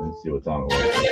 and see what's on the way.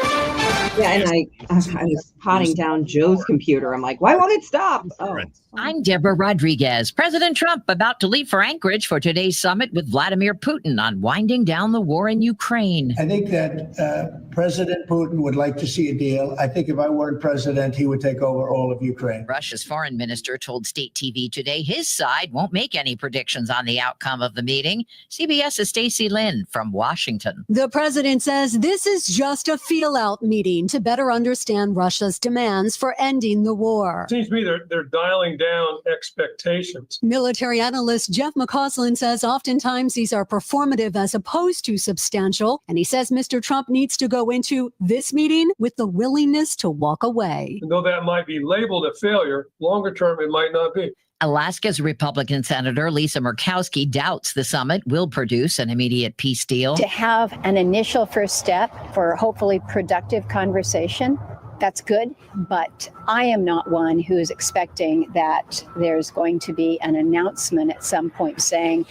Yeah, and I was potting down Joe's computer. I'm like, why won't it stop? Oh. I'm Deborah Rodriguez. President Trump about to leave for Anchorage for today's summit with Vladimir Putin on winding down the war in Ukraine. I think that President Putin would like to see a deal. I think if I weren't president, he would take over all of Ukraine. Russia's foreign minister told state TV today his side won't make any predictions on the outcome of the meeting. CBS's Stacey Lynn from Washington. The president says this is just a feel-out meeting to better understand Russia's demands for ending the war. Seems to me they're dialing down expectations. Military analyst Jeff McCausland says oftentimes these are performative as opposed to substantial, and he says Mr. Trump needs to go into this meeting with the willingness to walk away. And though that might be labeled a failure, longer term it might not be. Alaska's Republican Senator Lisa Murkowski doubts the summit will produce an immediate peace deal. To have an initial first step for hopefully productive conversation, that's good, but I am not one who is expecting that there's going to be an announcement at some point saying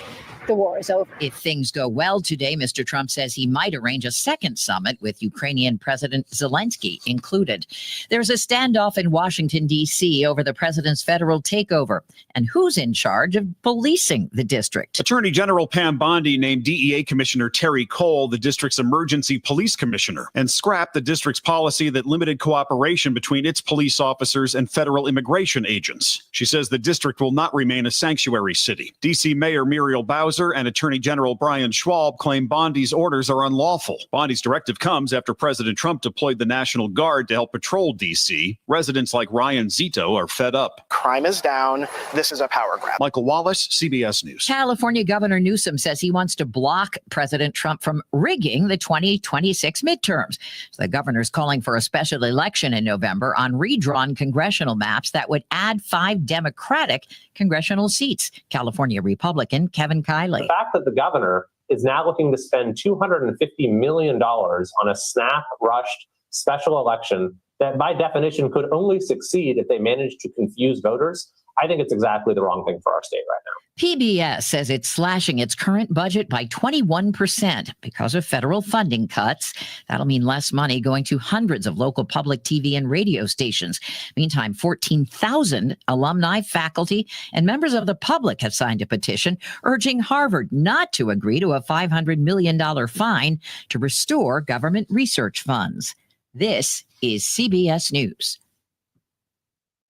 the war is over. If things go well today, Mr. Trump says he might arrange a second summit with Ukrainian President Zelensky included. There's a standoff in Washington, D.C. over the president's federal takeover and who's in charge of policing the district. Attorney General Pam Bondi named DEA Commissioner Terry Cole the district's emergency police commissioner and scrapped the district's policy that limited cooperation between its police officers and federal immigration agents. She says the district will not remain a sanctuary city. D.C. Mayor Muriel Bowser and Attorney General Brian Schwab claim Bondi's orders are unlawful. Bondi's directive comes after President Trump deployed the National Guard to help patrol D.C. Residents like Ryan Zito are fed up. Crime is down. This is a power grab. Michael Wallace, CBS News. California Governor Newsom says he wants to block President Trump from rigging the 2026 midterms. So the governor's calling for a special election in November on redrawn congressional maps that would add 5 Democratic congressional seats. California Republican Kevin Kiley. The fact that the governor is now looking to spend $250 million on a snap-rushed special election that by definition could only succeed if they manage to confuse voters, I think it's exactly the wrong thing for our state right now. PBS says it's slashing its current budget by 21% because of federal funding cuts. That'll mean less money going to hundreds of local public TV and radio stations. Meantime, 14,000 alumni, faculty, and members of the public have signed a petition urging Harvard not to agree to a $500 million fine to restore government research funds. This is CBS News.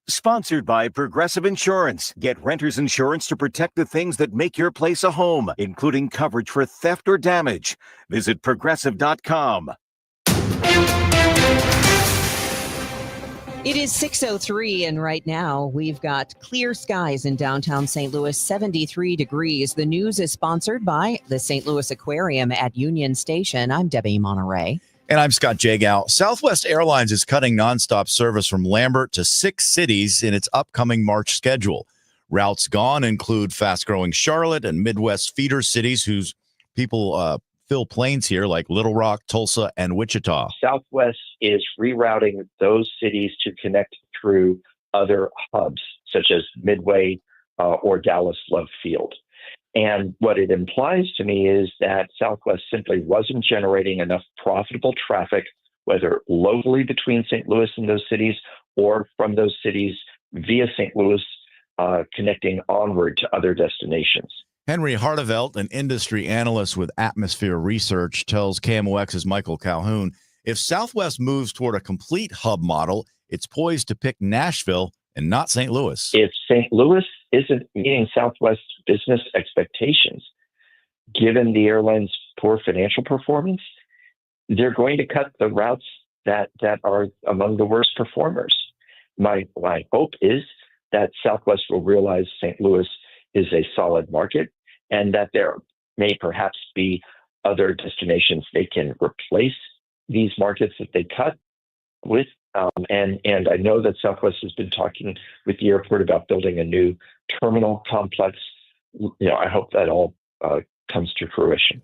Sponsored by Progressive Insurance. Get renter's insurance to protect the things that make your place a home, including coverage for theft or damage. Visit Progressive.com. It is 6:03, and right now we've got clear skies in downtown St. Louis, 73 degrees. The news is sponsored by the St. Louis Aquarium at Union Station. I'm Debbie Monterey. And I'm Scott Jagow. Southwest Airlines is cutting nonstop service from Lambert to 6 cities in its upcoming March schedule. Routes gone include fast-growing Charlotte and Midwest feeder cities whose people fill planes here, like Little Rock, Tulsa, and Wichita. Southwest is rerouting those cities to connect through other hubs, such as Midway or Dallas Love Field. And what it implies to me is that Southwest simply wasn't generating enough profitable traffic, whether locally between St. Louis and those cities or from those cities via St. Louis, connecting onward to other destinations. Henry Hartevelt, an industry analyst with Atmosphere Research, tells KMOX's Michael Calhoun, if Southwest moves toward a complete hub model, it's poised to pick Nashville and not St. Louis. If St. Louis isn't meeting Southwest business expectations, given the airline's poor financial performance, they're going to cut the routes that are among the worst performers. My hope is that Southwest will realize St. Louis is a solid market and that there may perhaps be other destinations they can replace these markets that they cut with. And I know that Southwest has been talking with the airport about building a new terminal complex. I hope that all comes to fruition.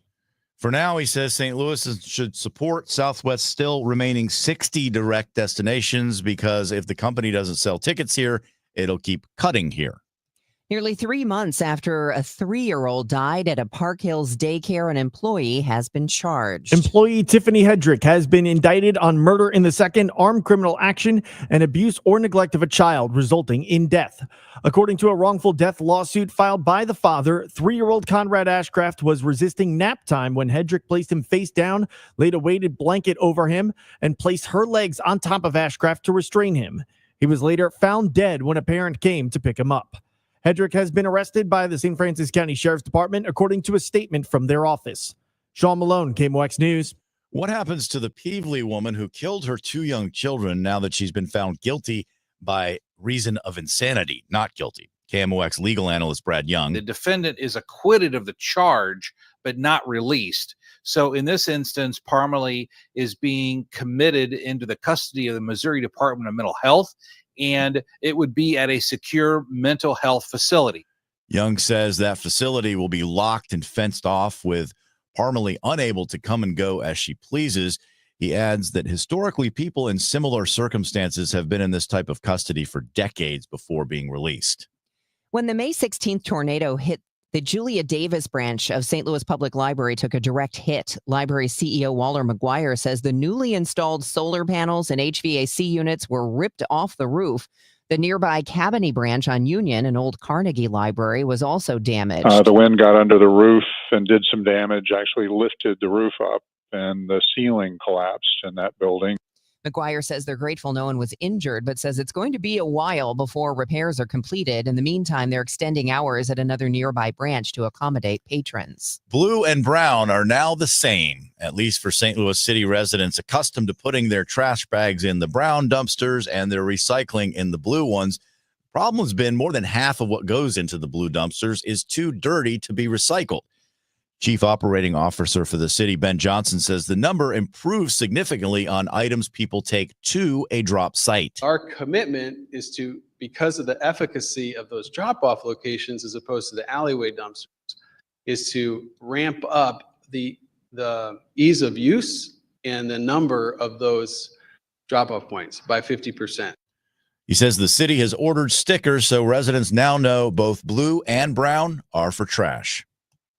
For now, he says St. Louis should support Southwest still remaining 60 direct destinations because if the company doesn't sell tickets here, it'll keep cutting here. Nearly 3 months after a 3-year-old died at a Park Hills daycare, an employee has been charged. Employee Tiffany Hedrick has been indicted on murder in the second, armed criminal action, and abuse or neglect of a child resulting in death. According to a wrongful death lawsuit filed by the father, 3-year-old Conrad Ashcraft was resisting nap time when Hedrick placed him face down, laid a weighted blanket over him, and placed her legs on top of Ashcraft to restrain him. He was later found dead when a parent came to pick him up. Hedrick has been arrested by the St. Francis County Sheriff's Department, according to a statement from their office. Sean Malone, KMOX News. What happens to the Peevely woman who killed her 2 young children now that she's been found guilty by reason of insanity? Not guilty. KMOX legal analyst Brad Young. The defendant is acquitted of the charge, but not released. So in this instance, Parmalee is being committed into the custody of the Missouri Department of Mental Health, and it would be at a secure mental health facility. Young says that facility will be locked and fenced off, with Parmalee unable to come and go as she pleases. He adds that historically people in similar circumstances have been in this type of custody for decades before being released. When the May 16th tornado hit, the Julia Davis branch of St. Louis Public Library took a direct hit. Library CEO Waller McGuire says the newly installed solar panels and HVAC units were ripped off the roof. The nearby Cabanne branch on Union, an old Carnegie library, was also damaged. The wind got under the roof and did some damage, actually lifted the roof up, and the ceiling collapsed in that building. McGuire says they're grateful no one was injured, but says it's going to be a while before repairs are completed. In the meantime, they're extending hours at another nearby branch to accommodate patrons. Blue and brown are now the same, at least for St. Louis City residents accustomed to putting their trash bags in the brown dumpsters and their recycling in the blue ones. The problem has been more than half of what goes into the blue dumpsters is too dirty to be recycled. Chief Operating Officer for the city, Ben Johnson, says the number improves significantly on items people take to a drop site. Our commitment is to, because of the efficacy of those drop-off locations as opposed to the alleyway dumpsters, is to ramp up the ease of use and the number of those drop-off points by 50%. He says the city has ordered stickers so residents now know both blue and brown are for trash.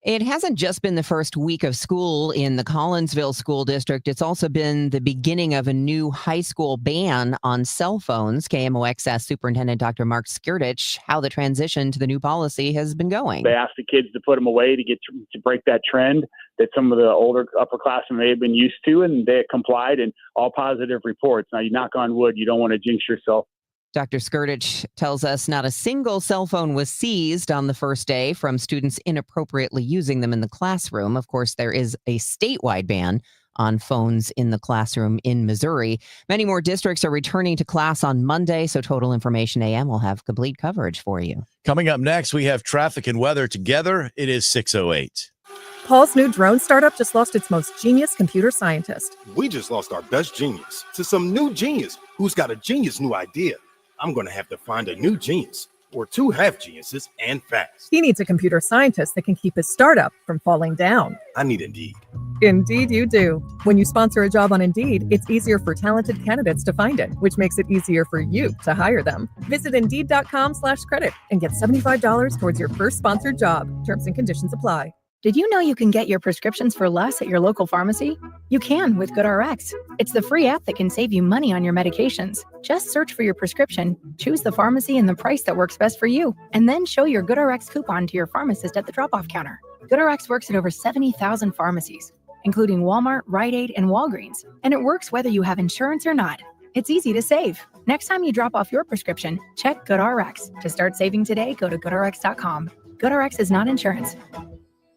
It hasn't just been the first week of school in the Collinsville School District. It's also been the beginning of a new high school ban on cell phones. KMOX asked Superintendent Dr. Mark Skirtich how the transition to the new policy has been going. They asked the kids to put them away to break that trend that some of the older upperclassmen may have been used to, and they complied, and all positive reports. Now, you knock on wood, you don't want to jinx yourself. Dr. Skirtich tells us not a single cell phone was seized on the first day from students inappropriately using them in the classroom. Of course, there is a statewide ban on phones in the classroom in Missouri. Many more districts are returning to class on Monday, so Total Information AM will have complete coverage for you. Coming up next, we have traffic and weather together. It is 6:08. Paul's new drone startup just lost its most genius computer scientist. We just lost our best genius to some new genius who's got a genius new idea. I'm going to have to find a new genius, or two half geniuses, and fast. He needs a computer scientist that can keep his startup from falling down. I need Indeed. Indeed you do. When you sponsor a job on Indeed, it's easier for talented candidates to find it, which makes it easier for you to hire them. Visit Indeed.com/credit and get $75 towards your first sponsored job. Terms and conditions apply. Did you know you can get your prescriptions for less at your local pharmacy? You can with GoodRx. It's the free app that can save you money on your medications. Just search for your prescription, choose the pharmacy and the price that works best for you, and then show your GoodRx coupon to your pharmacist at the drop-off counter. GoodRx works at over 70,000 pharmacies, including Walmart, Rite Aid, and Walgreens, and it works whether you have insurance or not. It's easy to save. Next time you drop off your prescription, check GoodRx. To start saving today, go to GoodRx.com. GoodRx is not insurance.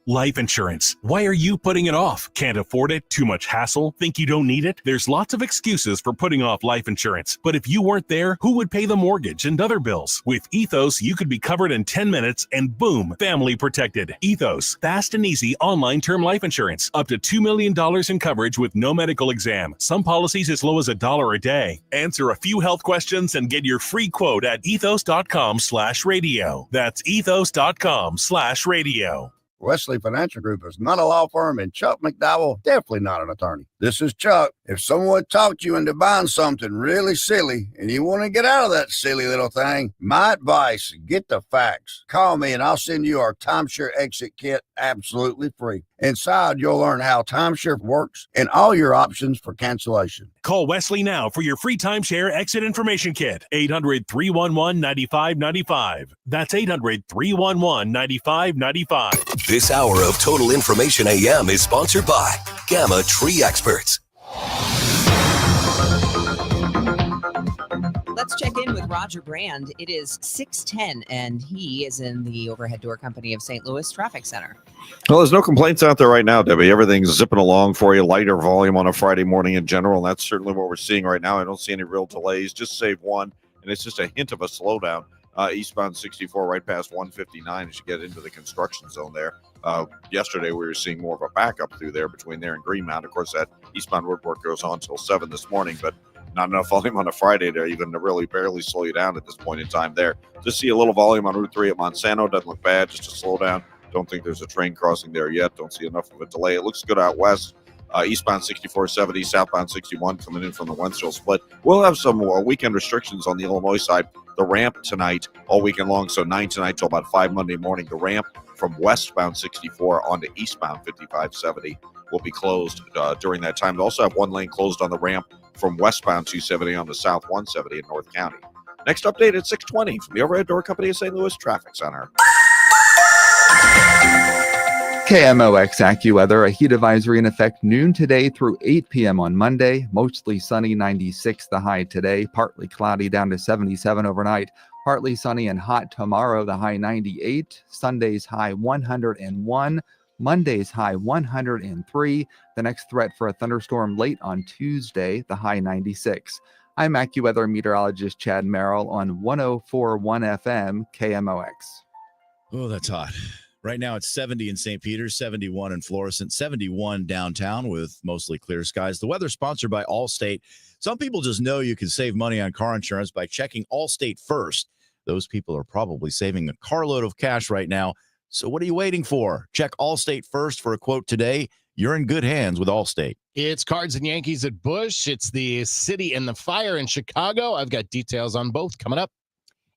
Life insurance. Why are you putting it off? Can't afford it? Too much hassle? Think you don't need it? There's lots of excuses for putting off life insurance. But if you weren't there, who would pay the mortgage and other bills? With Ethos, you could be covered in 10 minutes and boom, family protected. Ethos, fast and easy online term life insurance. Up to $2 million in coverage with no medical exam. Some policies as low as $1 a day. Answer a few health questions and get your free quote at ethos.com/radio. That's ethos.com/radio. Wesley Financial Group is not a law firm, and Chuck McDowell definitely not an attorney. This is Chuck. If someone talked you into buying something really silly and you want to get out of that silly little thing, my advice, get the facts. Call me and I'll send you our timeshare exit kit absolutely free. Inside, you'll learn how timeshare works and all your options for cancellation. Call Wesley now for your free timeshare exit information kit. 800-311-9595. That's 800-311-9595. This hour of Total Information AM is sponsored by Gamma Tree Experts. Let's check in with Roger Brand. It is 6:10, and he is in the Overhead Door Company of St. Louis Traffic Center. Well, there's no complaints out there right now, Debbie. Everything's zipping along for you, lighter volume on a Friday morning in general, and that's certainly what we're seeing right now. I don't see any real delays, just save one, and it's just a hint of a slowdown. Eastbound 64 right past 159 as you get into the construction zone there. Yesterday, we were seeing more of a backup through there between there and Greenmount. Of course, that eastbound road work goes on until 7 this morning, but not enough volume on a Friday to even really barely slow you down at this point in time there. Just see a little volume on Route 3 at Monsanto. Doesn't look bad, just a slowdown. Don't think there's a train crossing there yet. Don't see enough of a delay. It looks good out west. Eastbound 6470, southbound 61 coming in from the Wentzville split. We'll have some weekend restrictions on the Illinois side. The ramp tonight, all weekend long, so 9 tonight till about 5 Monday morning. The ramp from westbound 64 onto eastbound 5570 will be closed during that time. They'll also have one lane closed on the ramp from westbound 270 on the south 170 in North County. Next update at 6:20 from the Overhead Door Company of St. Louis Traffic Center. KMOX AccuWeather, a heat advisory in effect noon today through 8 p.m. on Monday. Mostly sunny, 96 the high today. Partly cloudy down to 77 overnight. Partly sunny and hot tomorrow, the high 98. Sunday's high 101. Monday's high 103. The next threat for a thunderstorm late on Tuesday, the high 96. I'm AccuWeather meteorologist Chad Merrill on 104.1 FM KMOX. Oh, that's hot. Right now it's 70 in St. Peter's, 71 in Florissant, 71 downtown with mostly clear skies. The weather sponsored by Allstate. Some people just know you can save money on car insurance by checking Allstate first. Those people are probably saving a carload of cash right now. So what are you waiting for? Check Allstate first for a quote today. You're in good hands with Allstate. It's Cards and Yankees at Busch. It's the City and the Fire in Chicago. I've got details on both coming up.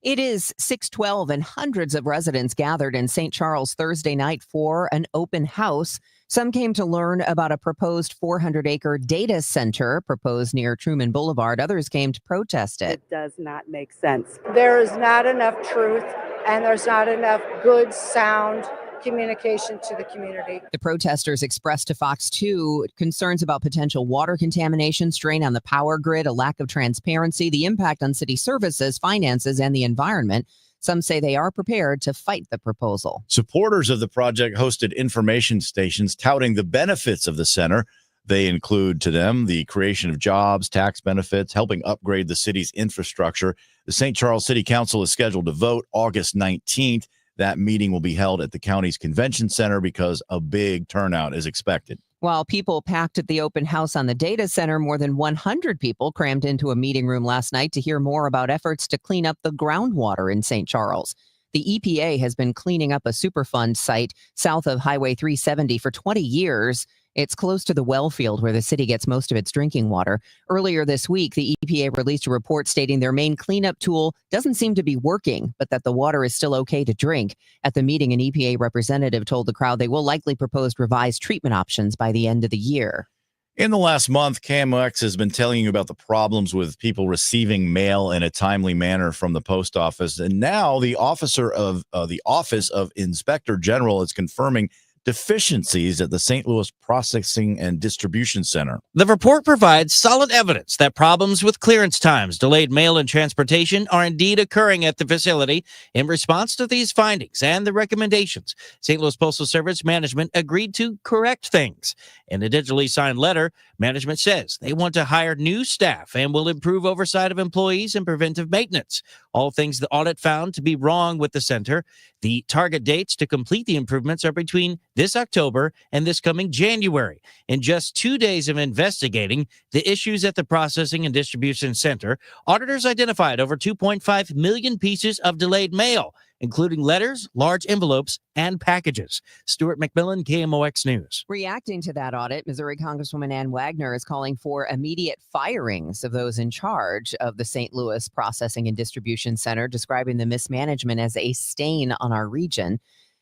It is 6:12, and hundreds of residents gathered in St. Charles Thursday night for an open house. Some came to learn about a proposed 400-acre data center proposed near Truman Boulevard. Others came to protest it. It does not make sense. There is not enough truth, and there's not enough good, sound communication to the community. The protesters expressed to Fox 2 concerns about potential water contamination, strain on the power grid, a lack of transparency, the impact on city services, finances, and the environment. Some say they are prepared to fight the proposal. Supporters of the project hosted information stations touting the benefits of the center. They include to them the creation of jobs, tax benefits, helping upgrade the city's infrastructure. The St. Charles City Council is scheduled to vote August 19th. That meeting will be held at the county's convention center because a big turnout is expected. While people packed at the open house on the data center, more than 100 people crammed into a meeting room last night to hear more about efforts to clean up the groundwater in St. Charles. The EPA has been cleaning up a Superfund site south of Highway 370 for 20 years. It's close to the well field where the city gets most of its drinking water. Earlier this week, the EPA released a report stating their main cleanup tool doesn't seem to be working, but that the water is still okay to drink. At the meeting, an EPA representative told the crowd they will likely propose revised treatment options by the end of the year. In the last month, KMOX has been telling you about the problems with people receiving mail in a timely manner from the post office. And now the Office of Inspector General is confirming deficiencies at the St. Louis Processing and Distribution Center. The report provides solid evidence that problems with clearance times, delayed mail, and transportation are indeed occurring at the facility. In response to these findings and the recommendations, St. Louis Postal Service management agreed to correct things. In a digitally signed letter, management says they want to hire new staff and will improve oversight of employees and preventive maintenance. All things the audit found to be wrong with the center. The target dates to complete the improvements are between this October and this coming January. In just 2 days of investigating the issues at the Processing and Distribution Center, auditors identified over 2.5 million pieces of delayed mail including letters, large envelopes, and packages. Stuart McMillan, KMOX News. Reacting to that audit, Missouri Congresswoman Ann Wagner is calling for immediate firings of those in charge of the St. Louis Processing and Distribution Center, describing the mismanagement as a stain on our region.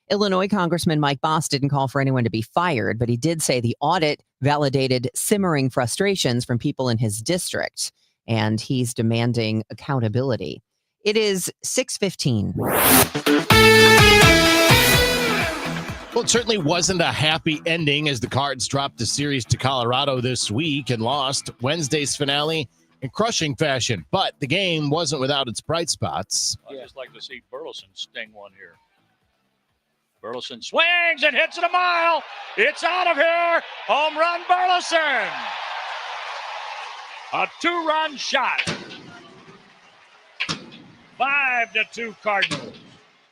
Illinois Congressman Mike Bost didn't call for anyone to be fired, but he did say the audit validated simmering frustrations from people in his district, and he's demanding accountability. It is 6:15. Well, it certainly wasn't a happy ending as the Cards dropped the series to Colorado this week and lost Wednesday's finale in crushing fashion. But the game wasn't without its bright spots. I'd just like to see Burleson sting one here. Burleson swings and hits it a mile. It's out of here. Home run, Burleson. A 2-run shot. 5-2 Cardinals.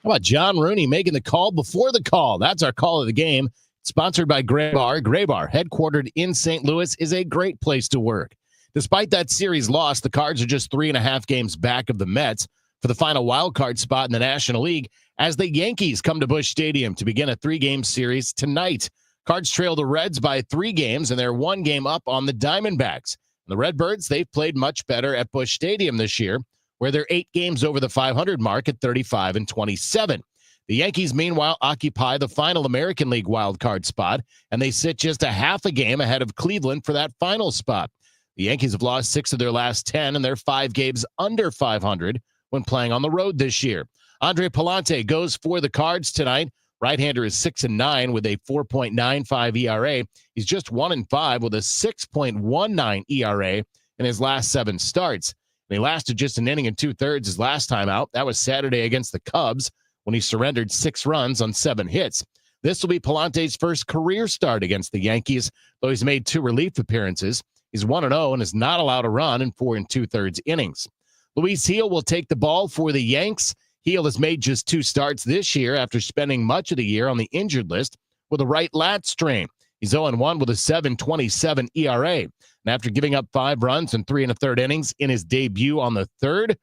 How about John Rooney making the call before the call? That's our call of the game. Sponsored by Graybar. Graybar, headquartered in St. Louis, is a great place to work. Despite that series loss, the Cards are just 3.5 games back of the Mets for the final wild card spot in the National League as the Yankees come to Busch Stadium to begin a 3-game series tonight. Cards trail the Reds by 3 games, and they're 1 game up on the Diamondbacks. The Redbirds, they've played much better at Busch Stadium this year, where they're 8 games over the 500 mark at 35-27. The Yankees, meanwhile, occupy the final American League wild card spot, and they sit just a half a game ahead of Cleveland for that final spot. The Yankees have lost 6 of their last 10, and they're 5 games under 500 when playing on the road this year. Andre Pallante goes for the Cards tonight. Right-hander is 6-9 with a 4.95 ERA. He's just 1-5 with a 6.19 ERA in his last 7 starts. And he lasted just an inning and 2/3 his last time out. That was Saturday against the Cubs when he surrendered 6 runs on 7 hits. This will be Pallante's first career start against the Yankees, though he's made 2 relief appearances. He's 1-0 and is not allowed a run in 4 2/3 innings. Luis Gil will take the ball for the Yanks. Gil has made just 2 starts this year after spending much of the year on the injured list with a right lat strain. He's 0-1 with a 7.27 ERA. And after giving up 5 runs in 3 1/3 innings in his debut on the 3rd,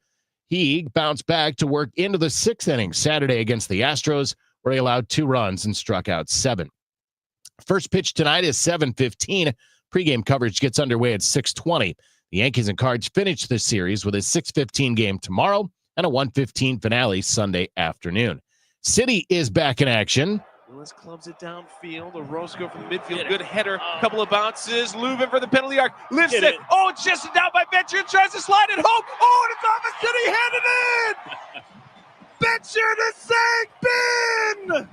he bounced back to work into the 6th inning Saturday against the Astros, where he allowed 2 runs and struck out 7. First pitch tonight is 7:15. Pre-game coverage gets underway at 6:20. The Yankees and Cards finish the series with a 6:15 game tomorrow and a 1:15 finale Sunday afternoon. City is back in action. Lewis clubs it downfield. Orozco from midfield. Good header. Couple of bounces. Leuven for the penalty arc. Lifts it. Oh, it's just down by Bencher and tries to slide it home. Oh, and it's off the City. Handed in. Bencher to save Ben.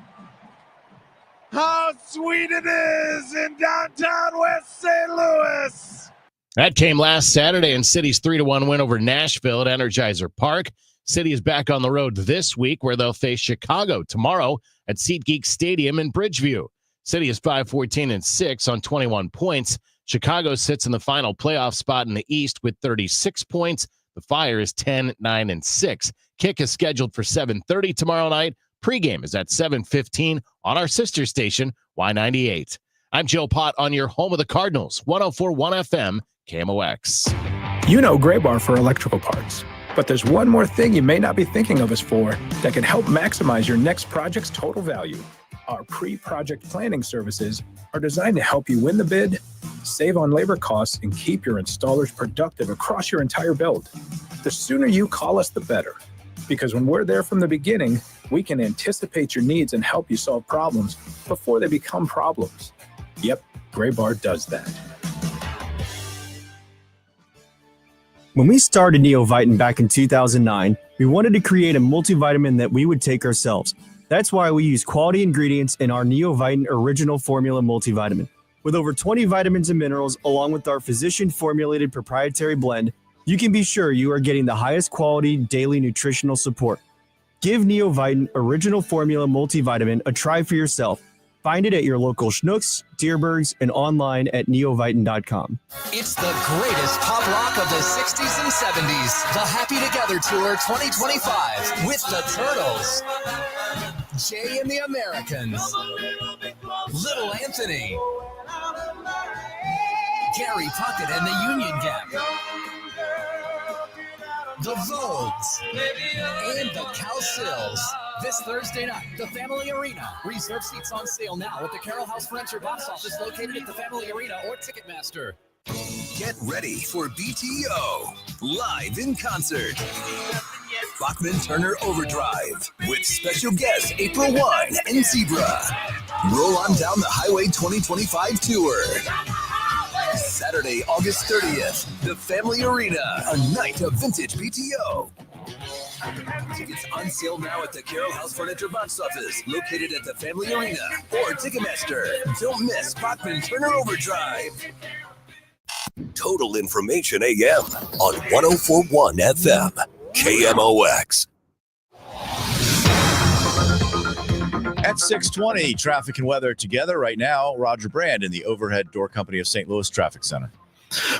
How sweet it is in downtown West St. Louis. That came last Saturday in City's 3-1 win over Nashville at Energizer Park. City is back on the road this week where they'll face Chicago tomorrow at SeatGeek Stadium in Bridgeview. City is 5-14-6 on 21 points. Chicago sits in the final playoff spot in the East with 36 points. The Fire is 10-9-6. Kick is scheduled for 7:30 tomorrow night. Pregame is at 7:15 on our sister station, Y98. I'm Joe Pott on your home of the Cardinals, 104.1 FM, KMOX. You know Graybar for electrical parts. But there's one more thing you may not be thinking of us for that can help maximize your next project's total value. Our pre-project planning services are designed to help you win the bid, save on labor costs, and keep your installers productive across your entire build. The sooner you call us, the better. Because when we're there from the beginning, we can anticipate your needs and help you solve problems before they become problems. Yep, Graybar does that. When we started Neovitamin back in 2009, we wanted to create a multivitamin that we would take ourselves. That's why we use quality ingredients in our Neovitamin Original Formula multivitamin. With over 20 vitamins and minerals, along with our physician-formulated proprietary blend, you can be sure you are getting the highest quality daily nutritional support. Give Neovitamin Original Formula multivitamin a try for yourself. Find it at your local Schnucks, Dierbergs, and online at neovitamin.com. It's the greatest pop rock of the 60s and 70s. The Happy Together Tour 2025 with the Turtles, Jay and the Americans, Little Anthony, Gary Puckett and the Union Gap, the Vogues, and the Cowsills. This Thursday night, the Family Arena. Reserve seats on sale now at the Carroll House Furniture box office located at the Family Arena or Ticketmaster. Get ready for BTO live in concert. Bachman Turner Overdrive with special guests April Wine and Zebra. Roll on down the Highway 2025 tour. Saturday, August 30th, the Family Arena, a night of vintage BTO. Tickets on sale now at the Carroll House Furniture box office, located at the Family Arena or Ticketmaster. Don't miss Bachman Turner Overdrive. Total Information AM on 104.1 FM, KMOX. At 6:20, traffic and weather together right now. Roger Brand in the Overhead Door Company of St. Louis Traffic Center.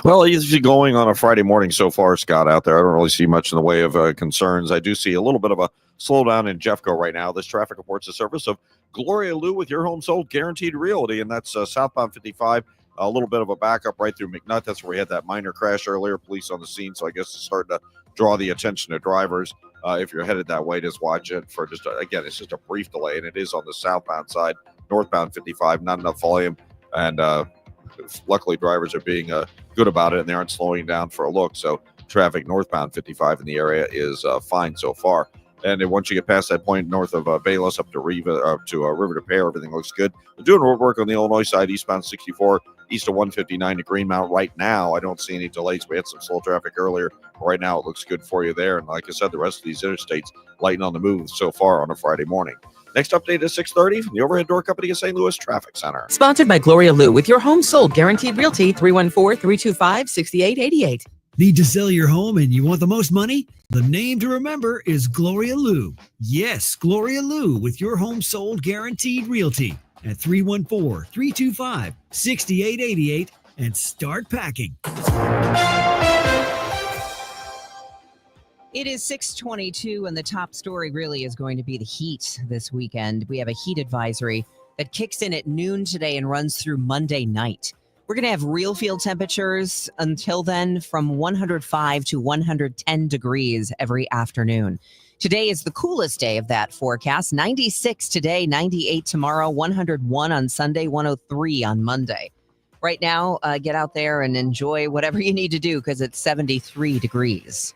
Well, easy going on a Friday morning so far, Scott, out there. I don't really see much in the way of concerns. I do see a little bit of a slowdown in Jeffco right now. This traffic reports the service of Gloria Lou with your home sold guaranteed realty, and that's southbound 55. A little bit of a backup right through McNutt. That's where we had that minor crash earlier. Police on the scene, so I guess it's starting to draw the attention of drivers. If you're headed that way, just watch it for again, it's just a brief delay, and it is on the southbound side, northbound 55, not enough volume, and luckily drivers are being good about it, and they aren't slowing down for a look. So traffic northbound 55 in the area is fine so far. And then once you get past that point north of Bayless up to River to Pear, everything looks good. They're doing road work on the Illinois side, eastbound 64, east of 159 to Greenmount. Right now, I don't see any delays. We had some slow traffic earlier. But right now, it looks good for you there. And like I said, the rest of these interstates lighting on the move so far on a Friday morning. Next update is 6:30 from the Overhead Door Company of St. Louis Traffic Center. Sponsored by Gloria Lou with your home sold guaranteed realty 314-325-6888. Need to sell your home and you want the most money? The name to remember is Gloria Lou. Yes, Gloria Lou with your home sold guaranteed realty at 314-325-6888 and start packing. It is 6:22, and the top story really is going to be the heat this weekend. We have a heat advisory that kicks in at noon today and runs through Monday night. We're going to have real field temperatures until then from 105 to 110 degrees every afternoon. Today is the coolest day of that forecast. 96 today, 98 tomorrow, 101 on Sunday, 103 on Monday. Right now, get out there and enjoy whatever you need to do because it's 73 degrees.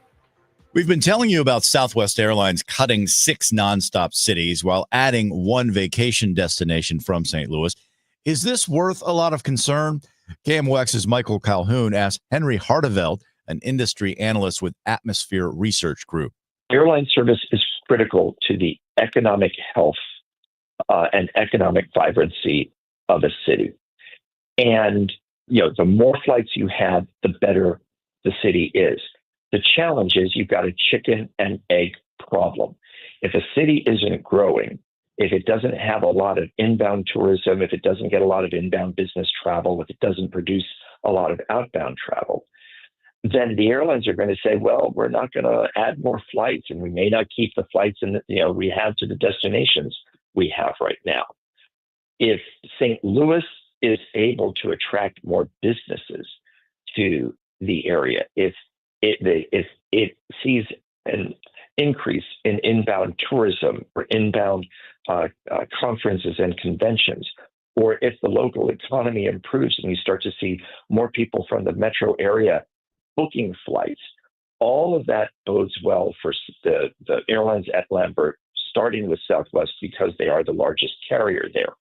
We've been telling you about Southwest Airlines cutting 6 nonstop cities while adding 1 vacation destination from St. Louis. Is this worth a lot of concern? KMOX's Michael Calhoun asked Henry Harteveld, an industry analyst with Atmosphere Research Group. Airline service is critical to the economic health and economic vibrancy of a city. And, the more flights you have, the better the city is. The challenge is you've got a chicken and egg problem. If a city isn't growing, if it doesn't have a lot of inbound tourism, if it doesn't get a lot of inbound business travel, if it doesn't produce a lot of outbound travel, then the airlines are going to say, well, we're not going to add more flights, and we may not keep the flights we have to the destinations we have right now. If St. Louis is able to attract more businesses to the area, if it sees an increase in inbound tourism or inbound conferences and conventions, or if the local economy improves and you start to see more people from the metro area booking flights, all of that bodes well for the airlines at Lambert, starting with Southwest because they are the largest carrier there.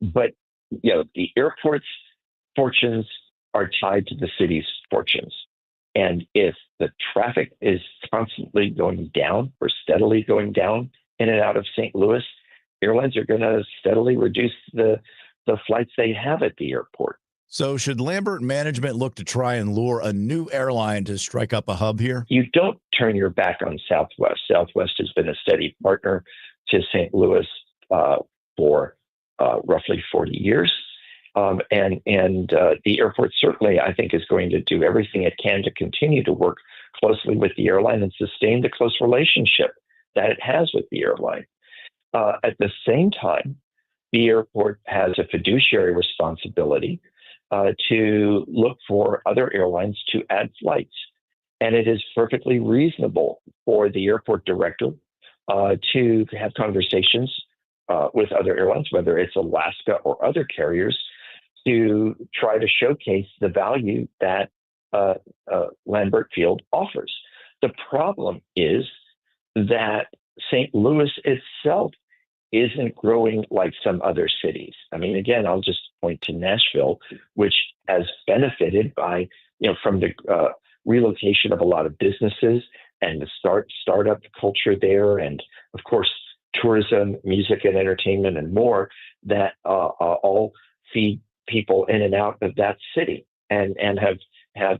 But the airport's fortunes are tied to the city's fortunes. And if the traffic is constantly going down or steadily going down in and out of St. Louis, airlines are going to steadily reduce the flights they have at the airport. So should Lambert management look to try and lure a new airline to strike up a hub here? You don't turn your back on Southwest. Southwest has been a steady partner to St. Louis for roughly 40 years. And the airport certainly, I think, is going to do everything it can to continue to work closely with the airline and sustain the close relationship that it has with the airline. At the same time, the airport has a fiduciary responsibility to look for other airlines to add flights. And it is perfectly reasonable for the airport director to have conversations with other airlines, whether it's Alaska or other carriers, to try to showcase the value that Lambert Field offers. The problem is that St. Louis itself isn't growing like some other cities. I mean, again, I'll just point to Nashville, which has benefited by, from the relocation of a lot of businesses and the startup culture there, and of course, tourism, music and entertainment, and more that all feed people in and out of that city and have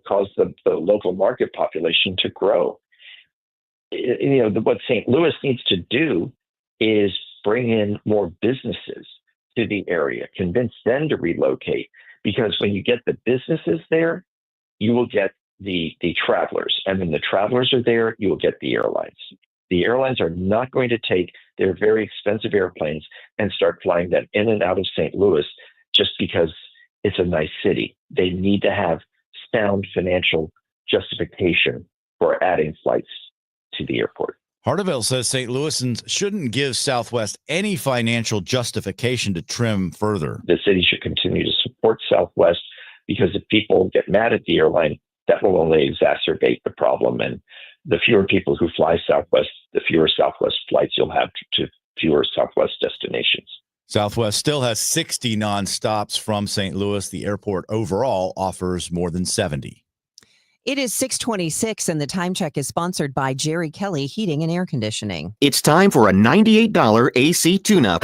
caused the local market population to grow. What St. Louis needs to do is bring in more businesses to the area, convince them to relocate, because when you get the businesses there, you will get the travelers. And when the travelers are there, you will get the airlines. The airlines are not going to take their very expensive airplanes and start flying them in and out of St. Louis just because it's a nice city. They need to have sound financial justification for adding flights to the airport. Harteville says St. Louisans shouldn't give Southwest any financial justification to trim further. The city should continue to support Southwest, because if people get mad at the airline, that will only exacerbate the problem. And the fewer people who fly Southwest, the fewer Southwest flights you'll have to fewer Southwest destinations. Southwest still has 60 nonstops from St. Louis. The airport overall offers more than 70. It is 6:26, and the time check is sponsored by Jerry Kelly Heating and Air Conditioning. It's time for a $98 AC tune-up.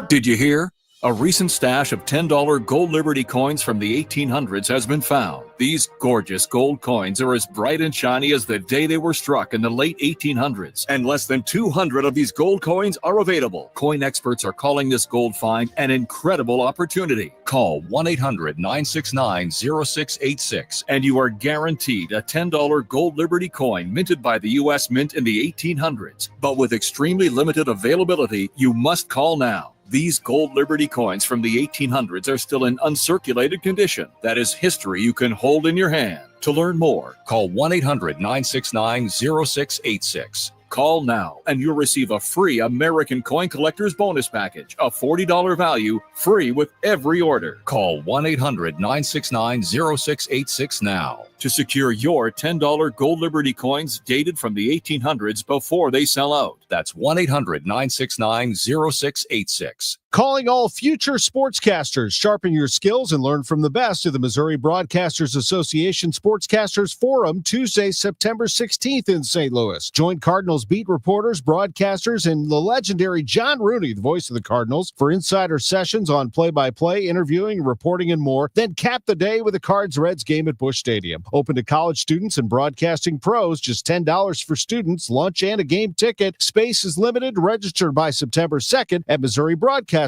Did you hear? A recent stash of $10 gold Liberty coins from the 1800s has been found. These gorgeous gold coins are as bright and shiny as the day they were struck in the late 1800s, and less than 200 of these gold coins are available. Coin experts are calling this gold find an incredible opportunity. Call 1-800-969-0686 and you are guaranteed a $10 gold Liberty coin minted by the U.S. Mint in the 1800s. But with extremely limited availability, you must call now. These gold Liberty coins from the 1800s are still in uncirculated condition. That is history you can hold in your hand. To learn more, call 1-800-969-0686. Call now and you'll receive a free American Coin Collector's Bonus Package, a $40 value, free with every order. Call 1-800-969-0686 now to secure your $10 gold Liberty coins dated from the 1800s before they sell out. That's 1-800-969-0686. Calling all future sportscasters. Sharpen your skills and learn from the best of the Missouri Broadcasters Association Sportscasters Forum, Tuesday, September 16th in St. Louis. Join Cardinals beat reporters, broadcasters, and the legendary John Rooney, the voice of the Cardinals, for insider sessions on play-by-play, interviewing, reporting, and more. Then cap the day with a Cards-Reds game at Busch Stadium. Open to college students and broadcasting pros. Just $10 for students, lunch, and a game ticket. Space is limited. Register by September 2nd at MissouriBroadcasters.org.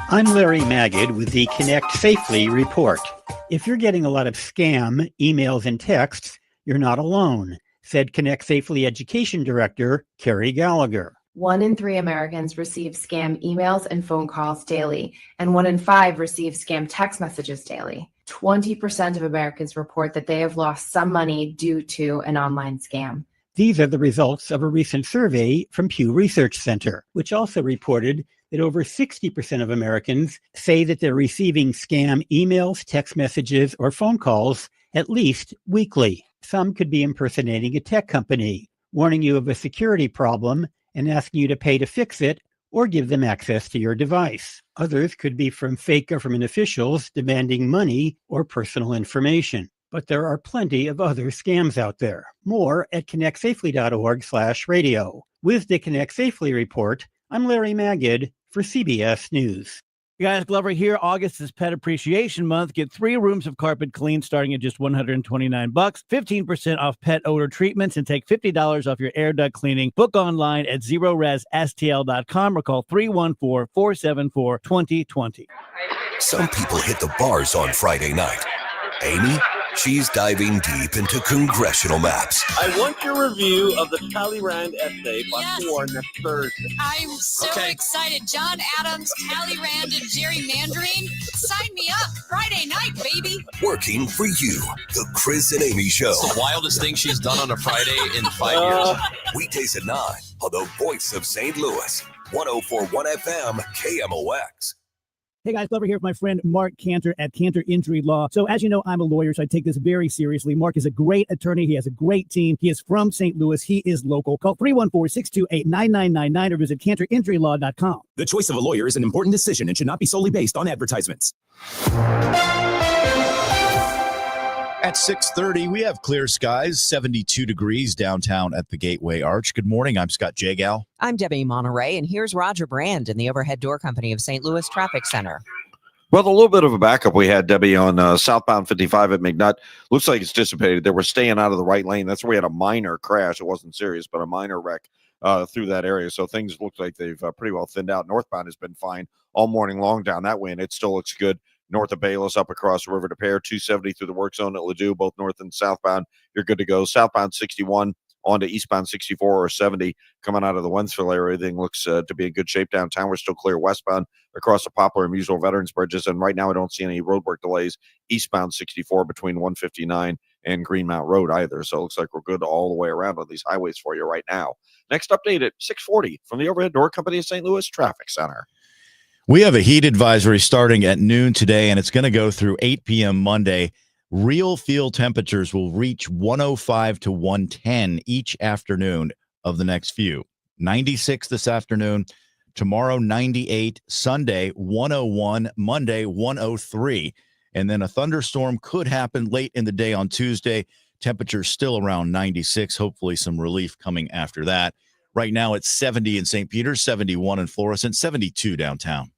I'm Larry Magid with the Connect Safely report. If you're getting a lot of scam emails and texts, you're not alone, said Connect Safely Education Director Carrie Gallagher. 1 in 3 Americans receive scam emails and phone calls daily, and 1 in 5 receive scam text messages daily. 20% of Americans report that they have lost some money due to an online scam. These are the results of a recent survey from Pew Research Center, which also reported that over 60% of Americans say that they're receiving scam emails, text messages, or phone calls at least weekly. Some could be impersonating a tech company, warning you of a security problem and asking you to pay to fix it or give them access to your device. Others could be from fake government officials demanding money or personal information. But there are plenty of other scams out there. More at connectsafely.org/radio. With the Connect Safely report, I'm Larry Magid for CBS News. You guys, Glover here. August is Pet Appreciation Month. Get 3 rooms of carpet clean starting at just $129, 15% off pet odor treatments, and take $50 off your air duct cleaning. Book online at ZeroResSTL.com or call 314-474-2020. Some people hit the bars on Friday night. Amy? She's diving deep into congressional maps. I want your review of the Talleyrand essay by 4 next Thursday. I'm so excited. John Adams, Talleyrand, and gerrymandering. Sign me up. Friday night, baby. working for you. The Chris and Amy Show. It's the wildest thing she's done on a Friday in 5 years. Weekdays at 9 on the voice of St. Louis. 104.1 FM KMOX. Hey guys, Glover here with my friend Mark Cantor at Cantor Injury Law. So as you know, I'm a lawyer, so I take this very seriously. Mark is a great attorney. He has a great team. He is from St. Louis. He is local. Call 314-628-9999 or visit cantorinjurylaw.com. The choice of a lawyer is an important decision and should not be solely based on advertisements. At 6:30, we have clear skies, 72 degrees downtown at the Gateway Arch. Good morning. I'm Scott Jagal. I'm Debbie Monterey, and here's Roger Brand in the Overhead Door Company of St. Louis Traffic Center. Well, a little bit of a backup we had, Debbie, on southbound 55 at McNutt. Looks like it's dissipated. They were staying out of the right lane. That's where we had a minor crash. It wasn't serious, but a minor wreck through that area. So things look like they've pretty well thinned out. Northbound has been fine all morning long down that way, and it still looks good. North of Bayless, up across the river to Pear, 270 through the work zone at Ladue, both north and southbound. You're good to go. Southbound 61 on to eastbound 64 or 70 coming out of the Wentzville area. Everything looks to be in good shape downtown. We're still clear westbound across the Poplar and Musel Veterans Bridges. And right now I don't see any roadwork delays eastbound 64 between 159 and Greenmount Road either. So it looks like we're good all the way around on these highways for you right now. Next update at 6:40 from the Overhead Door Company of St. Louis Traffic Center. We have a heat advisory starting at noon today, and it's going to go through 8 p.m. Monday. Real field temperatures will reach 105 to 110 each afternoon of the next few. 96 this afternoon, tomorrow 98, Sunday 101, Monday 103. And then a thunderstorm could happen late in the day on Tuesday. Temperatures still around 96, hopefully some relief coming after that. Right now it's 70 in St. Peter, 71 in Florissant, 72 downtown.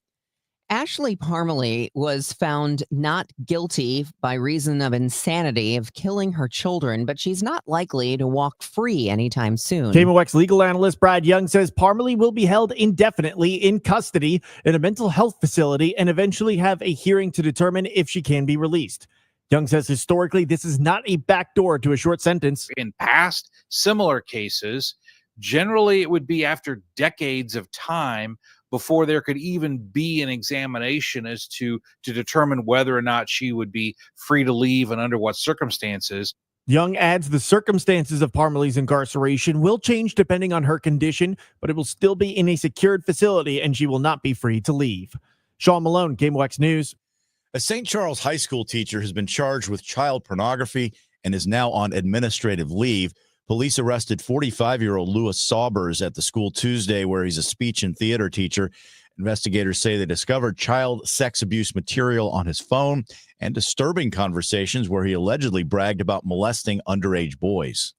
Ashley Parmalee was found not guilty by reason of insanity of killing her children, but she's not likely to walk free anytime soon. KMOX legal analyst Brad Young says Parmalee will be held indefinitely in custody in a mental health facility and eventually have a hearing to determine if she can be released. Young says historically this is not a backdoor to a short sentence. In past similar cases, generally it would be after decades of time before there could even be an examination as to determine whether or not she would be free to leave and under what circumstances. Young adds the circumstances of Parmalee's incarceration will change depending on her condition, but it will still be in a secured facility and she will not be free to leave. Sean Malone, KMOX News. A St. Charles High School teacher has been charged with child pornography and is now on administrative leave. Police arrested 45-year-old Louis Saubers at the school Tuesday, where he's a speech and theater teacher. Investigators say they discovered child sex abuse material on his phone and disturbing conversations where he allegedly bragged about molesting underage boys.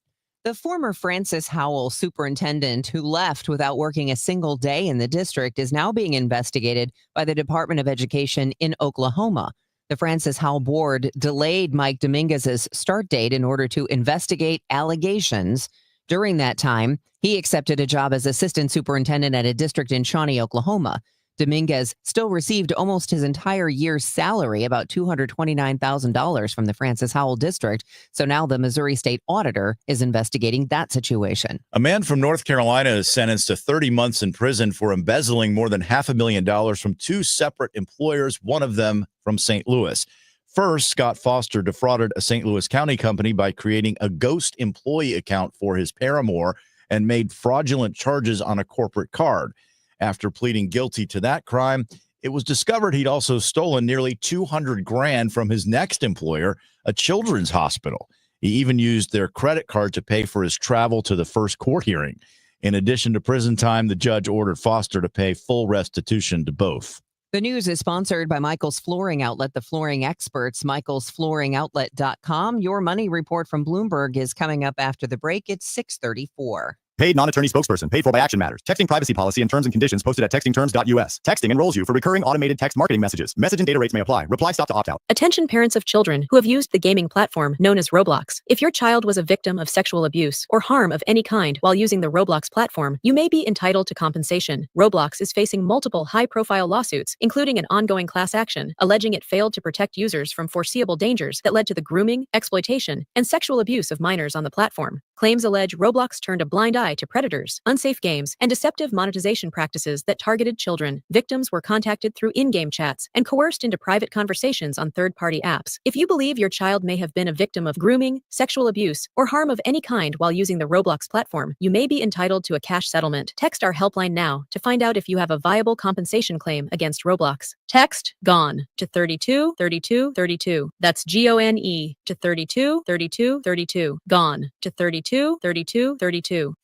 The former Francis Howell superintendent who left without working a single day in the district is now being investigated by the Department of Education in Oklahoma. The Francis Howell board delayed Mike Dominguez's start date in order to investigate allegations. During that time, he accepted a job as assistant superintendent at a district in Shawnee, Oklahoma. Dominguez still received almost his entire year's salary, about $229,000 from the Francis Howell district. So now the Missouri State Auditor is investigating that situation. A man from North Carolina is sentenced to 30 months in prison for embezzling more than $500,000 from two separate employers, one of them from St. Louis. First, Scott Foster defrauded a St. Louis County company by creating a ghost employee account for his paramour and made fraudulent charges on a corporate card. After pleading guilty to that crime, it was discovered he'd also stolen nearly $200,000 from his next employer, a children's hospital. He even used their credit card to pay for his travel to the first court hearing. In addition to prison time, the judge ordered Foster to pay full restitution to both. The news is sponsored by Michael's Flooring Outlet, the flooring experts, michaelsflooringoutlet.com. Your money report from Bloomberg is coming up after the break. It's 6:34. Paid non-attorney spokesperson. Paid for by Action Matters. Texting privacy policy and terms and conditions posted at textingterms.us. Texting enrolls you for recurring automated text marketing messages. Message and data rates may apply. Reply stop to opt out. Attention parents of children who have used the gaming platform known as Roblox. If your child was a victim of sexual abuse or harm of any kind while using the Roblox platform, you may be entitled to compensation. Roblox is facing multiple high-profile lawsuits, including an ongoing class action, alleging it failed to protect users from foreseeable dangers that led to the grooming, exploitation, and sexual abuse of minors on the platform. Claims allege Roblox turned a blind eye to predators, unsafe games, and deceptive monetization practices that targeted children. Victims were contacted through in-game chats and coerced into private conversations on third-party apps. If you believe your child may have been a victim of grooming, sexual abuse, or harm of any kind while using the Roblox platform, you may be entitled to a cash settlement. Text our helpline now to find out if you have a viable compensation claim against Roblox. Text GONE to 32 32 32. That's GONE to 32 32 32. GONE to 32 32 32.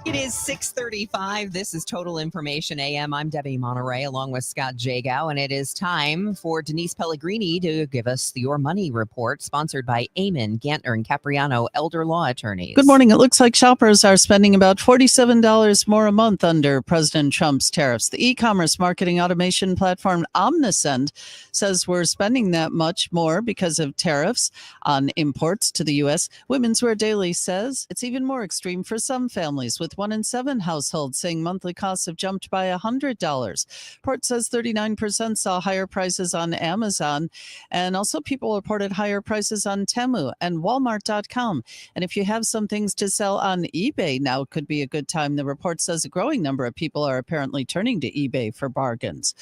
It is 6:35. This is Total Information AM. I'm Debbie Monterey along with Scott Jagow, and it is time for Denise Pellegrini to give us your money report, sponsored by Eamon, Gantner, and Capriano Elder Law Attorneys. Good morning. It looks like shoppers are spending about $47 more a month under President Trump's tariffs. The e-commerce marketing automation platform Omnisend says we're spending that much more because of tariffs on imports to the U.S. Women's Wear Daily says it's even more extreme for some families, with 1 in 7 households saying monthly costs have jumped by $100. Port says 39% saw higher prices on Amazon, and also people reported higher prices on Temu and Walmart.com. And if you have some things to sell on eBay, now could be a good time. The report says a growing number of people are apparently turning to eBay for bargains.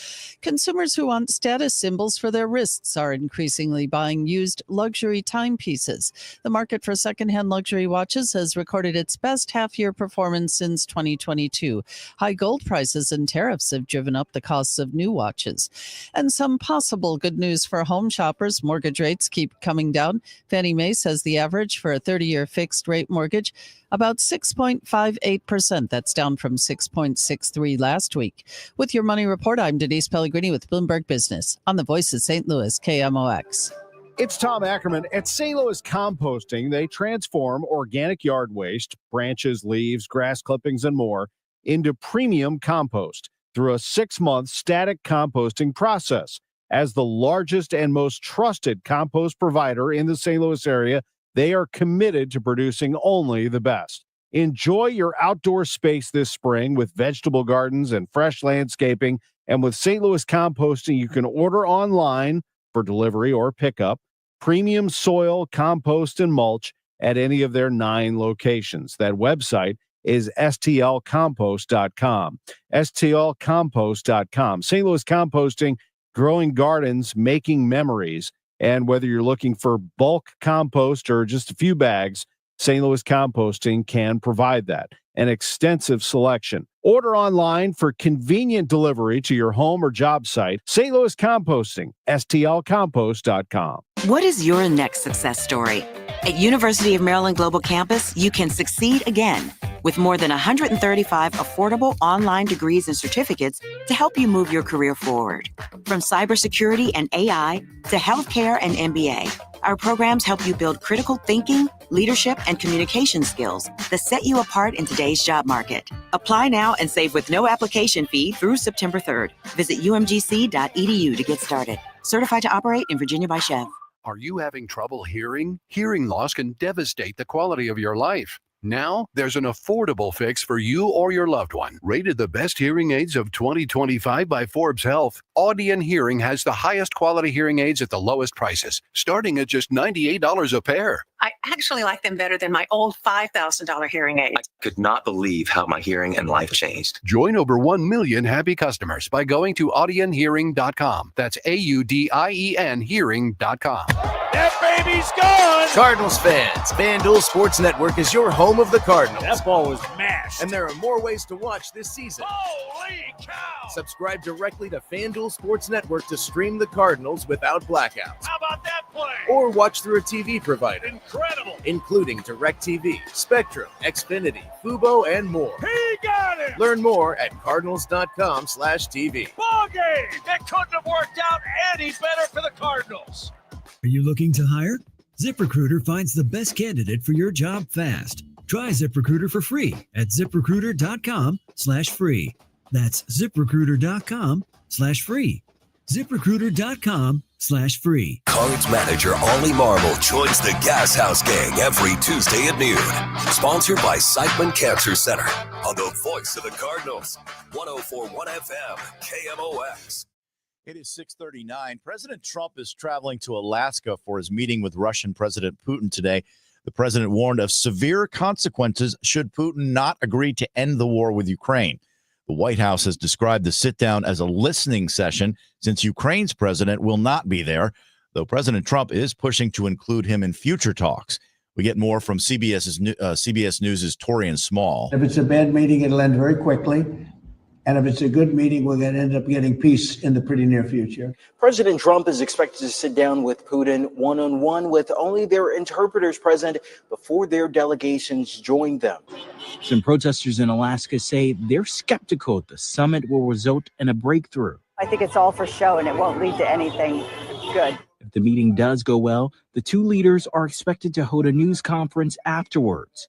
Consumers who want status symbols for their wrists are increasingly buying used luxury timepieces. The market for secondhand luxury watches has recorded its best half-year performance since 2022. High gold prices and tariffs have driven up the costs of new watches. And some possible good news for home shoppers. Mortgage rates keep coming down. Fannie Mae says the average for a 30-year fixed rate mortgage about 6.58%. That's down from 6.63 last week. With your money report, I'm Denise Pellegrini with Bloomberg Business on the Voice of St. Louis, KMOX. It's Tom Ackerman. At St. Louis Composting, they transform organic yard waste, branches, leaves, grass clippings, and more into premium compost through a 6-month static composting process. As the largest and most trusted compost provider in the St. Louis area, they are committed to producing only the best. Enjoy your outdoor space this spring with vegetable gardens and fresh landscaping. And with St. Louis Composting, you can order online for delivery or pickup premium soil, compost, and mulch at any of their 9 locations. That website is stlcompost.com. stlcompost.com. St. Louis Composting, growing gardens, making memories. And whether you're looking for bulk compost or just a few bags, St. Louis Composting can provide that. An extensive selection. Order online for convenient delivery to your home or job site. St. Louis Composting, stlcompost.com. What is your next success story? At University of Maryland Global Campus, you can succeed again with more than 135 affordable online degrees and certificates to help you move your career forward. From cybersecurity and AI to healthcare and MBA, our programs help you build critical thinking, leadership, and communication skills that set you apart in today's job market. Apply now and save with no application fee through September 3rd. Visit umgc.edu to get started. Certified to operate in Virginia by Chev. Are you having trouble hearing? Hearing loss can devastate the quality of your life. Now, there's an affordable fix for you or your loved one. Rated the best hearing aids of 2025 by Forbes Health, Audion Hearing has the highest quality hearing aids at the lowest prices, starting at just $98 a pair. I actually like them better than my old $5,000 hearing aids. I could not believe how my hearing and life changed. Join over 1 million happy customers by going to audionhearing.com. That's AUDIEN hearing.com. That baby's gone! Cardinals fans, FanDuel Sports Network is your home of the Cardinals. That ball was mashed. And there are more ways to watch this season. Holy cow! Subscribe directly to FanDuel Sports Network to stream the Cardinals without blackouts. How about that play? Or watch through a TV provider. Incredible! Including DirecTV, Spectrum, Xfinity, Fubo, and more. He got it! Learn more at cardinals.com/TV. Ball game! That couldn't have worked out any better for the Cardinals. Are you looking to hire? ZipRecruiter finds the best candidate for your job fast. Try ZipRecruiter for free at ZipRecruiter.com/free. That's ZipRecruiter.com/free. ZipRecruiter.com/free. Cards manager Ollie Marmol joins the Gas House Gang every Tuesday at noon. Sponsored by Siteman Cancer Center on the Voice of the Cardinals, 104.1 FM, KMOX. It is 6:39. President Trump is traveling to Alaska for his meeting with Russian President Putin today. The president warned of severe consequences should Putin not agree to end the war with Ukraine. The White House has described the sit-down as a listening session since Ukraine's president will not be there, though President Trump is pushing to include him in future talks. We get more from CBS News' Torian Small. If it's a bad meeting, it'll end very quickly. And if it's a good meeting, we're going to end up getting peace in the pretty near future. President Trump is expected to sit down with Putin one-on-one with only their interpreters present before their delegations join them. Some protesters in Alaska say they're skeptical the summit will result in a breakthrough. I think it's all for show and it won't lead to anything good. If the meeting does go well, the two leaders are expected to hold a news conference afterwards.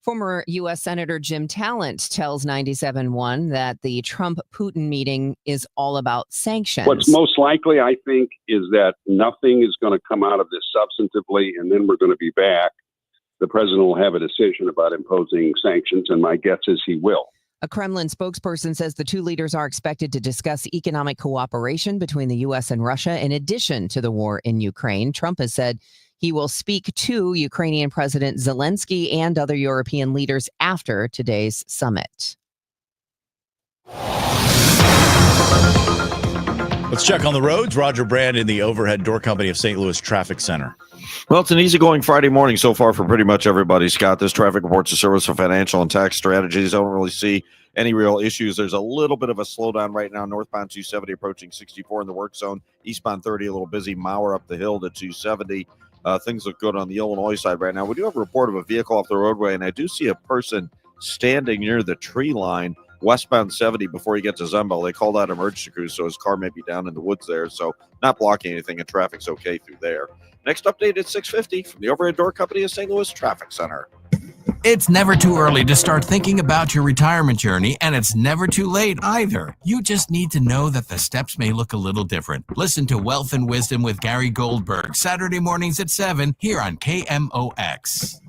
Former U.S. Senator Jim Talent tells 97.1 that the Trump-Putin meeting is all about sanctions. What's most likely, I think, is that nothing is going to come out of this substantively, and then we're going to be back. The president will have a decision about imposing sanctions, and my guess is he will. A Kremlin spokesperson says the two leaders are expected to discuss economic cooperation between the U.S. and Russia in addition to the war in Ukraine. Trump has said he will speak to Ukrainian President Zelensky and other European leaders after today's summit. Let's check on the roads. Roger Brand in the Overhead Door Company of St. Louis Traffic Center. Well, it's an easygoing Friday morning so far for pretty much everybody, Scott. This traffic report's a service of Financial and Tax Strategies. I don't really see any real issues. There's a little bit of a slowdown right now. Northbound 270 approaching 64 in the work zone. Eastbound 30 a little busy. Mauer up the hill to 270. Things look good on the Illinois side right now. We do have a report of a vehicle off the roadway, and I do see a person standing near the tree line, westbound 70 before you get to Zumbo. They called out emergency crews, so his car may be down in the woods there. So not blocking anything, and traffic's okay through there. Next update at 6:50 from the Overhead Door Company of St. Louis Traffic Center. It's never too early to start thinking about your retirement journey, and it's never too late either. You just need to know that the steps may look a little different. Listen to Wealth and Wisdom with Gary Goldberg, Saturday mornings at 7 here on KMOX.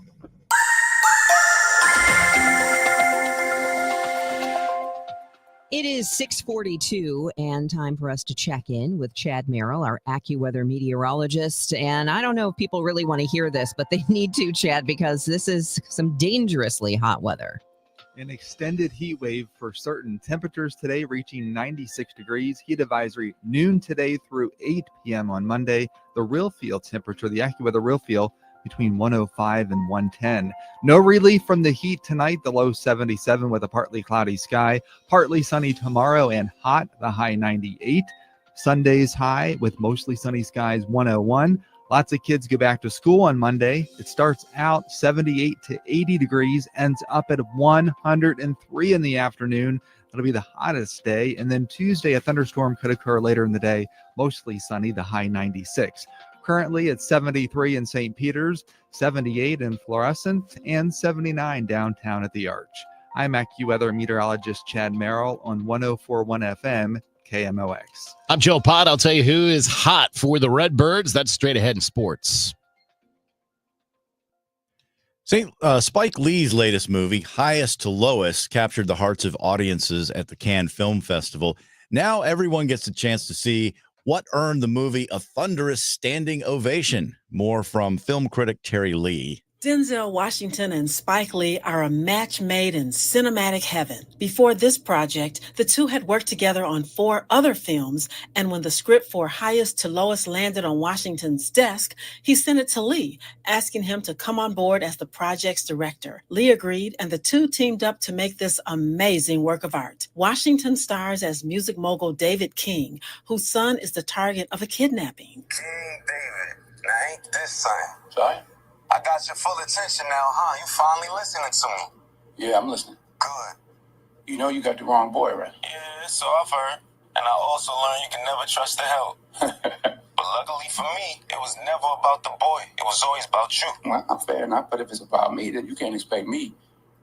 It is 6:42 and time for us to check in with Chad Merrill, our AccuWeather meteorologist. And I don't know if people really want to hear this, but they need to, Chad, because this is some dangerously hot weather. An extended heat wave for certain. Temperatures today reaching 96 degrees. Heat advisory noon today through 8 p.m. on Monday. The real feel temperature, the AccuWeather real feel, between 105 and 110. No relief from the heat tonight, the low 77 with a partly cloudy sky. Partly sunny tomorrow and hot, the high 98. Sunday's high with mostly sunny skies, 101. Lots of kids go back to school on Monday. It starts out 78 to 80 degrees, ends up at 103 in the afternoon. That'll be the hottest day. And then Tuesday, a thunderstorm could occur later in the day, mostly sunny, the high 96. Currently, it's 73 in St. Peters, 78 in Florissant, and 79 downtown at the Arch. I'm AccuWeather meteorologist Chad Merrill on 104.1 FM, KMOX. I'm Joe Pott. I'll tell you who is hot for the Redbirds. That's straight ahead in sports. Spike Lee's latest movie, Highest to Lowest, captured the hearts of audiences at the Cannes Film Festival. Now everyone gets a chance to see what earned the movie a thunderous standing ovation. More from film critic Terry Lee. Denzel Washington and Spike Lee are a match made in cinematic heaven. Before this project, the two had worked together on 4 other films, and when the script for Highest to Lowest landed on Washington's desk, he sent it to Lee, asking him to come on board as the project's director. Lee agreed, and the two teamed up to make this amazing work of art. Washington stars as music mogul David King, whose son is the target of a kidnapping. King David, now ain't this son? Sorry? I got your full attention now, huh? You finally listening to me. Yeah, I'm listening. Good. You know you got the wrong boy, right? Yeah, so I've heard. And I also learned you can never trust the help. But luckily for me, it was never about the boy. It was always about you. Well, fair enough, but if it's about me, then you can't expect me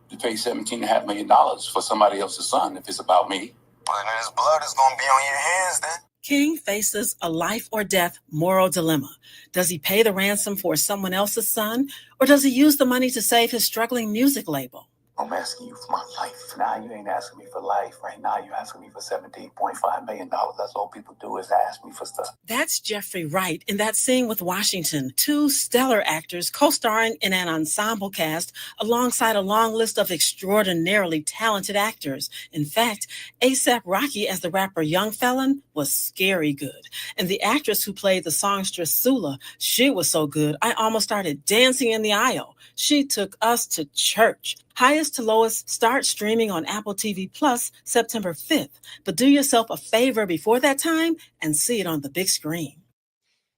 to pay $17.5 million for somebody else's son if it's about me. But then his blood is going to be on your hands then. King faces a life or death moral dilemma. Does he pay the ransom for someone else's son, or does he use the money to save his struggling music label? I'm asking you for my life. Now you ain't asking me for life. Right now you're asking me for $17.5 million. That's all people do is ask me for stuff. That's Jeffrey Wright in That Scene with Washington. Two stellar actors co-starring in an ensemble cast alongside a long list of extraordinarily talented actors. In fact, A$AP Rocky as the rapper Young Felon was scary good. And the actress who played the songstress Sula, she was so good, I almost started dancing in the aisle. She took us to church. Highest to Lowest starts streaming on Apple TV Plus September 5th. But do yourself a favor before that time and see it on the big screen.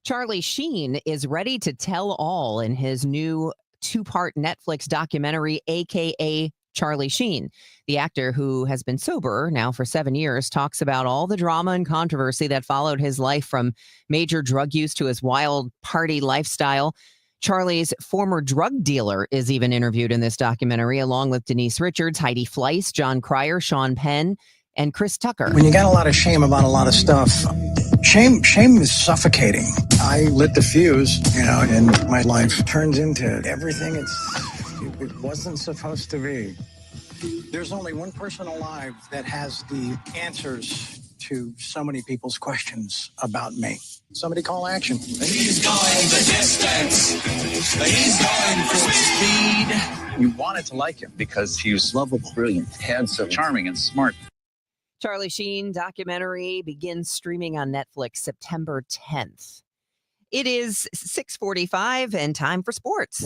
Charlie Sheen is ready to tell all in his new 2-part Netflix documentary, AKA Charlie Sheen. The actor, who has been sober now for 7 years, talks about all the drama and controversy that followed his life, from major drug use to his wild party lifestyle. Charlie's former drug dealer is even interviewed in this documentary, along with Denise Richards, Heidi Fleiss, John Cryer, Sean Penn, and Chris Tucker. When you got a lot of shame about a lot of stuff, shame is suffocating. I lit the fuse, and my life turns into everything it wasn't supposed to be. There's only one person alive that has the answers to so many people's questions about me. Somebody call action. He's going the distance. He's going for speed. You wanted to like him because he was lovable, brilliant, handsome, charming, and smart. Charlie Sheen documentary begins streaming on Netflix September 10th. It is 6:45 and time for sports.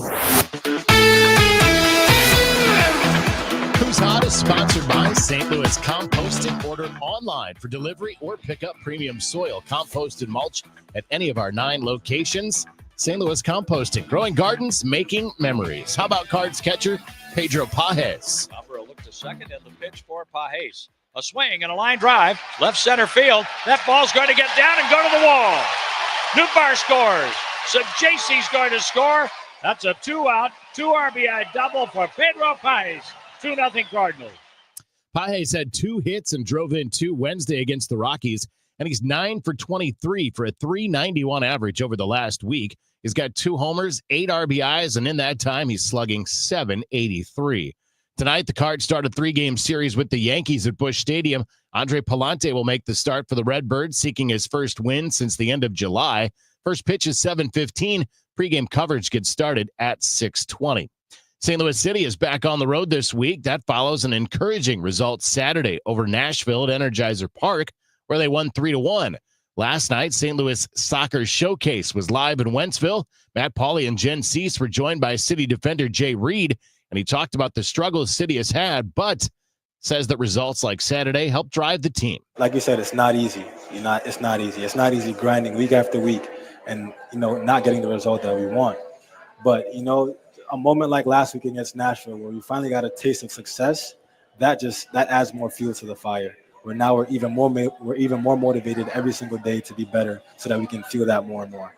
Who's Hot is sponsored by St. Louis Composting. Order online for delivery or pick up premium soil, compost, and mulch at any of our 9 locations. St. Louis Composting, growing gardens, making memories. How about Cards catcher Pedro Pages? Now for a look to second and the pitch for Pages. A swing and a line drive, left center field. That ball's going to get down and go to the wall. Nootbaar scores. So JC's going to score. That's a 2-out, 2 RBI double for Pedro Pages. 2-0 Cardinals. Pages had 2 hits and drove in 2 Wednesday against the Rockies, and he's 9 for 23 for a .391 average over the last week. He's got 2 homers, 8 RBIs, and in that time, he's slugging .783. Tonight, the Cards start a 3-game series with the Yankees at Busch Stadium. Andre Pallante will make the start for the Redbirds, seeking his first win since the end of July. First pitch is 7:15. Pre-game coverage gets started at 6:20. St. Louis City is back on the road this week. That follows an encouraging result Saturday over Nashville at Energizer Park, where they won 3-1. Last night, St. Louis Soccer Showcase was live in Wentzville. Matt Pauley and Jen Cease were joined by City defender Jay Reed, and he talked about the struggles City has had, but says that results like Saturday help drive the team. Like you said, it's not easy. It's not easy. It's not easy grinding week after week and, not getting the result that we want. But, a moment like last week against Nashville, where we finally got a taste of success, that adds more fuel to the fire. Where now we're even more motivated every single day to be better, so that we can feel that more and more.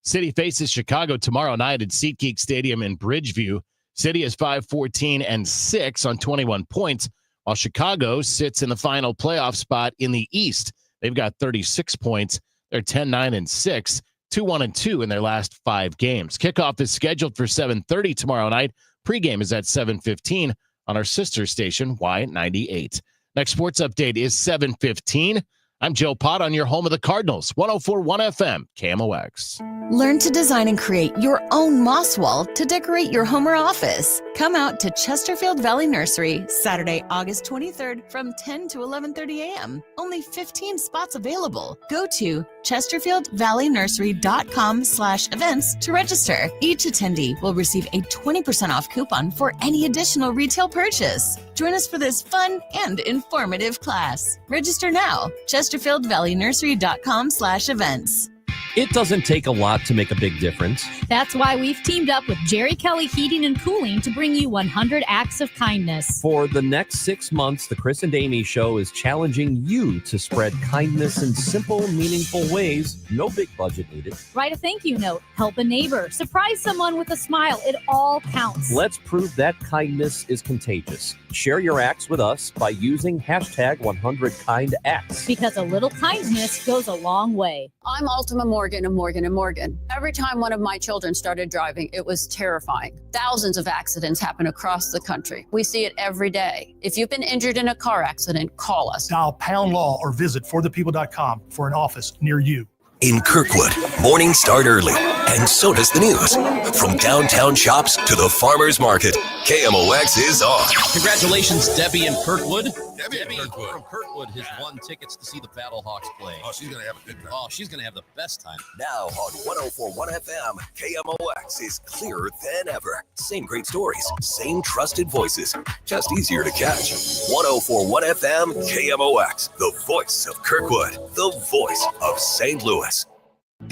City faces Chicago tomorrow night at SeatGeek Stadium in Bridgeview. City is 5-14-6 on 21 points, while Chicago sits in the final playoff spot in the East. They've got 36 points. They're 10-9-6. 2-1-2 in their last 5 games. Kickoff is scheduled for 7:30 tomorrow night. Pregame is at 7:15 on our sister station, Y98. Next sports update is 7:15. I'm Joe Pott on your home of the Cardinals, 104.1 FM, KMOX. Learn to design and create your own moss wall to decorate your home or office. Come out to Chesterfield Valley Nursery Saturday, August 23rd from 10 to 11:30 a.m. Only 15 spots available. Go to chesterfieldvalleynursery.com/events to register. Each attendee will receive a 20% off coupon for any additional retail purchase. Join us for this fun and informative class. Register now. chesterfieldvalleynursery.com/events. It doesn't take a lot to make a big difference. That's why we've teamed up with Jerry Kelly Heating and Cooling to bring you 100 acts of kindness. For the next 6 months, the Chris and Amy Show is challenging you to spread kindness in simple, meaningful ways. No big budget needed. Write a thank you note, help a neighbor, surprise someone with a smile. It all counts. Let's prove that kindness is contagious. Share your acts with us by using hashtag 100kindacts. Because a little kindness goes a long way. I'm Ultima Morgan and Morgan and Morgan. Every time one of my children started driving, it was terrifying. Thousands of accidents happen across the country. We see it every day. If you've been injured in a car accident, call us. Dial pound law or visit forthepeople.com for an office near you. In Kirkwood, mornings start early, and so does the news. From downtown shops to the farmer's market, KMOX is on. Congratulations, Debbie in Kirkwood. Debbie from Kirkwood has won tickets to see the Battlehawks play. Oh, she's going to have a good time. Oh, she's going to have the best time. Now on 104.1 FM, KMOX is clearer than ever. Same great stories, same trusted voices, just easier to catch. 104.1 FM, KMOX, the voice of Kirkwood, the voice of St. Louis.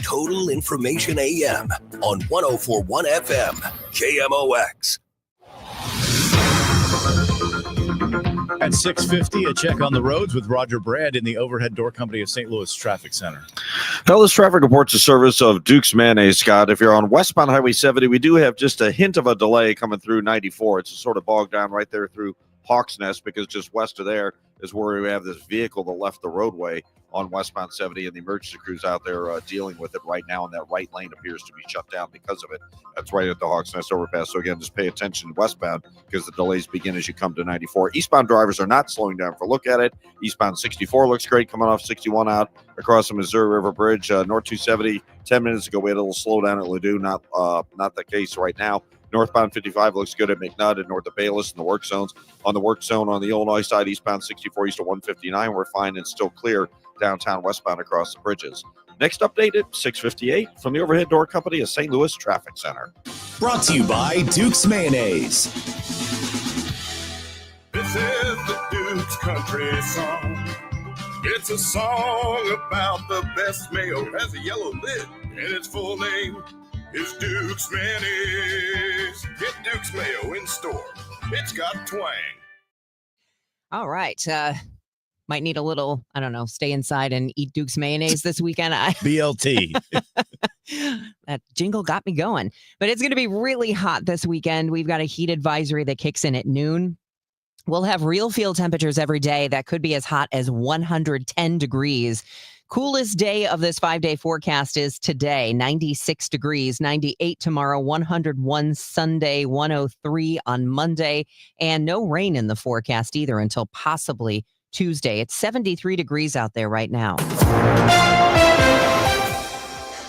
Total Information AM on 104.1 FM, KMOX. At 6:50, a check on the roads with Roger Brad in the Overhead Door Company of St. Louis Traffic Center. Well, this traffic reports a service of Duke's Mayonnaise, Scott. If you're on westbound Highway 70, we do have just a hint of a delay coming through 94. It's sort of bogged down right there through Hawks Nest, because just west of there is where we have this vehicle that left the roadway on westbound 70, and the emergency crews out there dealing with it right now, and that right lane appears to be shut down because of it. That's right at the Hawks Nest overpass. So again, just pay attention westbound, because the delays begin as you come to 94. Eastbound drivers are not slowing down for a look at it. Eastbound 64 looks great coming off 61 out across the Missouri River Bridge. North 270, 10 minutes ago, we had a little slowdown at Ladue. Not the case right now. Northbound 55 looks good at McNutt and north of Bayless in the work zones. On the work zone on the Illinois side, eastbound 64 east of 159, we're fine and still clear downtown westbound across the bridges. Next update at 6:58 from the Overhead Door Company of St. Louis Traffic Center. Brought to you by Duke's Mayonnaise. This is the Duke's country song. It's a song about the best mayo. It has a yellow lid, and its full name is Duke's Mayonnaise. Get Duke's Mayo in store. It's got twang. All right. Might need a little, I don't know, stay inside and eat Duke's Mayonnaise this weekend. BLT. That jingle got me going. But it's going to be really hot this weekend. We've got a heat advisory that kicks in at noon. We'll have real field temperatures every day that could be as hot as 110 degrees. Coolest day of this 5-day forecast is today, 96 degrees, 98 tomorrow, 101 Sunday, 103 on Monday, and no rain in the forecast either until possibly Tuesday. It's 73 degrees out there right now.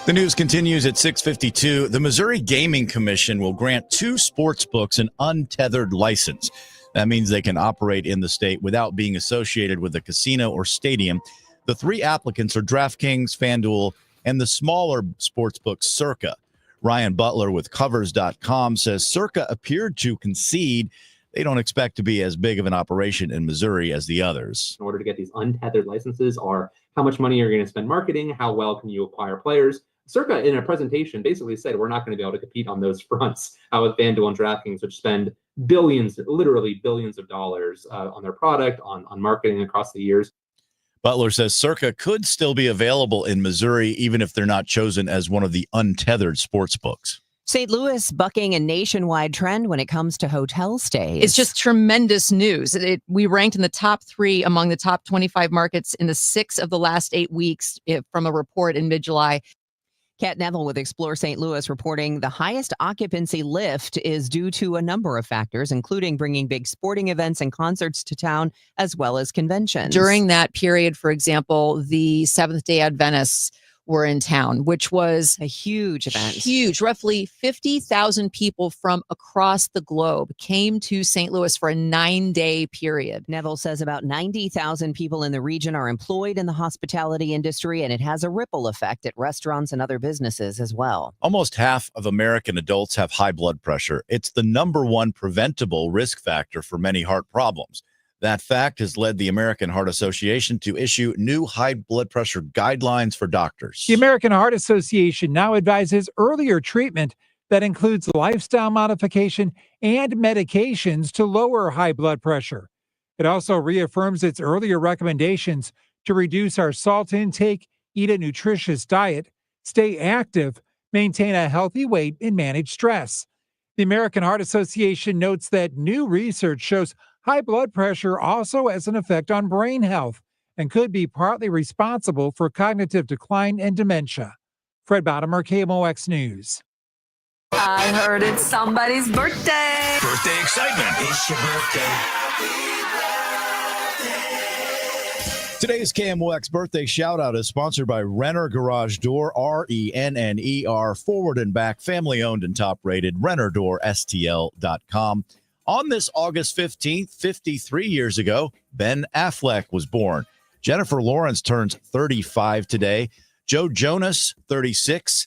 The news continues at 6:52. The Missouri Gaming Commission will grant 2 sports books an untethered license. That means they can operate in the state without being associated with a casino or stadium. The 3 applicants are DraftKings, FanDuel, and the smaller sportsbook Circa. Ryan Butler with Covers.com says Circa appeared to concede they don't expect to be as big of an operation in Missouri as the others. In order to get these untethered licenses are how much money you're going to spend marketing, how well can you acquire players. Circa, in a presentation, basically said we're not going to be able to compete on those fronts with FanDuel and DraftKings, which spend billions, literally billions of dollars on their product, on marketing across the years. Butler says Circa could still be available in Missouri, even if they're not chosen as one of the untethered sports books. St. Louis bucking a nationwide trend when it comes to hotel stays. It's just tremendous news. We ranked in the top 3 among the top 25 markets in the 6 of the last 8 weeks from a report in mid-July. Kat Neville with Explore St. Louis reporting the highest occupancy lift is due to a number of factors, including bringing big sporting events and concerts to town, as well as conventions. During that period, for example, the Seventh-day Adventists were in town, which was a huge event. Huge. Roughly 50,000 people from across the globe came to St. Louis for a 9-day period. Neville says about 90,000 people in the region are employed in the hospitality industry, and it has a ripple effect at restaurants and other businesses as well. Almost half of American adults have high blood pressure. It's the number 1 preventable risk factor for many heart problems. That fact has led the American Heart Association to issue new high blood pressure guidelines for doctors. The American Heart Association now advises earlier treatment that includes lifestyle modification and medications to lower high blood pressure. It also reaffirms its earlier recommendations to reduce our salt intake, eat a nutritious diet, stay active, maintain a healthy weight, and manage stress. The American Heart Association notes that new research shows high blood pressure also has an effect on brain health and could be partly responsible for cognitive decline and dementia. Fred Bottomer, KMOX News. I heard it's somebody's birthday. Birthday excitement. It's your birthday. Today's KMOX birthday shout out is sponsored by Renner Garage Door, RENNER, forward and back, family owned and top rated, RennerDoorSTL.com. On this August 15th, 53 years ago, Ben Affleck was born. Jennifer Lawrence turns 35 today. Joe Jonas, 36.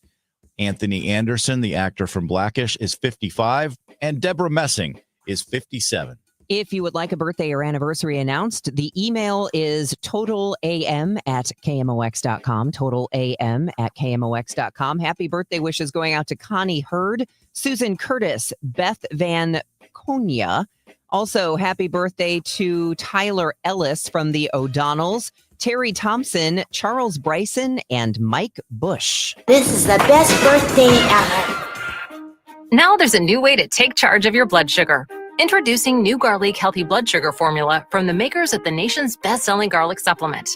Anthony Anderson, the actor from Blackish, is 55. And Deborah Messing is 57. If you would like a birthday or anniversary announced, the email is totalam@kmox.com, totalam@kmox.com. Happy birthday wishes going out to Connie Hurd, Susan Curtis, Beth Van Konya. Also, happy birthday to Tyler Ellis from the O'Donnells, Terry Thompson, Charles Bryson, and Mike Bush. This is the best birthday ever. Now there's a new way to take charge of your blood sugar. Introducing New Garlic Healthy Blood Sugar Formula from the makers of the nation's best-selling garlic supplement.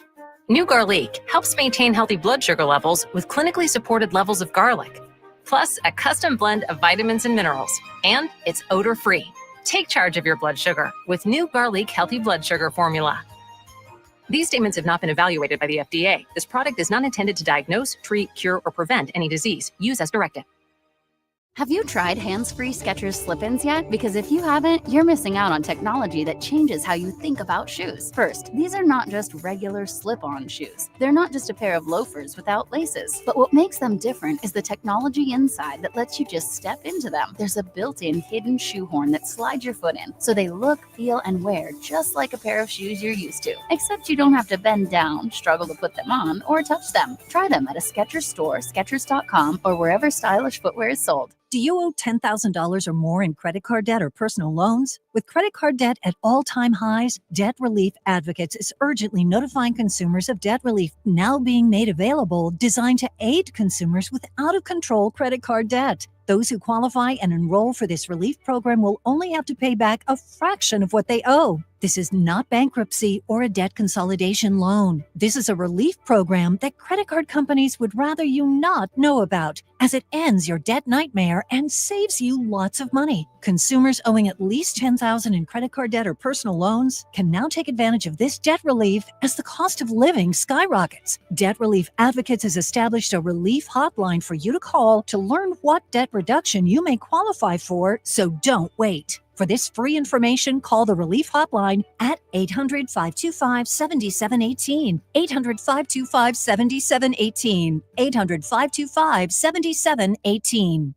New Garlic helps maintain healthy blood sugar levels with clinically supported levels of garlic, plus a custom blend of vitamins and minerals, and it's odor-free. Take charge of your blood sugar with New Garlic Healthy Blood Sugar Formula. These statements have not been evaluated by the FDA. This product is not intended to diagnose, treat, cure, or prevent any disease. Use as directed. Have you tried hands-free Skechers slip-ins yet? Because if you haven't, you're missing out on technology that changes how you think about shoes. First, these are not just regular slip-on shoes. They're not just a pair of loafers without laces. But what makes them different is the technology inside that lets you just step into them. There's a built-in hidden shoehorn that slides your foot in, so they look, feel, and wear just like a pair of shoes you're used to. Except you don't have to bend down, struggle to put them on, or touch them. Try them at a Skechers store, Skechers.com, or wherever stylish footwear is sold. Do you owe $10,000 or more in credit card debt or personal loans? With credit card debt at all-time highs, Debt Relief Advocates is urgently notifying consumers of debt relief now being made available, designed to aid consumers with out-of-control credit card debt. Those who qualify and enroll for this relief program will only have to pay back a fraction of what they owe. This is not bankruptcy or a debt consolidation loan. This is a relief program that credit card companies would rather you not know about, as it ends your debt nightmare and saves you lots of money. Consumers owing at least $10,000 in credit card debt or personal loans can now take advantage of this debt relief as the cost of living skyrockets. Debt Relief Advocates has established a relief hotline for you to call to learn what debt reduction you may qualify for, so don't wait. For this free information, call the Relief Hotline at 800-525-7718, 800-525-7718, 800-525-7718.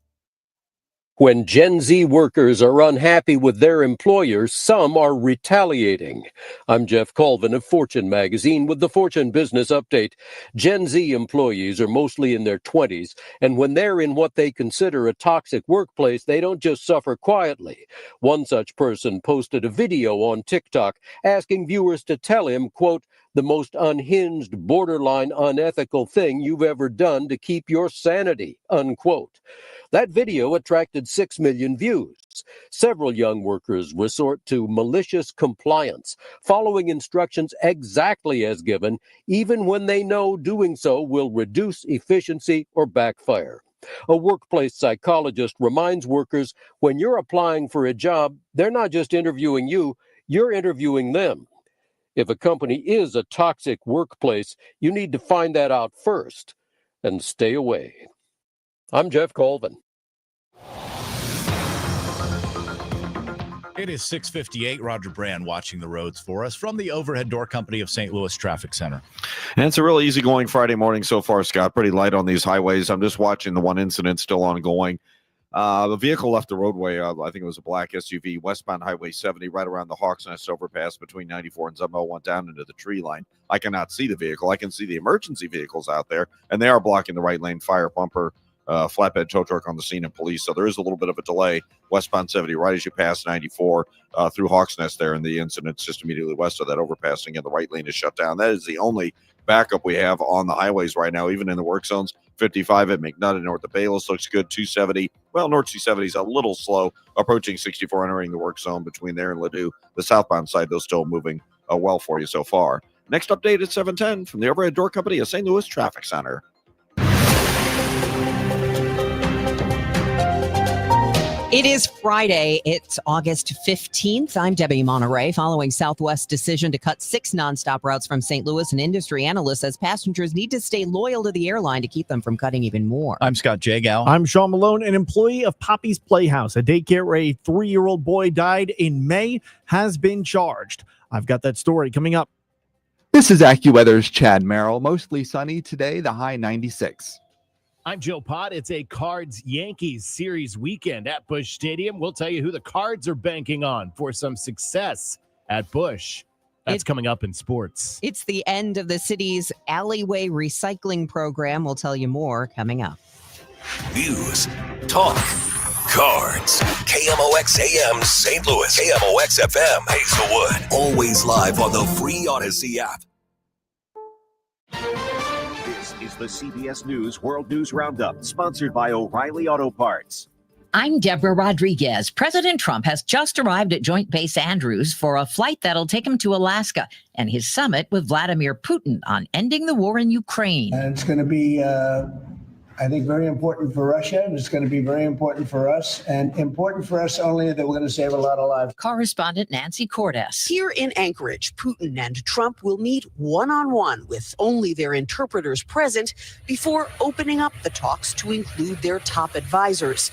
When Gen Z workers are unhappy with their employers, some are retaliating. I'm Jeff Colvin of Fortune magazine with the Fortune Business Update. Gen Z employees are mostly in their 20s, and when they're in what they consider a toxic workplace, they don't just suffer quietly. One such person posted a video on TikTok asking viewers to tell him, quote, the most unhinged, borderline unethical thing you've ever done to keep your sanity, unquote. That video attracted 6 million views. Several young workers resort to malicious compliance, following instructions exactly as given, even when they know doing so will reduce efficiency or backfire. A workplace psychologist reminds workers when you're applying for a job, they're not just interviewing you, you're interviewing them. If a company is a toxic workplace, you need to find that out first and stay away. I'm Jeff Colvin. It is 6:58. Roger Brand watching the roads for us from the Overhead Door Company of St. Louis Traffic Center. And it's a real easygoing Friday morning so far, Scott. Pretty light on these highways. I'm just watching the one incident still ongoing. The vehicle left the roadway. I think it was a black SUV, westbound Highway 70, right around the Hawks Nest overpass between 94 and Zumbo, went down into the tree line. I cannot see the vehicle. I can see the emergency vehicles out there, and they are blocking the right lane. Fire, bumper, flatbed tow truck on the scene, and police. So there is a little bit of a delay. Westbound 70, right as you pass 94 through Hawks Nest there, and the incident's just immediately west of that overpassing, and the right lane is shut down. That is the only backup we have on the highways right now, even in the work zones. 55 at McNutt north of Bayless looks good. 270, well, North 270 is a little slow, approaching 64, entering the work zone between there and Ladue. The southbound side, though, still moving well for you so far. Next update at 7:10 from the Overhead Door Company of St. Louis Traffic Center. It is Friday. It's August 15th. I'm Debbie Monterey. Following Southwest's decision to cut 6 nonstop routes from St. Louis, an industry analyst says passengers need to stay loyal to the airline to keep them from cutting even more. I'm Scott Jagow. I'm Sean Malone, an employee of Poppy's Playhouse, a daycare where a 3-year-old boy died in May, has been charged. I've got that story coming up. This is AccuWeather's Chad Merrill. Mostly sunny today, the high 96. I'm Joe Pott. It's a Cards-Yankees series weekend at Busch Stadium. We'll tell you who the Cards are banking on for some success at Busch. That's coming up in sports. It's the end of the city's alleyway recycling program. We'll tell you more coming up. News, talk, cards. KMOX AM St. Louis. KMOX FM Hazelwood. Always live on the free Odyssey app. This is the CBS News World News Roundup, sponsored by O'Reilly Auto Parts. I'm Deborah Rodriguez. President Trump has just arrived at Joint Base Andrews for a flight that'll take him to Alaska and his summit with Vladimir Putin on ending the war in Ukraine. And it's going to be, I think, very important for Russia, and it's going to be very important for us, and important for us only that we're going to save a lot of lives. Correspondent Nancy Cordes. Here in Anchorage, Putin and Trump will meet one-on-one with only their interpreters present before opening up the talks to include their top advisors.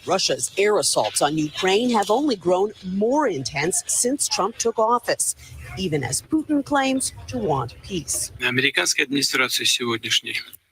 Russia's air assaults on Ukraine have only grown more intense since Trump took office, even as Putin claims to want peace.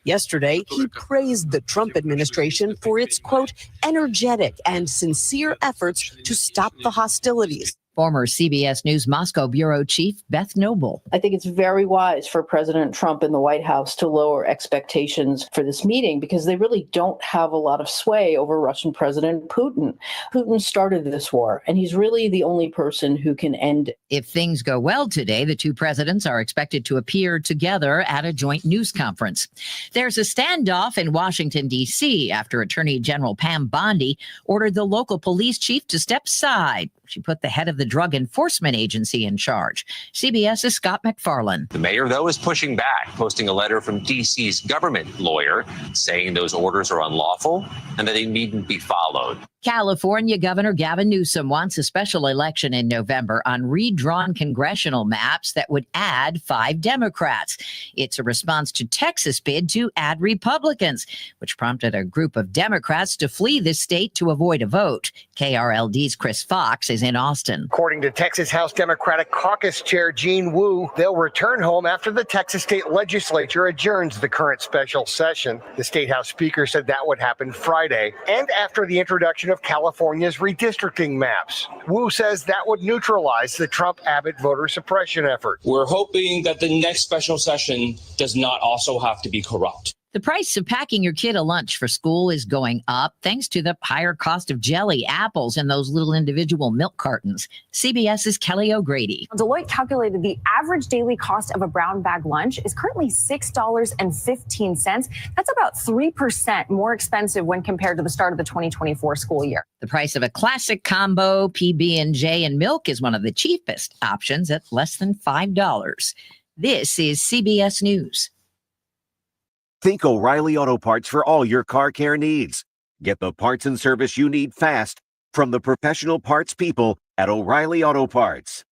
Yesterday, he praised the Trump administration for its, quote, energetic and sincere efforts to stop the hostilities. Former CBS News Moscow bureau chief Beth Noble. I think it's very wise for President Trump and the White House to lower expectations for this meeting because they really don't have a lot of sway over Russian President Putin. Putin started this war, and he's really the only person who can end it. If things go well today, the two presidents are expected to appear together at a joint news conference. There's a standoff in Washington, D.C. after Attorney General Pam Bondi ordered the local police chief to step aside. She put the head of the Drug Enforcement Agency in charge. CBS's Scott McFarland. The mayor, though, is pushing back, posting a letter from D.C.'s government lawyer saying those orders are unlawful and that they needn't be followed. California Governor Gavin Newsom wants a special election in November on redrawn congressional maps that would add 5 Democrats. It's a response to Texas' bid to add Republicans, which prompted a group of Democrats to flee the state to avoid a vote. KRLD's Chris Fox is in Austin. According to Texas House Democratic Caucus Chair Gene Wu, they'll return home after the Texas state legislature adjourns the current special session. The state house speaker said that would happen Friday, and after the introduction of California's redistricting maps. Wu says that would neutralize the Trump-Abbott voter suppression effort. We're hoping that the next special session does not also have to be corrupt. The price of packing your kid a lunch for school is going up thanks to the higher cost of jelly, apples, and those little individual milk cartons. CBS's Kelly O'Grady. Deloitte calculated the average daily cost of a brown bag lunch is currently $6.15. That's about 3% more expensive when compared to the start of the 2024 school year. The price of a classic combo PB&J and milk is one of the cheapest options at less than $5. This is CBS News. Think O'Reilly Auto Parts for all your car care needs. Get the parts and service you need fast from the professional parts people at O'Reilly Auto Parts.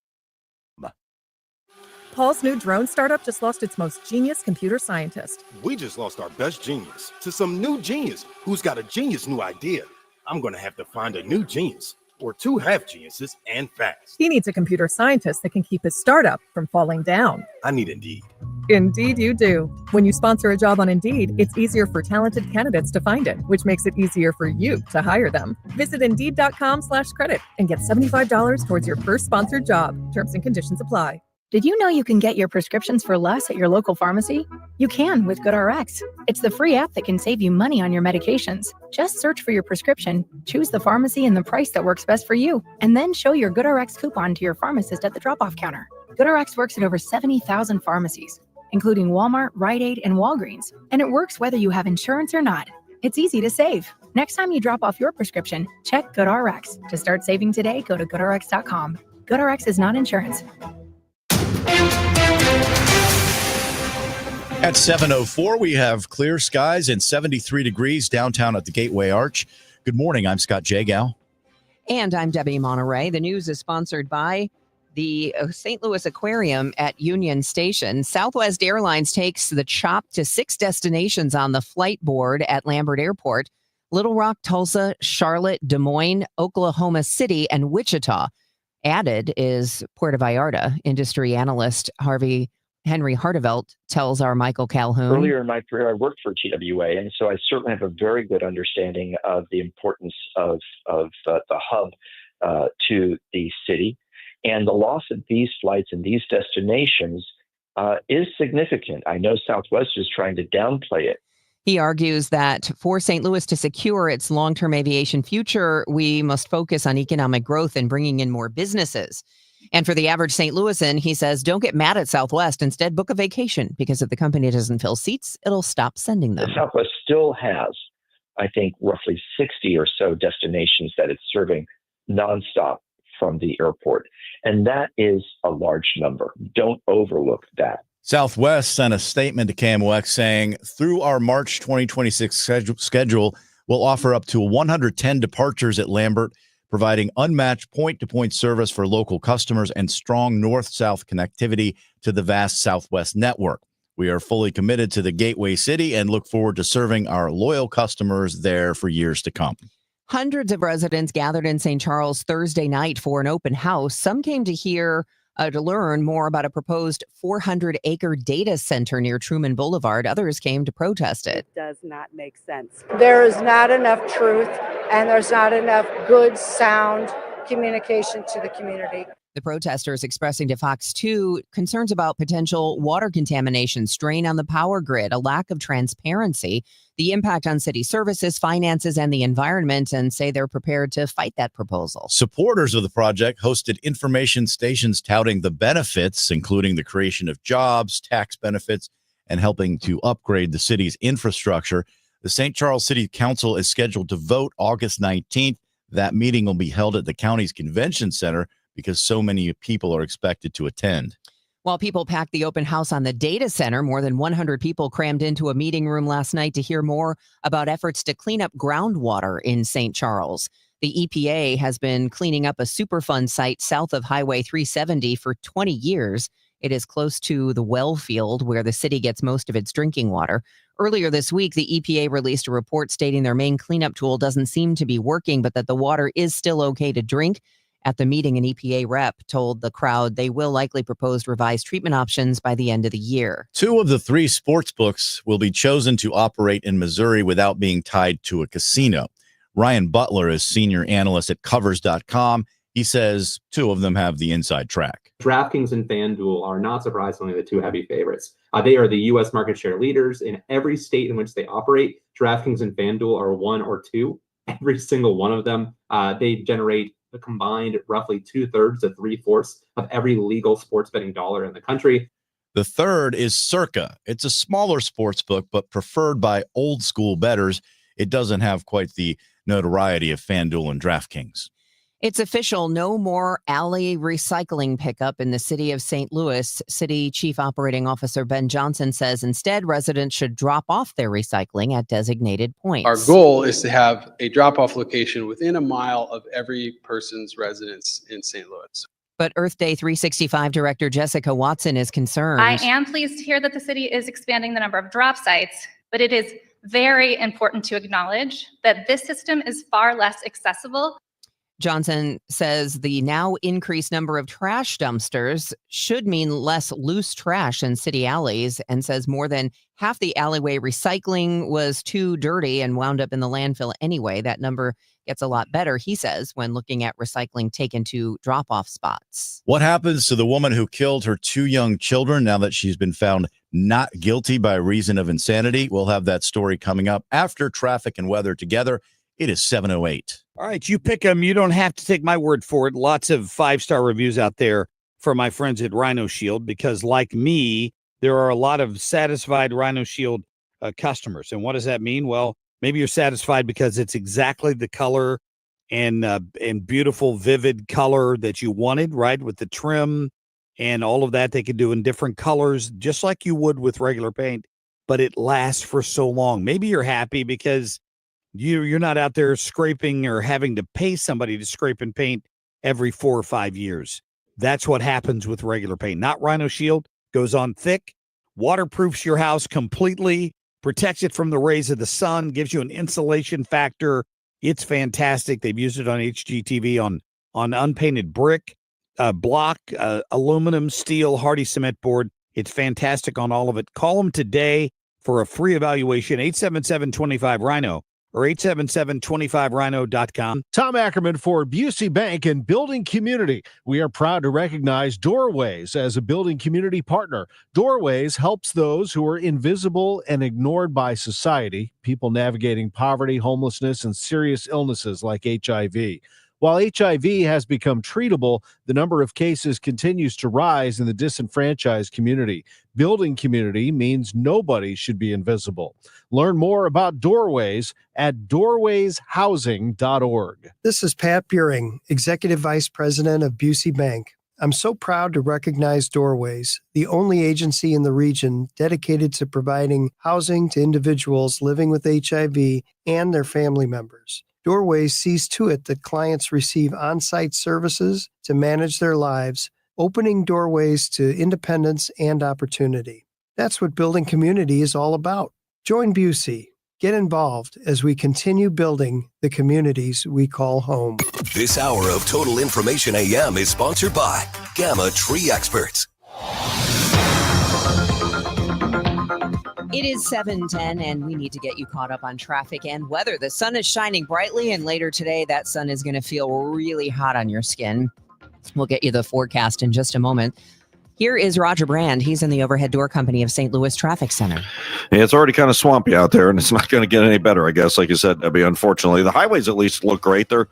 Paul's new drone startup just lost its most genius computer scientist. We just lost our best genius to some new genius who's got a genius new idea. I'm going to have to find a new genius or 2 half geniuses and fast. He needs a computer scientist that can keep his startup from falling down. I need Indeed. Indeed you do. When you sponsor a job on Indeed, it's easier for talented candidates to find it, which makes it easier for you to hire them. Visit Indeed.com/credit and get $75 towards your first sponsored job. Terms and conditions apply. Did you know you can get your prescriptions for less at your local pharmacy? You can with GoodRx. It's the free app that can save you money on your medications. Just search for your prescription, choose the pharmacy and the price that works best for you, and then show your GoodRx coupon to your pharmacist at the drop-off counter. GoodRx works at over 70,000 pharmacies, including Walmart, Rite Aid, and Walgreens, and it works whether you have insurance or not. It's easy to save. Next time you drop off your prescription, check GoodRx. To start saving today, go to GoodRx.com. GoodRx is not insurance. At 7:04, we have clear skies and 73 degrees downtown at the Gateway Arch. Good morning. I'm Scott Jagow. And I'm Debbie Monterey. The news is sponsored by the St. Louis Aquarium at Union Station. Southwest Airlines takes the CHOP to 6 destinations on the flight board at Lambert Airport: Little Rock, Tulsa, Charlotte, Des Moines, Oklahoma City, and Wichita. Added is Puerto Vallarta. Industry analyst Henry Hartevelt tells our Michael Calhoun. Earlier in my career, I worked for TWA, and so I certainly have a very good understanding of the importance of the hub to the city. And the loss of these flights and these destinations is significant. I know Southwest is trying to downplay it. He argues that for St. Louis to secure its long-term aviation future, we must focus on economic growth and bringing in more businesses. And for the average St. Louisan, he says, don't get mad at Southwest. Instead, book a vacation, because if the company doesn't fill seats, it'll stop sending them. Southwest still has, I think, roughly 60 or so destinations that it's serving nonstop from the airport. And that is a large number. Don't overlook that. Southwest sent a statement to KMOX saying, through our March 2026 schedule, we'll offer up to 110 departures at Lambert, providing unmatched point-to-point service for local customers and strong north-south connectivity to the vast Southwest network. We are fully committed to the Gateway City and look forward to serving our loyal customers there for years to come. Hundreds of residents gathered in St. Charles Thursday night for an open house. Some came to learn more about a proposed 400-acre data center near Truman Boulevard. Others came to protest it. It does not make sense. There is not enough truth, and there's not enough good, sound communication to the community. The protesters expressing to Fox 2 concerns about potential water contamination, strain on the power grid, a lack of transparency, the impact on city services, finances, and the environment, and say they're prepared to fight that proposal. Supporters of the project hosted information stations touting the benefits, including the creation of jobs, tax benefits, and helping to upgrade the city's infrastructure. The St. Charles City Council is scheduled to vote August 19th. That meeting will be held at the county's convention center because so many people are expected to attend. While people packed the open house on the data center, more than 100 people crammed into a meeting room last night to hear more about efforts to clean up groundwater in St. Charles. The EPA has been cleaning up a Superfund site south of Highway 370 for 20 years. It is close to the well field where the city gets most of its drinking water. Earlier this week, the EPA released a report stating their main cleanup tool doesn't seem to be working, but that the water is still okay to drink. At the meeting, an EPA rep told the crowd they will likely propose revised treatment options by the end of the year. 2 of the 3 sports books will be chosen to operate in Missouri without being tied to a casino. Ryan Butler is senior analyst at Covers.com. He says 2 of them have the inside track. DraftKings and FanDuel are not surprisingly the 2 heavy favorites. They are the U.S. market share leaders in every state in which they operate. DraftKings and FanDuel are 1 or 2. Every single one of them, they generate a combined roughly 2/3 to 3/4 of every legal sports betting dollar in the country. The third is Circa. It's a smaller sports book, but preferred by old school bettors. It doesn't have quite the notoriety of FanDuel and DraftKings. It's official. No more alley recycling pickup in the city of St. Louis. City Chief Operating Officer Ben Johnson says instead residents should drop off their recycling at designated points. Our goal is to have a drop-off location within a mile of every person's residence in St. Louis. But Earth Day 365 Director Jessica Watson is concerned. I am pleased to hear that the city is expanding the number of drop sites, but it is very important to acknowledge that this system is far less accessible. Johnson says the now increased number of trash dumpsters should mean less loose trash in city alleys, and says more than half the alleyway recycling was too dirty and wound up in the landfill anyway. That number gets a lot better, he says, when looking at recycling taken to drop-off spots. What happens to the woman who killed her 2 young children now that she's been found not guilty by reason of insanity? We'll have that story coming up after traffic and weather together. It is 7:08. All right, you pick them. You don't have to take my word for it. Lots of 5-star reviews out there for my friends at Rhino Shield, because like me, there are a lot of satisfied Rhino Shield customers. And what does that mean? Well, maybe you're satisfied because it's exactly the color and beautiful, vivid color that you wanted, right? With the trim and all of that they can do in different colors, just like you would with regular paint, but it lasts for so long. Maybe you're happy because you're not out there scraping or having to pay somebody to scrape and paint every 4 or 5 years. That's what happens with regular paint. Not Rhino Shield. Goes on thick, waterproofs your house completely, protects it from the rays of the sun, gives you an insulation factor. It's fantastic. They've used it on HGTV on unpainted brick, block, aluminum, steel, hardy cement board. It's fantastic on all of it. Call them today for a free evaluation, 877-25-RHINO or 877-25rhino.com. Tom Ackerman for Busey Bank and Building Community. We are proud to recognize Doorways as a building community partner. Doorways helps those who are invisible and ignored by society, people navigating poverty, homelessness, and serious illnesses like HIV. While HIV has become treatable, the number of cases continues to rise in the disenfranchised community. Building community means nobody should be invisible. Learn more about Doorways at doorwayshousing.org. This is Pat Buring, Executive Vice President of Busey Bank. I'm so proud to recognize Doorways, the only agency in the region dedicated to providing housing to individuals living with HIV and their family members. Doorways sees to it that clients receive on-site services to manage their lives, opening doorways to independence and opportunity. That's what building community is all about. Join Busey. Get involved as we continue building the communities we call home. This hour of Total Information AM is sponsored by Gamma Tree Experts. It is 7:10, and we need to get you caught up on traffic and weather. The sun is shining brightly, and later today, that sun is going to feel really hot on your skin. We'll get you the forecast in just a moment. Here is Roger Brand. He's in the Overhead Door Company of St. Louis Traffic Center. Yeah, it's already kind of swampy out there, and it's not going to get any better, I guess. Like you said, Debbie, unfortunately. The highways at least look great. They're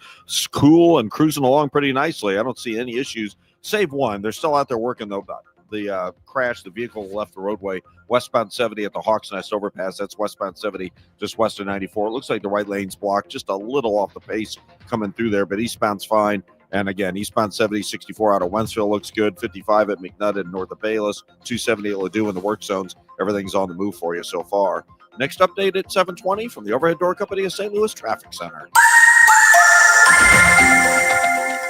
cool and cruising along pretty nicely. I don't see any issues, save one. They're still out there working, though. The crash, the vehicle left the roadway, westbound 70 at the Hawks Nest overpass. That's westbound 70, just west of 94. It looks like the right lane's blocked, just a little off the pace coming through there, but eastbound's fine. And again, eastbound 70, 64 out of Wentzville looks good, 55 at McNutt and north of Bayless, 270 at Ladue in the work zones. Everything's on the move for you so far. Next update at 7:20 from the Overhead Door Company of St. Louis Traffic Center.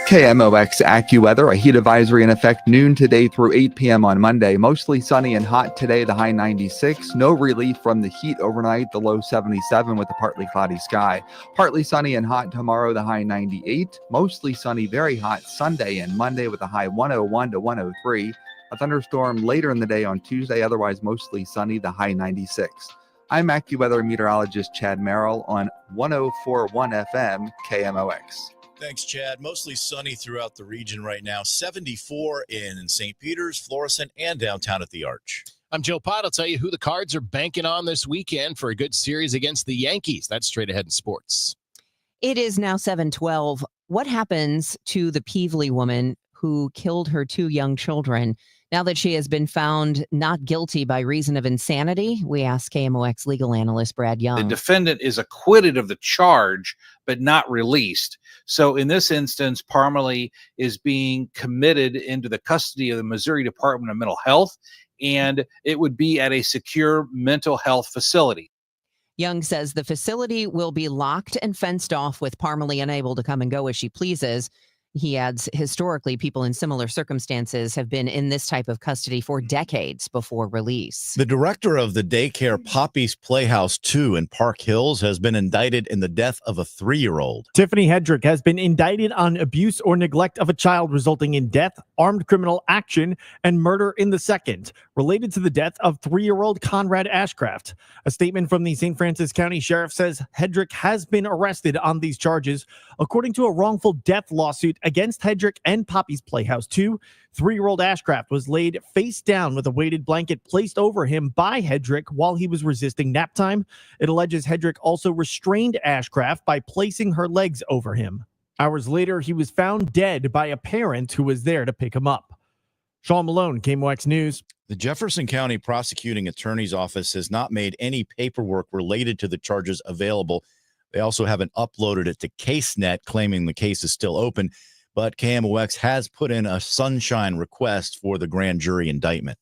KMOX AccuWeather, a heat advisory in effect noon today through 8 p.m. on Monday. Mostly sunny and hot today, the high 96. No relief from the heat overnight, the low 77 with a partly cloudy sky. Partly sunny and hot tomorrow, the high 98. Mostly sunny, very hot Sunday and Monday with a high 101 to 103. A thunderstorm later in the day on Tuesday, otherwise mostly sunny, the high 96. I'm AccuWeather meteorologist Chad Merrill on 104.1 FM KMOX. Thanks, Chad. Mostly sunny throughout the region right now. 74 in St. Peter's, Florissant, and downtown at the Arch. I'm Joe Pott. I'll tell you who the Cards are banking on this weekend for a good series against the Yankees. That's straight ahead in sports. It is now 7:12. What happens to the Peevely woman who killed her 2 young children now that she has been found not guilty by reason of insanity? We asked KMOX legal analyst Brad Young. The defendant is acquitted of the charge, but not released. So in this instance, Parmalee is being committed into the custody of the Missouri Department of Mental Health, and it would be at a secure mental health facility. Young says the facility will be locked and fenced off with Parmalee unable to come and go as she pleases. He adds, historically, people in similar circumstances have been in this type of custody for decades before release. The director of the daycare Poppy's Playhouse 2 in Park Hills has been indicted in the death of a 3-year-old. Tiffany Hedrick has been indicted on abuse or neglect of a child resulting in death, armed criminal action, and murder in the second, related to the death of 3-year-old Conrad Ashcraft. A statement from the St. Francis County Sheriff says Hedrick has been arrested on these charges. According to a wrongful death lawsuit against Hedrick and Poppy's Playhouse 2, 3-year-old Ashcraft was laid face down with a weighted blanket placed over him by Hedrick while he was resisting nap time. It alleges Hedrick also restrained Ashcraft by placing her legs over him. Hours later, he was found dead by a parent who was there to pick him up. Sean Malone, KMOX News. The Jefferson County Prosecuting Attorney's Office has not made any paperwork related to the charges available. They also haven't uploaded it to CaseNet, claiming the case is still open. but KMOX has put in a sunshine request for the grand jury indictment.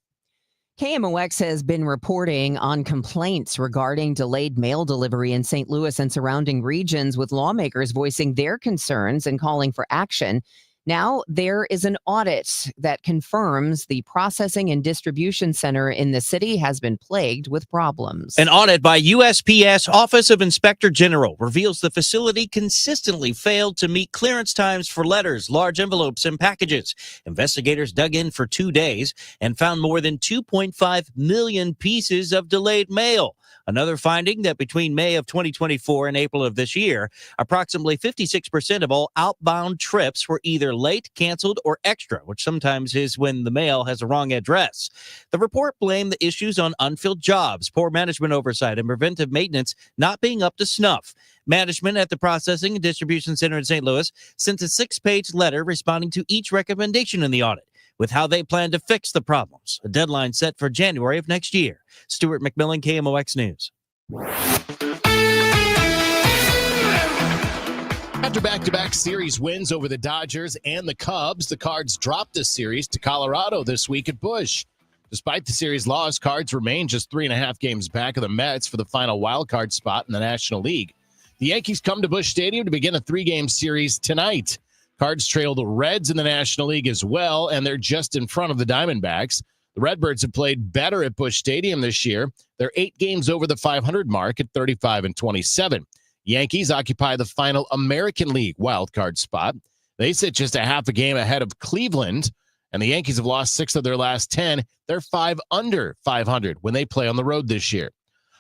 KMOX has been reporting on complaints regarding delayed mail delivery in St. Louis and surrounding regions, with lawmakers voicing their concerns and calling for action. Now, there is an audit that confirms the processing and distribution center in the city has been plagued with problems. An audit by USPS Office of Inspector General reveals the facility consistently failed to meet clearance times for letters, large envelopes, and packages. Investigators dug in for 2 days and found more than 2.5 million pieces of delayed mail. Another finding that between May of 2024 and April of this year, approximately 56% of all outbound trips were either late, canceled, or extra, which sometimes is when the mail has a wrong address. The report blamed the issues on unfilled jobs, poor management oversight, and preventive maintenance not being up to snuff. Management at the Processing and Distribution Center in St. Louis sent a 6-page letter responding to each recommendation in the audit, with how they plan to fix the problems. A deadline set for January of next year. Stuart McMillan, KMOX News. After back-to-back series wins over the Dodgers and the Cubs, the Cards dropped this series to Colorado this week at Busch. Despite the series loss, Cards remain just 3.5 games back of the Mets for the final wild-card spot in the National League. The Yankees come to Busch Stadium to begin a 3-game series tonight. Cards trail the Reds in the National League as well, and they're just in front of the Diamondbacks. The Redbirds have played better at Busch Stadium this year. They're 8 games over the 500 mark at 35-27. Yankees occupy the final American League wildcard spot. They sit just a half a game ahead of Cleveland, and the Yankees have lost 6 of their last 10. They're 5 under 500 when they play on the road this year.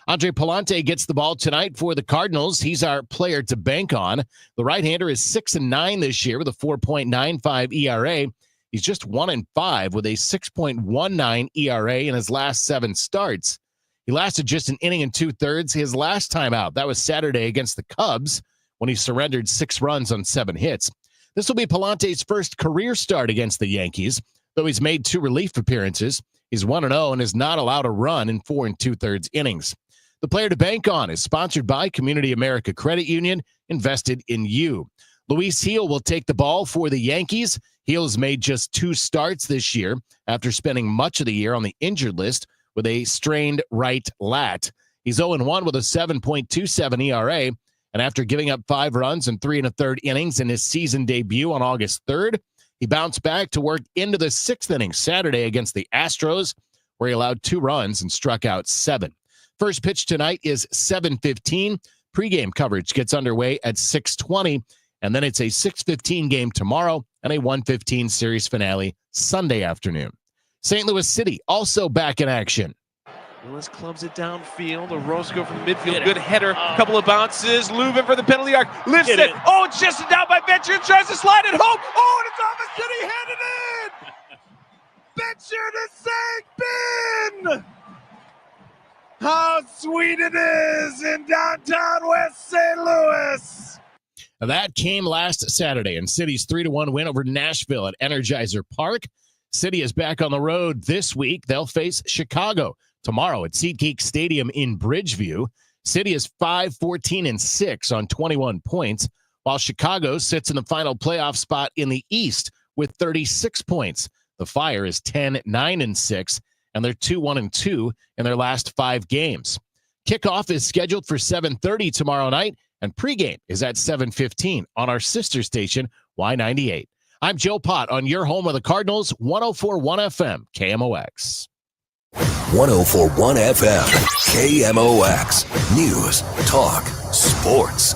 Andre Palante gets the ball tonight for the Cardinals. He's our player to bank on. The right-hander is 6-9 this year with a 4.95 ERA. He's just 1-5 with a 6.19 ERA in his last 7 starts. He lasted just an inning and 2/3 his last time out. That was Saturday against the Cubs when he surrendered 6 runs on 7 hits. This will be Palante's first career start against the Yankees, though he's made 2 relief appearances. He's 1-0 and is not allowed a run in 4 2/3 innings. The player to bank on is sponsored by Community America Credit Union, invested in you. Luis Gil will take the ball for the Yankees. Gil has made just 2 starts this year after spending much of the year on the injured list with a strained right lat. He's 0-1 with a 7.27 ERA, and after giving up 5 runs in 3 1/3 innings in his season debut on August 3rd, he bounced back to work into the 6th inning Saturday against the Astros, where he allowed 2 runs and struck out 7. First pitch tonight is 7:15. Pre-game coverage gets underway at 6:20, and then it's a 6:15 game tomorrow and a 1:15 series finale Sunday afternoon. St. Louis City also back in action. Lewis clubs it downfield. Orozco from midfield. Good header. Couple of bounces. Lubin for the penalty arc. Lifts it. Oh, it's just down by Bencher. Tries to slide it home. Oh, and it's off the city. Handed in. Bencher to St. Ben. How sweet it is in downtown West St. Louis. Now, that came last Saturday in City's 3-1 win over Nashville at Energizer Park. City is back on the road this week. They'll face Chicago tomorrow at SeatGeek Stadium in Bridgeview. City is 5-14-6 on 21 points, while Chicago sits in the final playoff spot in the East with 36 points. The Fire is 10-9-6, and they're 2-1-2 in their last 5 games. Kickoff is scheduled for 7:30 tomorrow night, and pregame is at 7:15 on our sister station, Y98. I'm Joe Pott on your home of the Cardinals, 104.1 FM, KMOX. 104.1 FM, KMOX. News, talk, sports.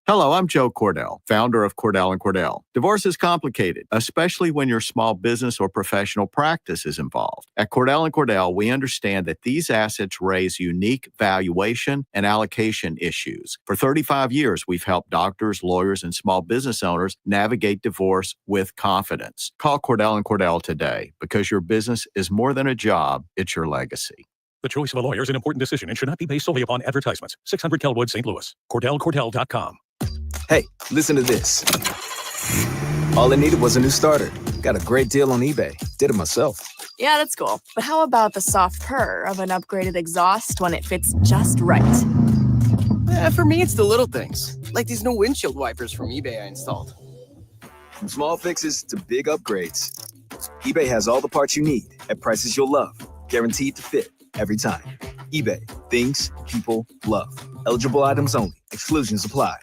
Hello, I'm Joe Cordell, founder of Cordell & Cordell. Divorce is complicated, especially when your small business or professional practice is involved. At Cordell & Cordell, we understand that these assets raise unique valuation and allocation issues. For 35 years, we've helped doctors, lawyers, and small business owners navigate divorce with confidence. Call Cordell & Cordell today, because your business is more than a job, it's your legacy. The choice of a lawyer is an important decision and should not be based solely upon advertisements. 600 Kelwood, St. Louis. CordellCordell.com. Hey, listen to this. All I needed was a new starter. Got a great deal on eBay. Did it myself. Yeah, that's cool. But how about the soft purr of an upgraded exhaust when it fits just right? For me, it's the little things, like these new windshield wipers from eBay I installed. From small fixes to big upgrades, eBay has all the parts you need at prices you'll love, guaranteed to fit every time. eBay, things people love. Eligible items only. Exclusions apply.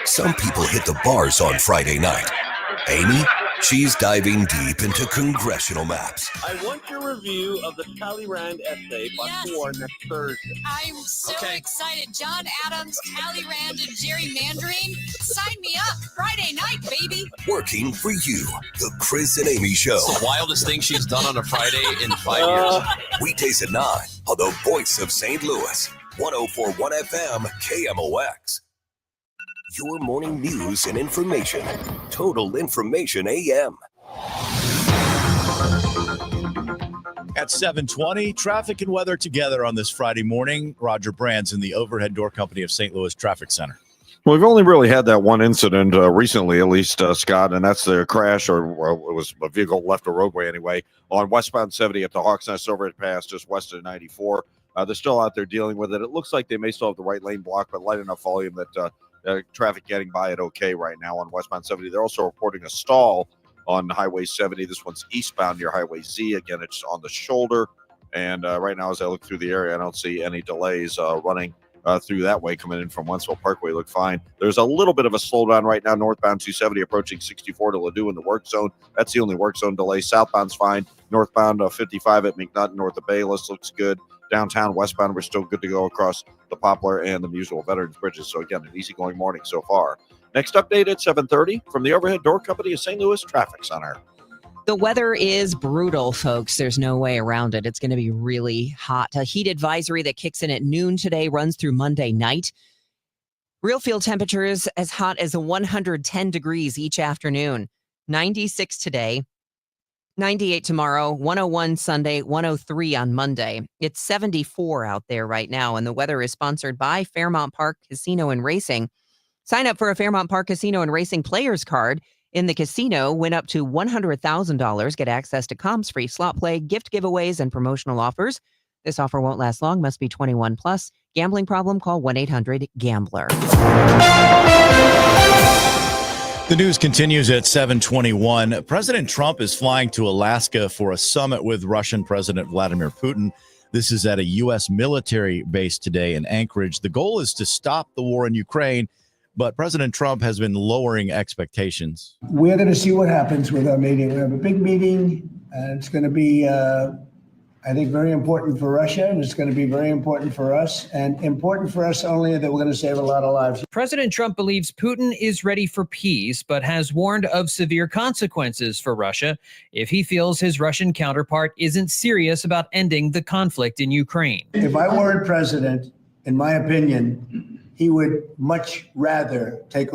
Some people hit the bars on Friday night. Amy, she's diving deep into congressional maps. I want your review of the Talleyrand essay by 4 next Thursday. I'm so excited. John Adams, Talleyrand, and gerrymandering. Sign me up. Friday night, baby. Working for you, the Chris and Amy Show. It's the wildest thing she's done on a Friday in 5 years. Weekdays at 9 on the voice of St. Louis, 104.1 FM KMOX. Your morning news and information. Total Information AM. At 7:20, traffic and weather together on this Friday morning. Roger Brands in the Overhead Door Company of St. Louis Traffic Center. Well, we've only really had that one incident recently, at least, Scott, and that's the crash, or it was a vehicle left a roadway anyway, on westbound 70 at the Hawks Nest Overhead Pass, just west of 94. They're still out there dealing with it. It looks like they may still have the right lane blocked, but light enough volume that traffic getting by it okay right now on westbound 70. They're also reporting a stall on Highway 70. This one's eastbound near Highway Z. Again, it's on the shoulder. And right now, as I look through the area, I don't see any delays running through that way. Coming in from Wentzville Parkway look fine. There's a little bit of a slowdown right now, northbound 270 approaching 64 to Ladue in the work zone. That's the only work zone delay. Southbound's fine. Northbound 55 at McNutt north of Bayless looks good. Downtown, westbound, we're still good to go across the Poplar and the Muswell Veterans Bridges. So, again, an easygoing morning so far. Next update at 7:30 from the Overhead Door Company of St. Louis Traffic Center. The weather is brutal, folks. There's no way around it. It's going to be really hot. A heat advisory that kicks in at noon today runs through Monday night. Real field temperatures as hot as 110 degrees each afternoon. 96 today. 98 tomorrow, 101 Sunday, 103 on Monday. It's 74 out there right now, and the weather is sponsored by Fairmount Park Casino and Racing. Sign up for a Fairmount Park Casino and Racing players card in the casino. Win up to $100,000. Get access to comps, free slot play, gift giveaways, and promotional offers. This offer won't last long. Must be 21 plus. Gambling problem? Call 1-800-GAMBLER. The news continues at 7:21. President Trump is flying to Alaska for a summit with Russian President Vladimir Putin. This is at a U.S. military base today in Anchorage. The goal is to stop the war in Ukraine, but President Trump has been lowering expectations. We're going to see what happens with our meeting. We have a big meeting, and it's going to be, I think, very important for Russia, and it's going to be very important for us, and important for us only that we're going to save a lot of lives. President Trump believes Putin is ready for peace, but has warned of severe consequences for Russia if he feels his Russian counterpart isn't serious about ending the conflict in Ukraine. If I weren't president, in my opinion, he would much rather take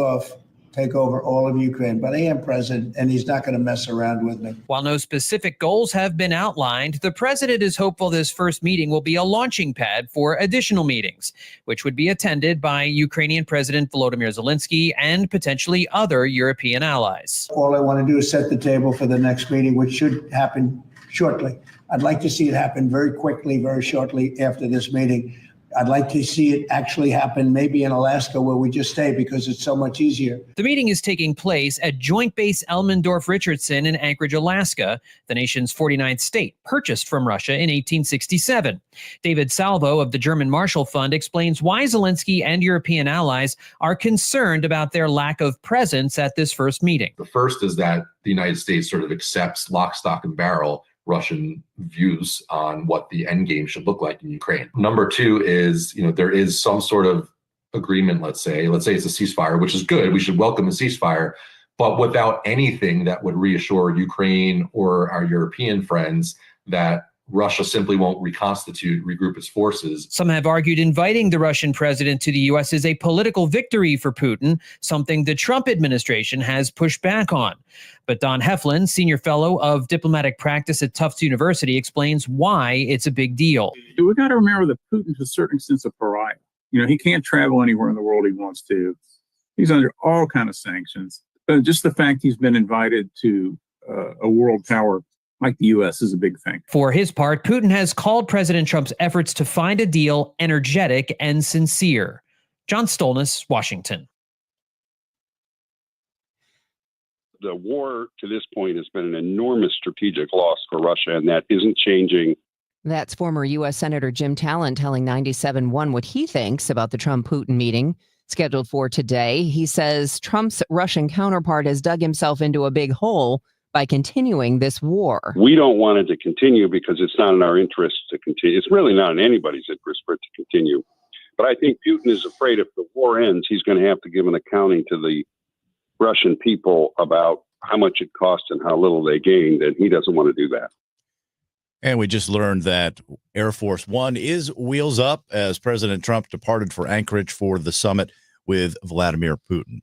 over all of Ukraine. But I am president, and he's not going to mess around with me. While no specific goals have been outlined, the president is hopeful this first meeting will be a launching pad for additional meetings, which would be attended by Ukrainian President Volodymyr Zelensky and potentially other European allies. All I want to do is set the table for the next meeting, which should happen shortly. I'd like to see it happen very quickly, very shortly after this meeting. I'd like to see it actually happen maybe in Alaska where we just stay because it's so much easier. The meeting is taking place at Joint Base Elmendorf-Richardson in Anchorage, Alaska, the nation's 49th state, purchased from Russia in 1867. David Salvo of the German Marshall Fund explains why Zelensky and European allies are concerned about their lack of presence at this first meeting. The first is that the United States sort of accepts lock, stock, and barrel Russian views on what the end game should look like in Ukraine. Number two is, there is some sort of agreement, let's say it's a ceasefire, which is good. We should welcome a ceasefire, but without anything that would reassure Ukraine or our European friends that Russia simply won't regroup its forces. Some have argued inviting the Russian president to the U.S. is a political victory for Putin, something the Trump administration has pushed back on. But Don Heflin, senior fellow of diplomatic practice at Tufts University, explains why it's a big deal. We've got to remember that Putin's a certain sense of pariah. He can't travel anywhere in the world he wants to. He's under all kinds of sanctions. Just the fact he's been invited to a world power like the U.S. is a big thing. For his part, Putin has called President Trump's efforts to find a deal energetic and sincere. John Stolness, Washington. the war to this point has been an enormous strategic loss for Russia, and that isn't changing. That's former U.S. Senator Jim Talent telling 97.1 what he thinks about the Trump-Putin meeting scheduled for today. He says Trump's Russian counterpart has dug himself into a big hole by continuing this war. We don't want it to continue because it's not in our interest to continue. It's really not in anybody's interest for it to continue. But I think Putin is afraid if the war ends, he's going to have to give an accounting to the Russian people about how much it cost and how little they gained, and he doesn't want to do that. And we just learned that Air Force One is wheels up as President Trump departed for Anchorage for the summit with Vladimir Putin.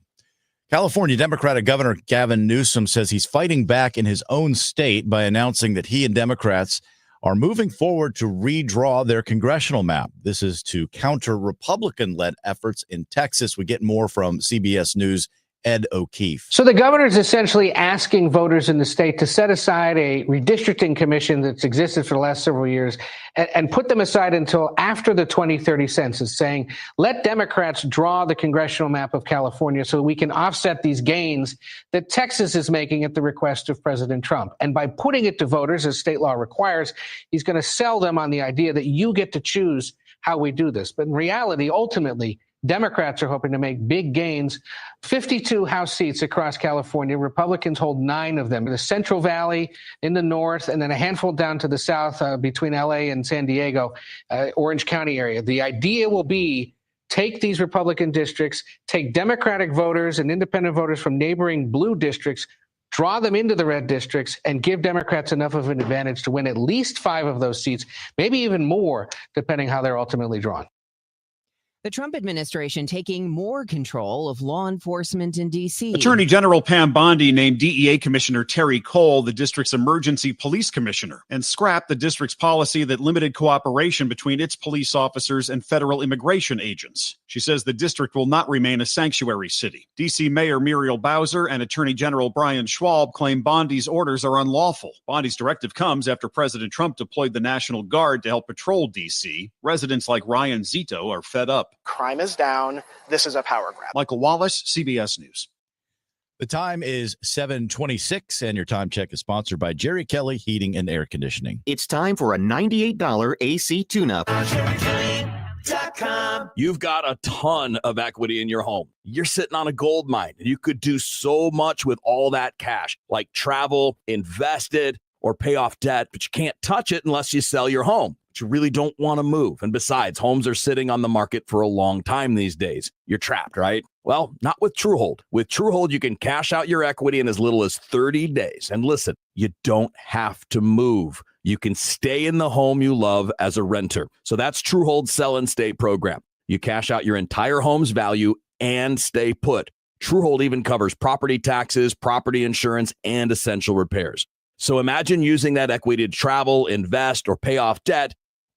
California Democratic Governor Gavin Newsom says he's fighting back in his own state by announcing that he and Democrats are moving forward to redraw their congressional map. This is to counter Republican-led efforts in Texas. We get more from CBS News' Ed O'Keefe. So the governor is essentially asking voters in the state to set aside a redistricting commission that's existed for the last several years and put them aside until after the 2030 census, saying, let Democrats draw the congressional map of California so we can offset these gains that Texas is making at the request of President Trump. And by putting it to voters, as state law requires, he's going to sell them on the idea that you get to choose how we do this. But in reality, ultimately, Democrats are hoping to make big gains, 52 House seats across California. Republicans hold 9 of them. The Central Valley in the north, and then a handful down to the south between LA and San Diego, Orange County area. The idea will be take these Republican districts, take Democratic voters and independent voters from neighboring blue districts, draw them into the red districts, and give Democrats enough of an advantage to win at least 5 of those seats, maybe even more, depending how they're ultimately drawn. The Trump administration taking more control of law enforcement in D.C. Attorney General Pam Bondi named DEA Commissioner Terry Cole the district's emergency police commissioner and scrapped the district's policy that limited cooperation between its police officers and federal immigration agents. She says the district will not remain a sanctuary city. D.C. Mayor Muriel Bowser and Attorney General Brian Schwab claim Bondi's orders are unlawful. Bondi's directive comes after President Trump deployed the National Guard to help patrol D.C. Residents like Ryan Zito are fed up. Crime is down. This is a power grab. Michael Wallace, CBS News. The time is 7:26, and your time check is sponsored by Jerry Kelly Heating and Air Conditioning. It's time for a $98 AC tune-up. You've got a ton of equity in your home. You're sitting on a gold mine, and you could do so much with all that cash, like travel, invest it, or pay off debt, but you can't touch it unless you sell your home. You really don't want to move. And besides, homes are sitting on the market for a long time these days. You're trapped, right? Well, not with TrueHold. With TrueHold, you can cash out your equity in as little as 30 days. And listen, you don't have to move. You can stay in the home you love as a renter. So that's TrueHold's Sell and Stay program. You cash out your entire home's value and stay put. TrueHold even covers property taxes, property insurance, and essential repairs. So imagine using that equity to travel, invest, or pay off debt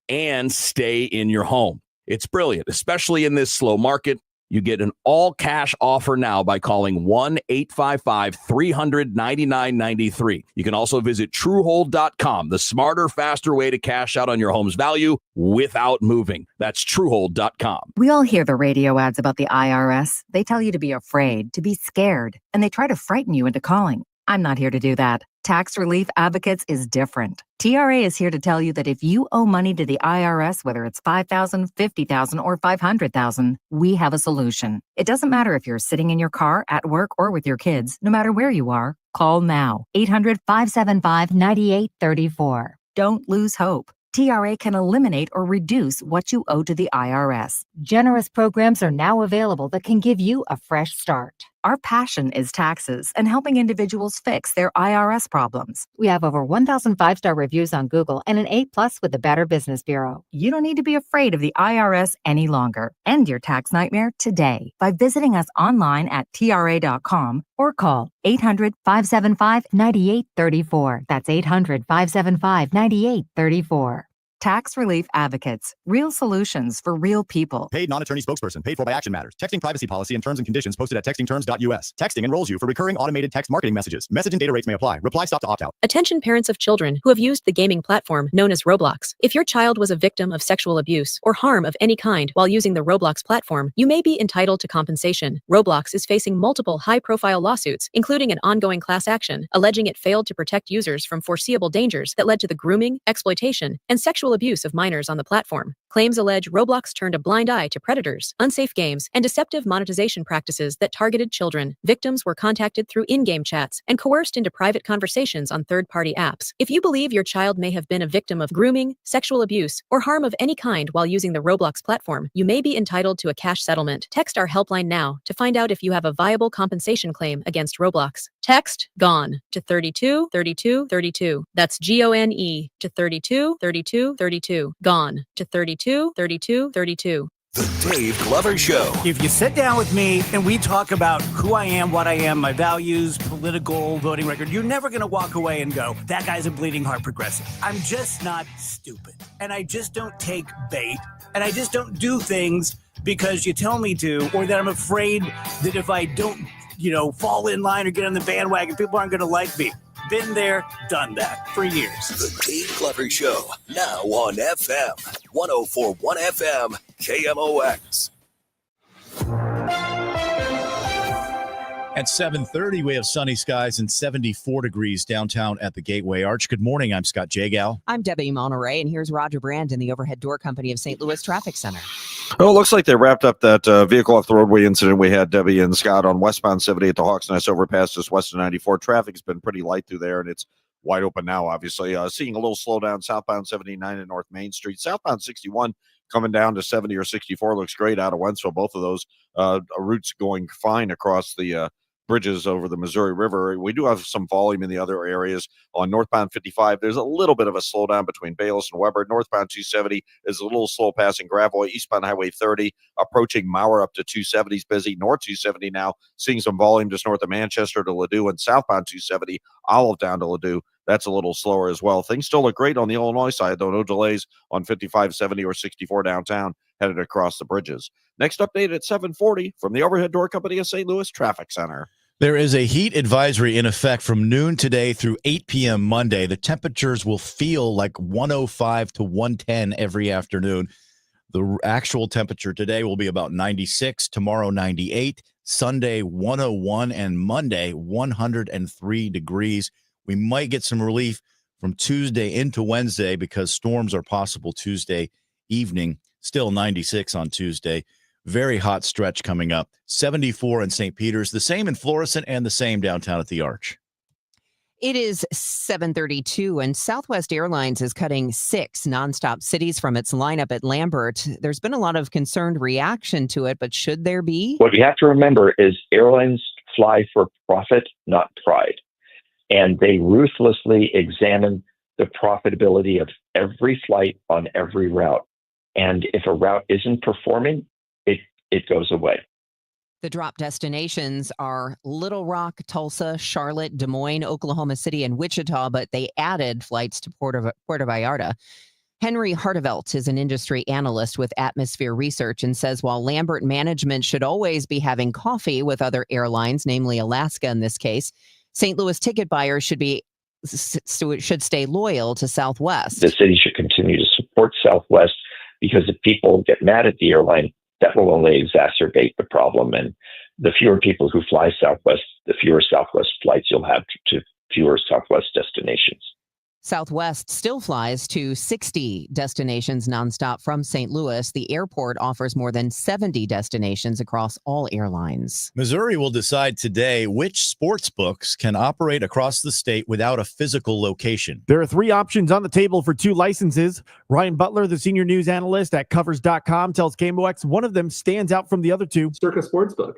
and stay in your home. It's brilliant, especially in this slow market. You get an all-cash offer now by calling 1-855-300-9993. You can also visit TrueHold.com, the smarter, faster way to cash out on your home's value without moving. That's TrueHold.com. We all hear the radio ads about the IRS. They tell you to be afraid, to be scared, and they try to frighten you into calling. I'm not here to do that. Tax Relief Advocates is different. TRA is here to tell you that if you owe money to the IRS, whether it's $5,000, $50,000, or $500,000, we have a solution. It doesn't matter if you're sitting in your car, at work, or with your kids. No matter where you are, call now. 800-575-9834. Don't lose hope. TRA can eliminate or reduce what you owe to the IRS. Generous programs are now available that can give you a fresh start. Our passion is taxes and helping individuals fix their IRS problems. We have over 1,000 5-star reviews on Google and an A+ with the Better Business Bureau. You don't need to be afraid of the IRS any longer. End your tax nightmare today by visiting us online at TRA.com or call 800-575-9834. That's 800-575-9834. Tax Relief Advocates. Real solutions for real people. Paid non-attorney spokesperson. Paid for by Action Matters. Texting privacy policy and terms and conditions posted at textingterms.us. Texting enrolls you for recurring automated text marketing messages. Message and data rates may apply. Reply stop to opt out. Attention parents of children who have used the gaming platform known as Roblox. If your child was a victim of sexual abuse or harm of any kind while using the Roblox platform, you may be entitled to compensation. Roblox is facing multiple high-profile lawsuits, including an ongoing class action, alleging it failed to protect users from foreseeable dangers that led to the grooming, exploitation, and sexual abuse of minors on the platform. Claims allege Roblox turned a blind eye to predators, unsafe games, and deceptive monetization practices that targeted children. Victims were contacted through in-game chats and coerced into private conversations on third-party apps. If you believe your child may have been a victim of grooming, sexual abuse, or harm of any kind while using the Roblox platform, you may be entitled to a cash settlement. Text our helpline now to find out if you have a viable compensation claim against Roblox. Text GONE to 32 32 32. That's GONE to 32 32 32. GONE to 32 32 32. The Dave Glover Show. If you sit down with me and we talk about who I am, what I am, my values, political, voting record, you're never going to walk away and go, that guy's a bleeding heart progressive. I'm just not stupid. And I just don't take bait. And I just don't do things because you tell me to, or that I'm afraid that if I don't, fall in line or get on the bandwagon, people aren't going to like me. Been there, done that for years. The Dave Glover Show, now on FM 104.1 FM, KMOX. At 7:30, we have sunny skies and 74 degrees downtown at the Gateway Arch. Good morning. I'm Scott Jagow. I'm Debbie Monterey, and here's Roger Brand in the Overhead Door Company of St. Louis Traffic Center. Oh, it looks like they wrapped up that vehicle off the roadway incident we had, Debbie and Scott, on westbound 70 at the Hawks Nest overpass just west of 94. Traffic's been pretty light through there, and it's wide open now, obviously. Seeing a little slowdown southbound 79 at North Main Street. Southbound 61 coming down to 70 or 64 looks great out of Wentzville. Both of those routes going fine across the bridges over the Missouri River. We do have some volume in the other areas. On northbound 55, there's a little bit of a slowdown between Bayless and Weber. Northbound 270 is a little slow passing Gravois. Eastbound Highway 30 approaching Mauer up to 270 is busy. North 270 now seeing some volume just north of Manchester to Ladue, and southbound 270 Olive down to Ladue. That's a little slower as well. Things still look great on the Illinois side, though. No delays on 55, 70, or 64 downtown headed across the bridges. Next update at 7:40 from the Overhead Door Company of St. Louis Traffic Center. There is a heat advisory in effect from noon today through 8 p.m. Monday. The temperatures will feel like 105 to 110 every afternoon. The actual temperature today will be about 96, tomorrow 98, Sunday 101, and Monday 103 degrees. We might get some relief from Tuesday into Wednesday because storms are possible Tuesday evening. Still 96 on Tuesday. Very hot stretch coming up. 74 in St. Peter's, the same in Florissant, and the same downtown at the Arch. It is 7:32, and Southwest Airlines is cutting 6 nonstop cities from its lineup at Lambert. There's been a lot of concerned reaction to it, but should there be? What we have to remember is airlines fly for profit, not pride. And they ruthlessly examine the profitability of every flight on every route. And if a route isn't performing, it goes away. The drop destinations are Little Rock, Tulsa, Charlotte, Des Moines, Oklahoma City, and Wichita, but they added flights to Puerto Vallarta. Henry Hartevelt is an industry analyst with Atmosphere Research and says while Lambert management should always be having coffee with other airlines, namely Alaska in this case, St. Louis ticket buyers should stay loyal to Southwest. The city should continue to support Southwest because if people get mad at the airline, that will only exacerbate the problem. And the fewer people who fly Southwest, the fewer Southwest flights you'll have to fewer Southwest destinations. Southwest still flies to 60 destinations nonstop from St. Louis. The airport offers more than 70 destinations across all airlines. Missouri will decide today which sports books can operate across the state without a physical location. There are 3 options on the table for 2 licenses. Ryan Butler, the senior news analyst at Covers.com, tells KMOX one of them stands out from the other 2. Circa Sportsbook,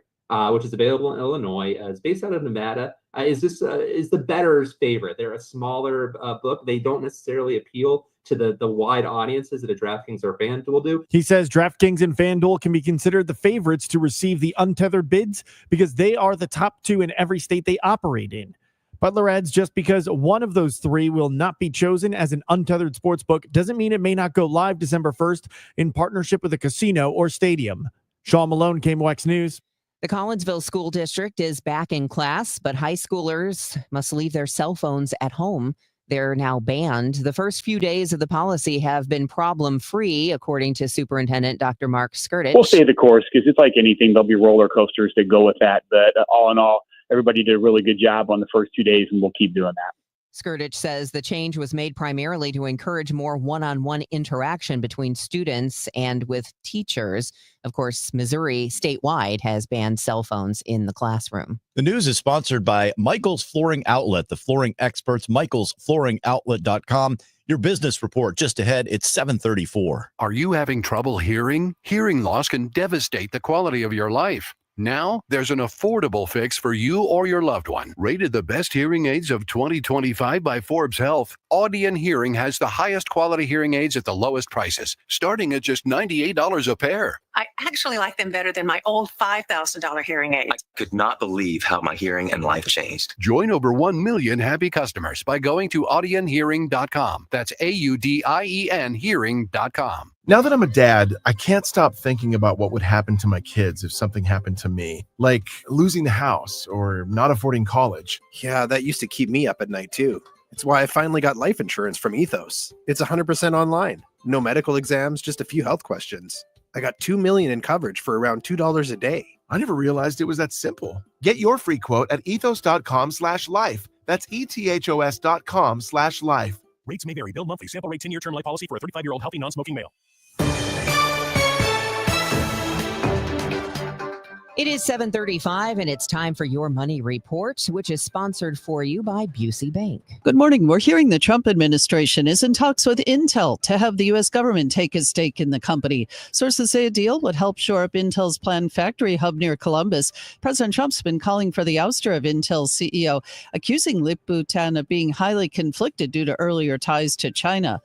which is available in Illinois, is based out of Nevada. Is the bettor's favorite. They're a smaller book. They don't necessarily appeal to the wide audiences that a DraftKings or FanDuel do. He says DraftKings and FanDuel can be considered the favorites to receive the untethered bids because they are the top 2 in every state they operate in. Butler adds, just because one of those three will not be chosen as an untethered sportsbook doesn't mean it may not go live December 1st in partnership with a casino or stadium. Sean Malone, KMOX News. The Collinsville School District is back in class, but high schoolers must leave their cell phones at home. They're now banned. The first few days of the policy have been problem-free, according to Superintendent Dr. Mark Skirtich. We'll stay the course because it's like anything. There'll be roller coasters that go with that. But all in all, everybody did a really good job on the first 2 days, and we'll keep doing that. Skirtich says the change was made primarily to encourage more one-on-one interaction between students and with teachers. Of course, Missouri statewide has banned cell phones in the classroom. The news is sponsored by Michael's Flooring Outlet, the flooring experts, michaelsflooringoutlet.com. Your business report just ahead. It's 7:34. Are you having trouble hearing? Hearing loss can devastate the quality of your life. Now, there's an affordable fix for you or your loved one. Rated the best hearing aids of 2025 by Forbes Health, Audion Hearing has the highest quality hearing aids at the lowest prices, starting at just $98 a pair. I actually like them better than my old $5,000 hearing aids. I could not believe how my hearing and life changed. Join over 1 million happy customers by going to audionhearing.com. That's AUDIEN hearing.com. Now that I'm a dad, I can't stop thinking about what would happen to my kids if something happened to me, like losing the house or not affording college. Yeah, that used to keep me up at night too. It's why I finally got life insurance from Ethos. It's 100% online. No medical exams, just a few health questions. I got $2 million in coverage for around $2 a day. I never realized it was that simple. Get your free quote at ethos.com/life. That's ethos.com/life. Rates may vary. Bill monthly. Sample rate 10-year term life policy for a 35-year-old healthy non-smoking male. It is 7:35, and it's time for Your Money Report, which is sponsored for you by Busey Bank. Good morning. We're hearing the Trump administration is in talks with Intel to have the U.S. government take a stake in the company. Sources say a deal would help shore up Intel's planned factory hub near Columbus. President Trump's been calling for the ouster of Intel's CEO, accusing Lip-Bu Tan of being highly conflicted due to earlier ties to China.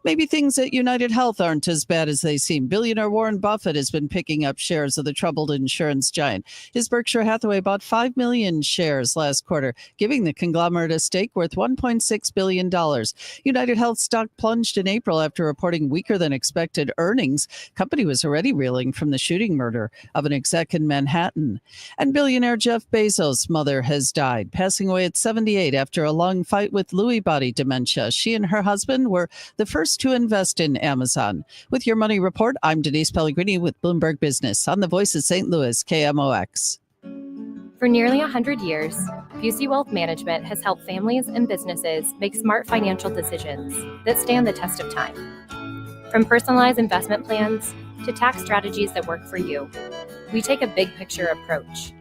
Maybe things at United Health aren't as bad as they seem. Billionaire Warren Buffett has been picking up shares of the troubled insurance giant. His Berkshire Hathaway bought 5 million shares last quarter, giving the conglomerate a stake worth $1.6 billion. United Health stock plunged in April after reporting weaker than expected earnings. Company was already reeling from the shooting murder of an exec in Manhattan. And billionaire Jeff Bezos' mother has died, passing away at 78 after a long fight with Lewy body dementia. She and her husband were the first to invest in Amazon. With Your Money Report, I'm Denise Pellegrini with Bloomberg Business on the Voice of St. Louis, KMOX. For nearly 100 years, Busey Wealth Management has helped families and businesses make smart financial decisions that stand the test of time. From personalized investment plans to tax strategies that work for you, we take a big picture approach,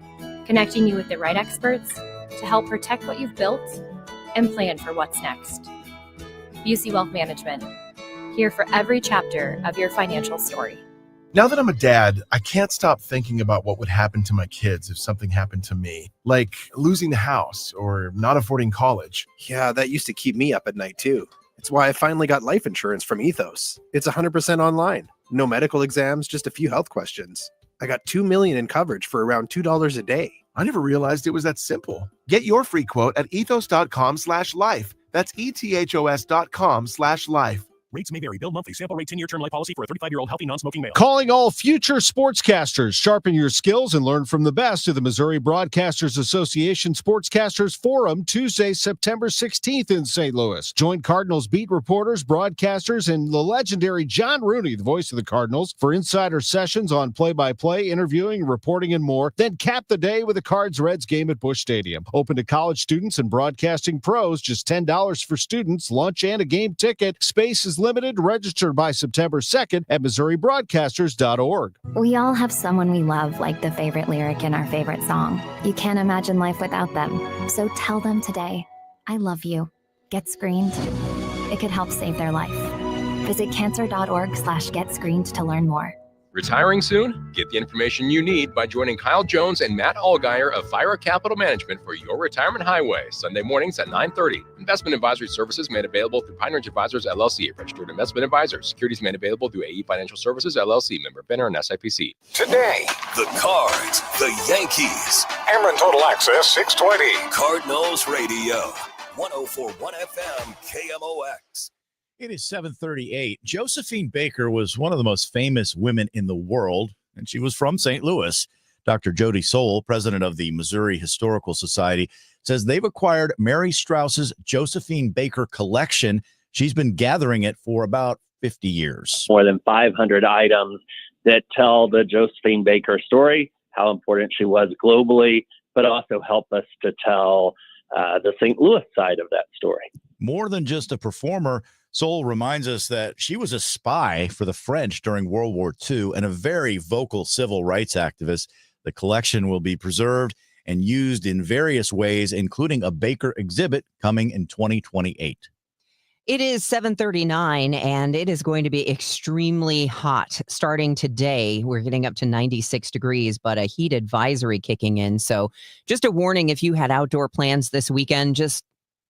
connecting you with the right experts to help protect what you've built and plan for what's next. Busey Wealth Management, here for every chapter of your financial story. Now that I'm a dad, I can't stop thinking about what would happen to my kids if something happened to me, like losing the house or not affording college. Yeah, that used to keep me up at night too. It's why I finally got life insurance from Ethos. It's 100% online. No medical exams, just a few health questions. I got $2 million in coverage for around $2 a day. I never realized it was that simple. Get your free quote at ethos.com/life. That's ethos.com/life. Rates may vary. Bill monthly. Sample rate 10-year term life policy for a 35-year-old healthy non-smoking male. Calling all future sportscasters. Sharpen your skills and learn from the best of the Missouri Broadcasters Association Sportscasters Forum, Tuesday, September 16th in St. Louis. Join Cardinals beat reporters, broadcasters, and the legendary John Rooney, the voice of the Cardinals, for insider sessions on play-by-play, interviewing, reporting, and more. Then cap the day with a Cards-Reds game at Busch Stadium. Open to college students and broadcasting pros. Just $10 for students, lunch, and a game ticket. Space is limited. Registered by September 2nd at MissouriBroadcasters.org. We all have someone we love, like the favorite lyric in our favorite song. You can't imagine life without them. So tell them today, I love you. Get screened. It could help save their life. Visit cancer.org/getscreened to learn more. Retiring soon? Get the information you need by joining Kyle Jones and Matt Allgeier of Fire Capital Management for your retirement highway, Sunday mornings at 9:30. Investment advisory services made available through Pine Ridge Advisors, LLC, a registered investment advisor. Securities made available through AE Financial Services, LLC, member FINRA and SIPC. Today, the Cards, the Yankees. Ameren Total Access 620. Cardinals Radio, 104.1 FM, KMOX. It is 7:38. Josephine Baker was one of the most famous women in the world, and she was from St. Louis. Dr. Jody Soul, president of the Missouri Historical Society, says they've acquired Mary Strauss's Josephine Baker collection. She's been gathering it for about 50 years. More than 500 items that tell the Josephine Baker story, how important she was globally, but also help us to tell the St. Louis side of that story. More than just a performer, Soul reminds us that she was a spy for the French during World War II and a very vocal civil rights activist. The collection will be preserved and used in various ways, including a Baker exhibit coming in 2028. It is 7:39, and it is going to be extremely hot starting today. We're getting up to 96 degrees, but a heat advisory kicking in. So just a warning, if you had outdoor plans this weekend, just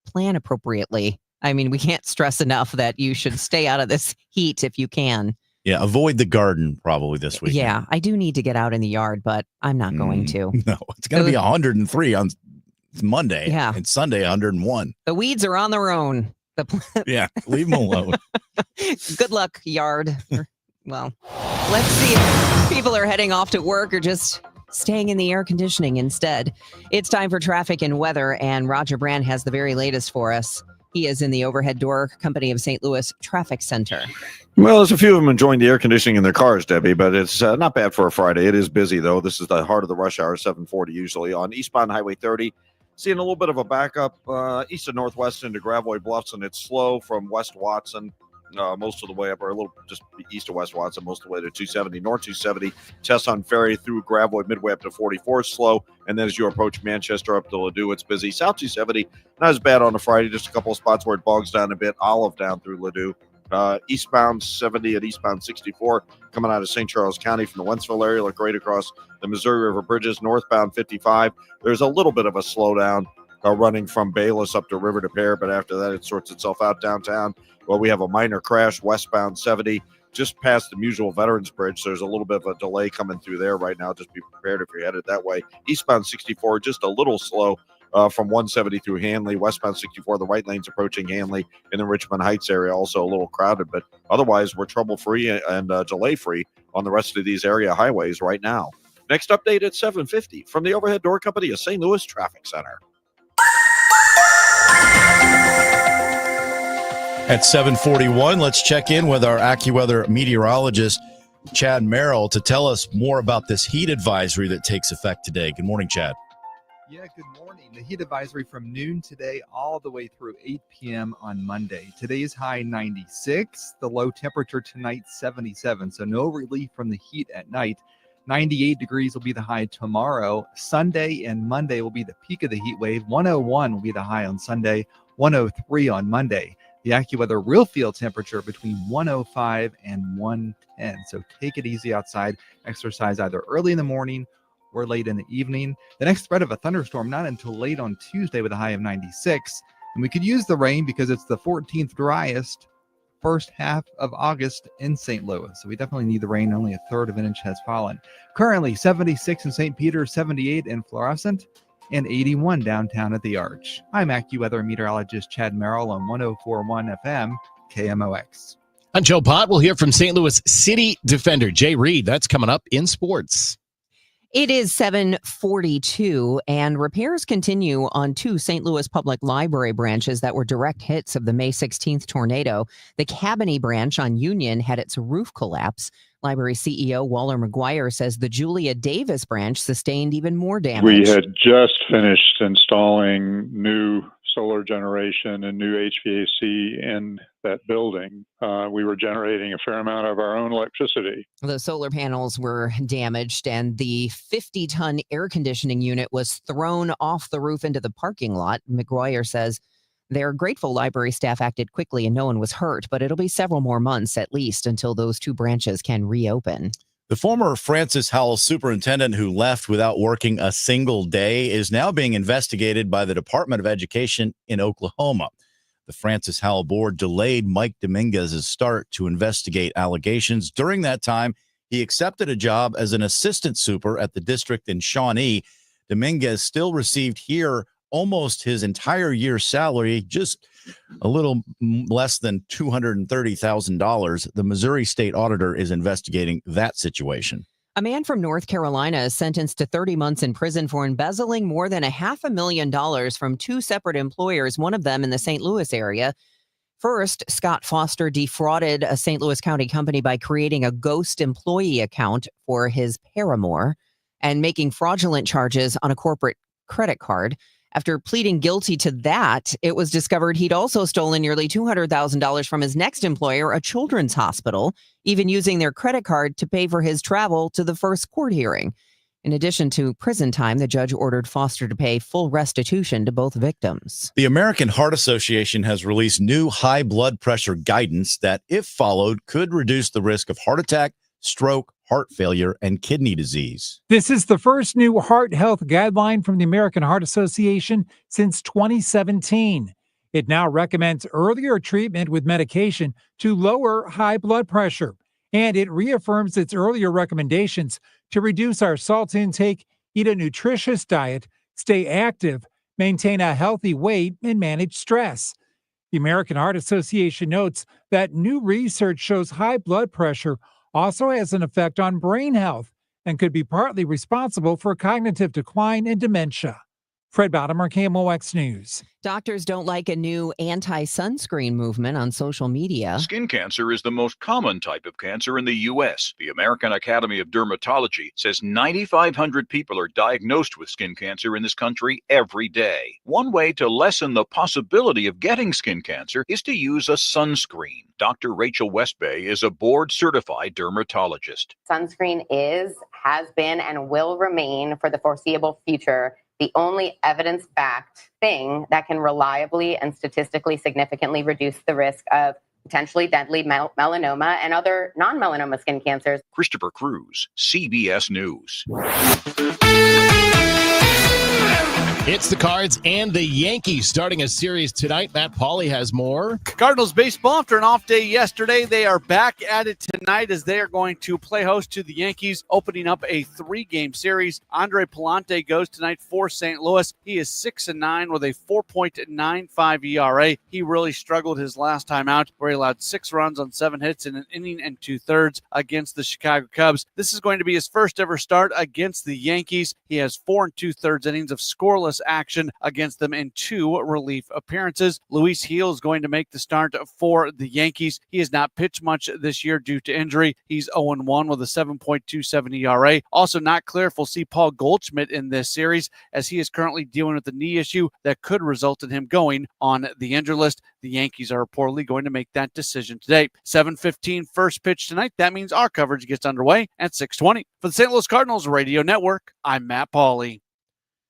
plan appropriately. I mean, we can't stress enough that you should stay out of this heat if you can. Yeah, avoid the garden probably this week. Yeah, I do need to get out in the yard, but I'm not going to. No, it's going to be 103 on Monday. Yeah. And Sunday, 101. The weeds are on their own. Yeah, leave them alone. Good luck, yard. Well, let's see if people are heading off to work or just staying in the air conditioning instead. It's time for traffic and weather, and Roger Brand has the very latest for us. He is in the Overhead Door Company of St. Louis Traffic Center. Well, there's a few of them enjoying the air conditioning in their cars, Debbie, but it's not bad for a Friday. It is busy, though. This is the heart of the rush hour, 740 usually. On eastbound Highway 30, seeing a little bit of a backup east and northwest into Gravois Bluffs, and it's slow from West Watson most of the way up, or a little just east of West Watson, most of the way to 270. North 270, Chesson Ferry through Gravois, midway up to 44, slow. And then as you approach Manchester up to Ladue, it's busy. South 270, not as bad on a Friday, just a couple of spots where it bogs down a bit. Olive down through Ladue. Eastbound 70 and eastbound 64 coming out of St. Charles County from the Wentzville area, like right across the Missouri River bridges. Northbound 55, there's a little bit of a slowdown running from Bayless up to River to Pear, but after that it sorts itself out downtown. Well, we have a minor crash westbound 70 just past the Musial Veterans Bridge. So there's a little bit of a delay coming through there right now. Just be prepared if you're headed that way. Eastbound 64 just a little slow from 170 through Hanley. Westbound 64, the right lane's approaching Hanley. In the Richmond Heights area, also a little crowded, but otherwise we're trouble-free and delay-free on the rest of these area highways right now. Next update at 7:50 from the Overhead Door Company of St. Louis Traffic Center. At 7:41, let's check in with our AccuWeather meteorologist, Chad Merrill, to tell us more about this heat advisory that takes effect today. Good morning, Chad. Yeah, good morning. The heat advisory from noon today all the way through 8 p.m. on Monday. Today's high 96, the low temperature tonight 77, so no relief from the heat at night. 98 degrees will be the high tomorrow. Sunday and Monday will be the peak of the heat wave. 101 will be the high on Sunday, 103 on Monday. The AccuWeather real field temperature between 105 and 110. So take it easy outside. Exercise either early in the morning or late in the evening. The next threat of a thunderstorm not until late on Tuesday with a high of 96. And we could use the rain because it's the 14th driest first half of August in St. Louis. So we definitely need the rain. Only a third of an inch has fallen. Currently 76 in St. Peter, 78 in Florissant, and 81 downtown at the Arch. I'm AccuWeather meteorologist Chad Merrill on 104.1 FM KMOX. I'm Joe Pott. We'll hear from St. Louis City defender Jay Reed. That's coming up in sports. It is 7:42, and repairs continue on two St. Louis Public Library branches that were direct hits of the May 16th tornado. The Cabanne branch on Union had its roof collapse. Library CEO Waller McGuire says the Julia Davis branch sustained even more damage. We had just finished installing new solar generation and new HVAC in that building. We were generating a fair amount of our own electricity. The solar panels were damaged, and the 50-ton air conditioning unit was thrown off the roof into the parking lot. McGuire says they're grateful library staff acted quickly and no one was hurt, but it'll be several more months at least until those two branches can reopen. The former Francis Howell superintendent who left without working a single day is now being investigated by the Department of Education in Oklahoma. The Francis Howell board delayed Mike Dominguez's start to investigate allegations. During that time, he accepted a job as an assistant super at the district in Shawnee. Dominguez still received here almost his entire year's salary, just a little less than $230,000. The Missouri State Auditor is investigating that situation. A man from North Carolina is sentenced to 30 months in prison for embezzling more than $500,000 from two separate employers, one of them in the St. Louis area. First, Scott Foster defrauded a St. Louis County company by creating a ghost employee account for his paramour and making fraudulent charges on a corporate credit card. After pleading guilty to that, it was discovered he'd also stolen nearly $200,000 from his next employer, a children's hospital, even using their credit card to pay for his travel to the first court hearing. In addition to prison time, the judge ordered Foster to pay full restitution to both victims. The American Heart Association has released new high blood pressure guidance that, if followed, could reduce the risk of heart attack, stroke, heart failure, and kidney disease. This is the first new heart health guideline from the American Heart Association since 2017. It now recommends earlier treatment with medication to lower high blood pressure, and it reaffirms its earlier recommendations to reduce our salt intake, eat a nutritious diet, stay active, maintain a healthy weight, and manage stress. The American Heart Association notes that new research shows high blood pressure also has an effect on brain health and could be partly responsible for cognitive decline and dementia. Fred Bottomer, KMOX News. Doctors don't like a new anti-sunscreen movement on social media. Skin cancer is the most common type of cancer in the U.S. The American Academy of Dermatology says 9,500 people are diagnosed with skin cancer in this country every day. One way to lessen the possibility of getting skin cancer is to use a sunscreen. Dr. Rachel Westbay is a board-certified dermatologist. Sunscreen has been, and will remain for the foreseeable future the only evidence-backed thing that can reliably and statistically significantly reduce the risk of potentially deadly melanoma and other non-melanoma skin cancers. Christopher Cruz, CBS News. It's the Cards and the Yankees starting a series tonight. Matt Pauley has more. Cardinals baseball, after an off day yesterday, they are back at it tonight as they are going to play host to the Yankees, opening up a 3-game series. Andre Pallante goes tonight for St. Louis. He is 6-9 with a 4.95 ERA. He really struggled his last time out, where he allowed 6 runs on 7 hits in an inning and 2/3 against the Chicago Cubs. This is going to be his first ever start against the Yankees. He has 4 2/3 innings of scoreless action against them in 2 relief appearances. Luis Gil is going to make the start for the Yankees. He has not pitched much this year due to injury. He's 0-1 with a 7.27 ERA. Also not clear if we'll see Paul Goldschmidt in this series, as he is currently dealing with a knee issue that could result in him going on the injured list. The Yankees are reportedly going to make that decision today. 7:15 first pitch tonight. That means our coverage gets underway at 6:20. For the St. Louis Cardinals Radio Network, I'm Matt Pauley.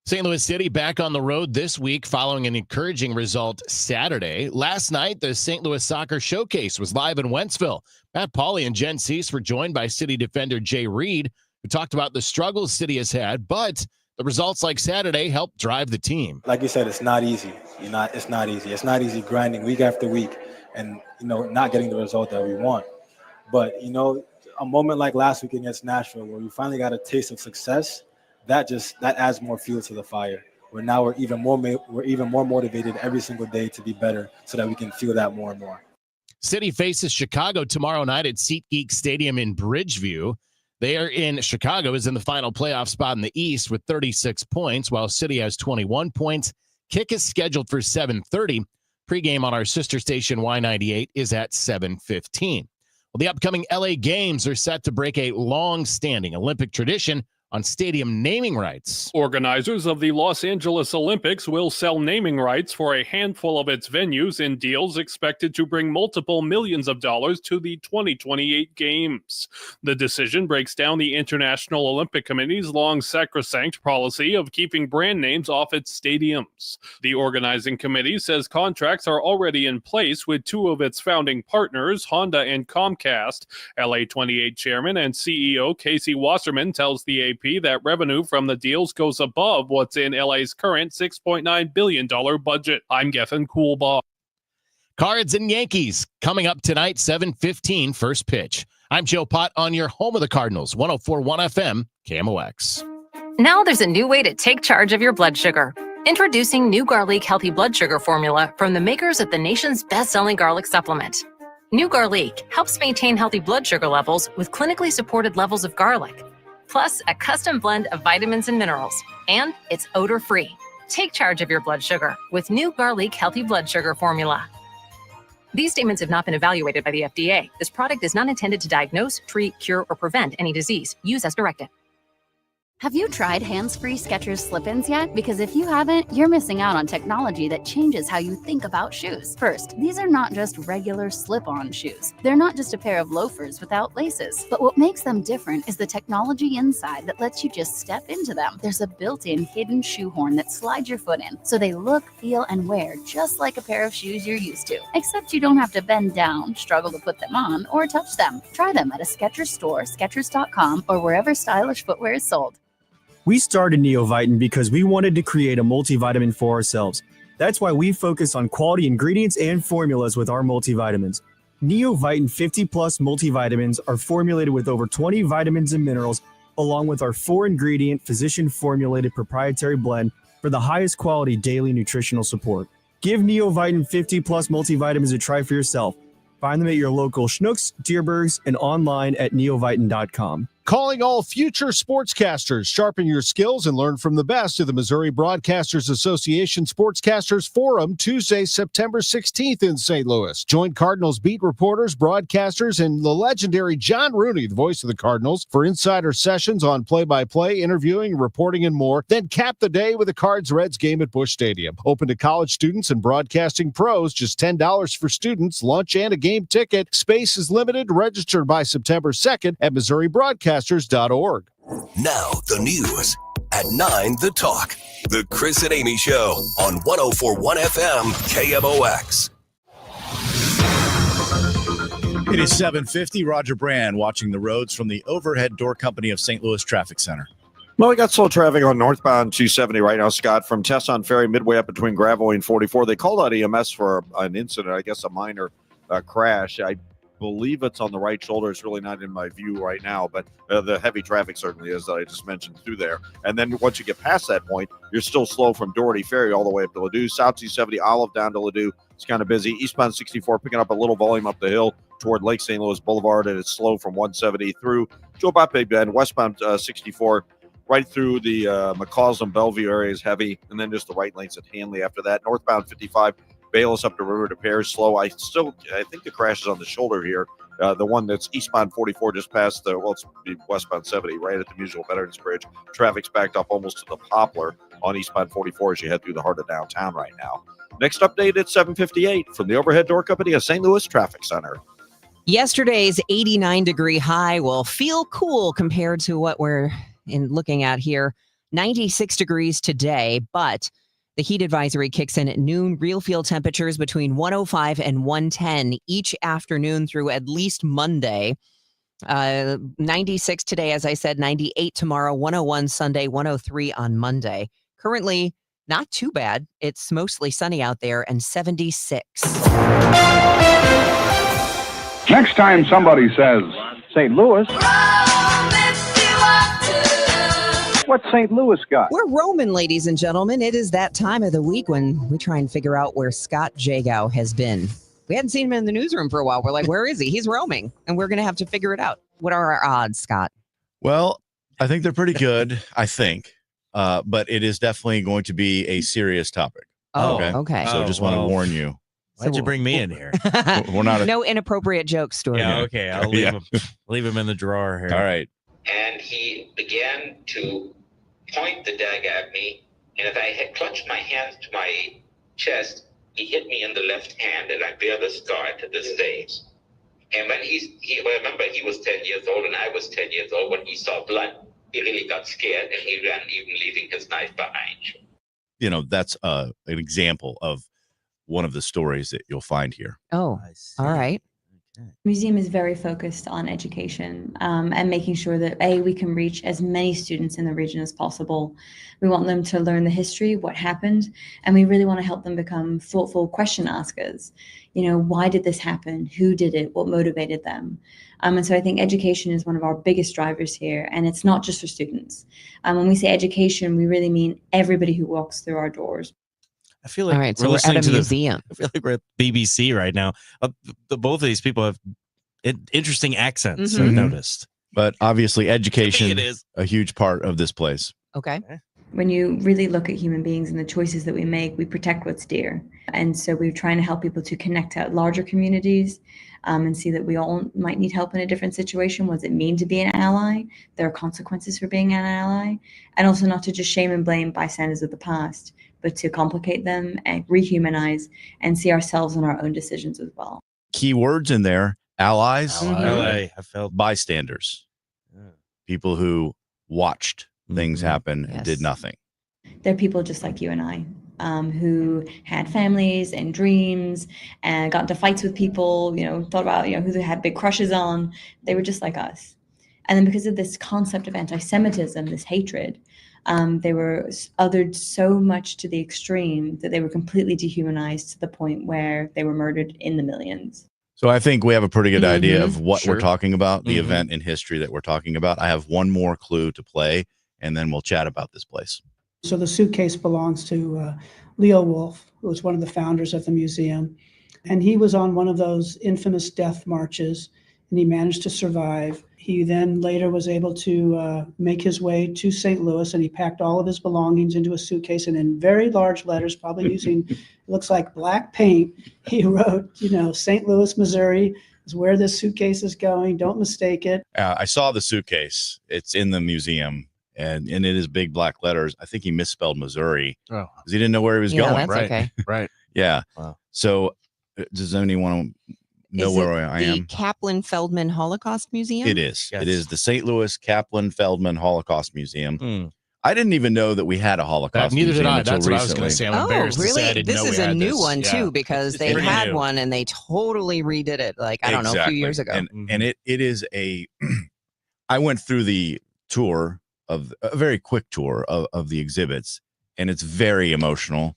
St. Louis City back on the road this week following an encouraging result Saturday. Last night, the St. Louis Soccer Showcase was live in Wentzville. Matt Pauley and Jen Cease were joined by City defender Jay Reed, who talked about the struggles City has had, but the results like Saturday helped drive the team. Like you said, it's not easy. It's not easy. It's not easy grinding week after week and, not getting the result that we want. But, a moment like last week against Nashville, where we finally got a taste of success, that adds more fuel to the fire. Where now we're even more motivated every single day to be better, so that we can feel that more and more. City faces Chicago tomorrow night at SeatGeek Stadium in Bridgeview. They are in Chicago is in the final playoff spot in the East with 36 points, while City has 21 points. Kick is scheduled for 7:30. Pregame on our sister station Y98 is at 7:15. Well, the upcoming LA Games are set to break a long-standing Olympic tradition on stadium naming rights. Organizers of the Los Angeles Olympics will sell naming rights for a handful of its venues in deals expected to bring multiple millions of dollars to the 2028 Games. The decision breaks down the International Olympic Committee's long sacrosanct policy of keeping brand names off its stadiums. The organizing committee says contracts are already in place with two of its founding partners, Honda and Comcast. LA28 chairman and CEO Casey Wasserman tells the AP that revenue from the deals goes above what's in LA's current $6.9 billion budget. I'm Gethin Coolbaugh. Cards and Yankees coming up tonight, 7:15 first pitch. I'm Joe Pott on your home of the Cardinals, 104.1 FM, KMOX. Now there's a new way to take charge of your blood sugar. Introducing New Garlic Healthy Blood Sugar Formula from the makers of the nation's best-selling garlic supplement. New Garlic helps maintain healthy blood sugar levels with clinically supported levels of garlic, plus a custom blend of vitamins and minerals, and it's odor-free. Take charge of your blood sugar with New Garlic Healthy Blood Sugar Formula. These statements have not been evaluated by the FDA. This product is not intended to diagnose, treat, cure, or prevent any disease. Use as directed. Have you tried hands-free Skechers slip-ins yet? Because if you haven't, you're missing out on technology that changes how you think about shoes. First, these are not just regular slip-on shoes. They're not just a pair of loafers without laces. But what makes them different is the technology inside that lets you just step into them. There's a built-in hidden shoehorn that slides your foot in, so they look, feel, and wear just like a pair of shoes you're used to. Except you don't have to bend down, struggle to put them on, or touch them. Try them at a Skechers store, Skechers.com, or wherever stylish footwear is sold. We started Neovitin because we wanted to create a multivitamin for ourselves. That's why we focus on quality ingredients and formulas with our multivitamins. Neovitin 50 Plus multivitamins are formulated with over 20 vitamins and minerals, along with our 4-ingredient physician-formulated proprietary blend for the highest quality daily nutritional support. Give Neovitin 50 Plus multivitamins a try for yourself. Find them at your local Schnucks, Dierbergs, and online at neovitin.com. Calling all future sportscasters. Sharpen your skills and learn from the best of the Missouri Broadcasters Association Sportscasters Forum Tuesday, September 16th in St. Louis. Join Cardinals beat reporters, broadcasters, and the legendary John Rooney, the voice of the Cardinals, for insider sessions on play-by-play, interviewing, reporting, and more. Then cap the day with a Cards-Reds game at Busch Stadium. Open to college students and broadcasting pros. Just $10 for students, lunch, and a game ticket. Space is limited. Register by September 2nd at MissouriBroadcasters.org. Now the news at 9, The Talk. The Chris and Amy Show on 104.1 FM KMOX. It is 7:50. Roger Brand watching the roads from the Overhead Door Company of St. Louis Traffic Center. Well, we got slow traffic on northbound 270 right now, Scott, from Tesson Ferry midway up between Gravois and 44. They called out EMS for an incident, I guess a minor crash. I believe it's on the right shoulder. It's really not in my view right now, but the heavy traffic certainly is that I just mentioned through there. And then once you get past that point, you're still slow from Doherty Ferry all the way up to Ladue. South 270 Olive down to Ladue. It's kind of busy. Eastbound 64 picking up a little volume up the hill toward Lake St. Louis Boulevard, and it's slow from 170 through Joe Bapé Bend. Westbound 64 right through the McCausland Bellevue area is heavy, and then just the right lanes at Hanley after that. Northbound 55 Bayless up to River to Pears slow. I think the crash is on the shoulder here. The one that's eastbound 44 just past it's westbound 70 right at the Musial Veterans Bridge. Traffic's backed up almost to the Poplar on eastbound 44 as you head through the heart of downtown right now. Next update at 7:58 from the Overhead Door Company of St. Louis Traffic Center. Yesterday's 89-degree high will feel cool compared to what we're looking at here. 96 degrees today, but the heat advisory kicks in at noon. Real field temperatures between 105 and 110 each afternoon through at least Monday. 96 today, as I said, 98 tomorrow, 101 Sunday, 103 on Monday. Currently, not too bad. It's mostly sunny out there and 76. Next time somebody says, St. Louis, what's St. Louis got? We're roaming, ladies and gentlemen. It is that time of the week when we try and figure out where Scott Jagow has been. We hadn't seen him in the newsroom for a while. We're like, where is he? He's roaming, and we're going to have to figure it out. What are our odds, Scott? Well, I think they're pretty good, I think. But it is definitely going to be a serious topic. Oh, okay. So just want to warn you. Why'd you bring me in here? We're not no inappropriate jokes, Stuart. Yeah, okay. I'll leave him in the drawer here. All right. and he began to point the dagger at me. And if I had clutched my hands to my chest, he hit me in the left hand, and I bear the scar to this day. And when remember, he was 10 years old, and I was 10 years old. When he saw blood, he really got scared, and he ran, even leaving his knife behind. You know, that's an example of one of the stories that you'll find here. Oh, all right. The museum is very focused on education and making sure that we can reach as many students in the region as possible. We want them to learn the history, what happened, and we really want to help them become thoughtful question askers. You know, why did this happen? Who did it? What motivated them? And so I think education is one of our biggest drivers here, and it's not just for students. When we say education, we really mean everybody who walks through our doors. I feel like All right, so we're at a museum. I feel like we're at BBC right now. Both of these people have interesting accents, I've noticed. But obviously, education it is a huge part of this place. Okay. When you really look at human beings and the choices that we make, we protect what's dear. And so we're trying to help people to connect to larger communities and see that we all might need help in a different situation. What does it mean to be an ally? There are consequences for being an ally. And also not to just shame and blame bystanders of the past, but to complicate them and rehumanize and see ourselves in our own decisions as well. Key words in there: allies, I felt bystanders, people who watched things happen and did nothing. They're people just like you and I, who had families and dreams and got into fights with people, thought about, who they had big crushes on. They were just like us. And then because of this concept of anti-Semitism, this hatred, they were othered so much to the extreme that they were completely dehumanized to the point where they were murdered in the millions. So I think we have a pretty good idea of what Sure. we're talking about, the event in history that we're talking about. I have one more clue to play, and then we'll chat about this place. So the suitcase belongs to Leo Wolf, who was one of the founders of the museum. And he was on one of those infamous death marches, and he managed to survive. He then later was able to make his way to St. Louis, and he packed all of his belongings into a suitcase, and in very large letters, probably using, it looks like black paint, he wrote, St. Louis, Missouri is where this suitcase is going. Don't mistake it. I saw the suitcase. It's in the museum, and it is big black letters. I think he misspelled Missouri because he didn't know where he was Yeah, going. that's okay. Right. Yeah. Wow. So does anyone know Is where it I the am? Kaplan Feldman Holocaust Museum? It is. Yes. It is the St. Louis Kaplan Feldman Holocaust Museum. I didn't even know that we had a Holocaust Neither museum did I. until That's what I was recently. going to say. I'm Oh, embarrassed to say I really? didn't This know is we a had new this. one, Yeah. too, because they pretty had new. one and they totally redid it, like, I don't know, a few years ago. And it is a I went through the tour of a very quick tour of the exhibits, and it's very emotional.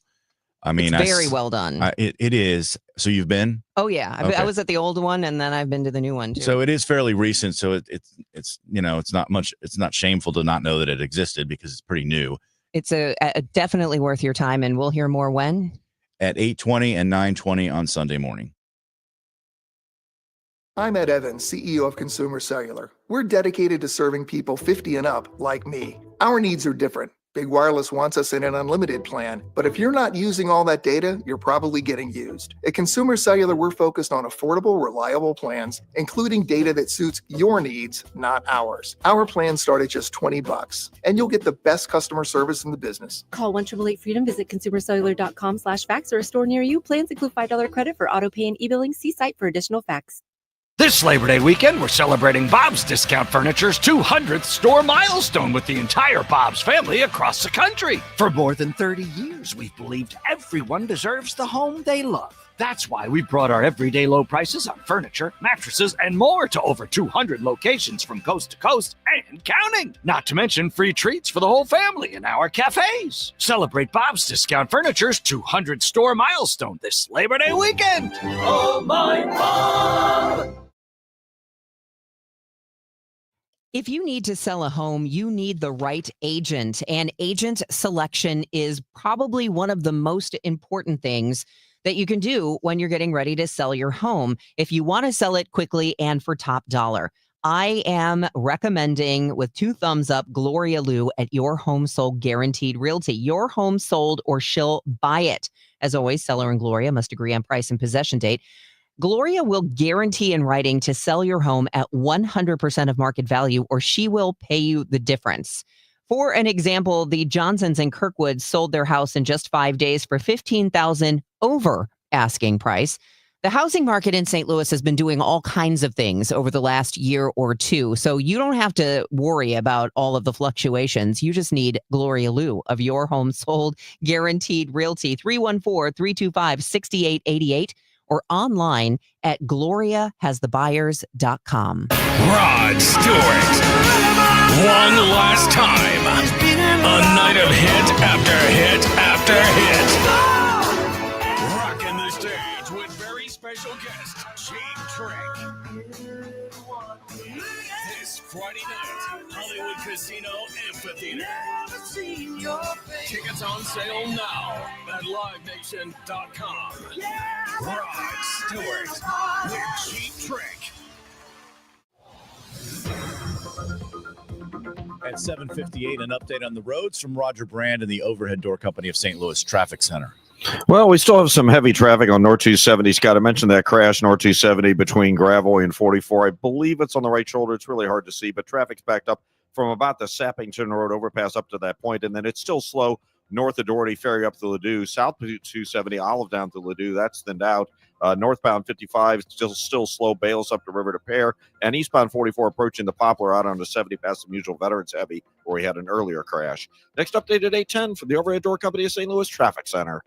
I mean, It's very well done. It is. So you've been? Oh, yeah. Okay. I was at the old one, and then I've been to the new one, too. So it is fairly recent. So it's it's not much. It's not shameful to not know that it existed because it's pretty new. It's a definitely worth your time, and we'll hear more when? At 8:20 and 9:20 on Sunday morning. I'm Ed Evans, CEO of Consumer Cellular. We're dedicated to serving people 50 and up like me. Our needs are different. Big Wireless wants us in an unlimited plan, but if you're not using all that data, you're probably getting used. At Consumer Cellular, we're focused on affordable, reliable plans, including data that suits your needs, not ours. Our plans start at just $20, and you'll get the best customer service in the business. Call 1-888-FREEDOM, visit consumercellular.com/facts or a store near you. Plans include $5 credit for auto pay and e-billing. See site for additional facts. This Labor Day weekend, we're celebrating Bob's Discount Furniture's 200th store milestone with the entire Bob's family across the country. For more than 30 years, we've believed everyone deserves the home they love. That's why we brought our everyday low prices on furniture, mattresses, and more to over 200 locations from coast to coast and counting. Not to mention free treats for the whole family in our cafes. Celebrate Bob's Discount Furniture's 200 store milestone this Labor Day weekend. Oh, my Bob! If you need to sell a home, you need the right agent, and agent selection is probably one of the most important things that you can do when you're getting ready to sell your home if you want to sell it quickly and for top dollar. I am recommending with 2 thumbs up Gloria Liu at Your Home Sold Guaranteed Realty. Your home sold or she'll buy it. As always, seller and Gloria must agree on price and possession date. Gloria will guarantee in writing to sell your home at 100% of market value, or she will pay you the difference. For an example, the Johnsons in Kirkwood sold their house in just 5 days for $15,000 over asking price. The housing market in St. Louis has been doing all kinds of things over the last year or two, so you don't have to worry about all of the fluctuations. You just need Gloria Liu of Your Home Sold Guaranteed Realty, 314-325-6888, or online at gloriahasthebuyers.com. Rod Stewart. One last time. A night of hit after hit after hit. Rocking the stage with very special guest, Cheap Trick. This Friday night, Hollywood Casino Amphitheater. Tickets on sale now at livenation.com. Rod Stewart with Cheap Trick. At 7:58, an update on the roads from Roger Brand and the Overhead Door Company of St. Louis Traffic Center. Well, we still have some heavy traffic on North 270. Scott, I mentioned that crash North 270 between Gravois and 44. I believe it's on the right shoulder. It's really hard to see, but traffic's backed up from about the Sappington Road overpass up to that point, and then it's still slow north of Doherty Ferry up to Ladue, south 270 Olive down to Ladue. That's thinned out. Northbound 55 still slow. Bales up the river to Pear, and eastbound 44 approaching the Poplar out on the 70 past the Mutual Veterans Heavy, where we had an earlier crash. Next update at 8:10 from the Overhead Door Company of St. Louis Traffic Center.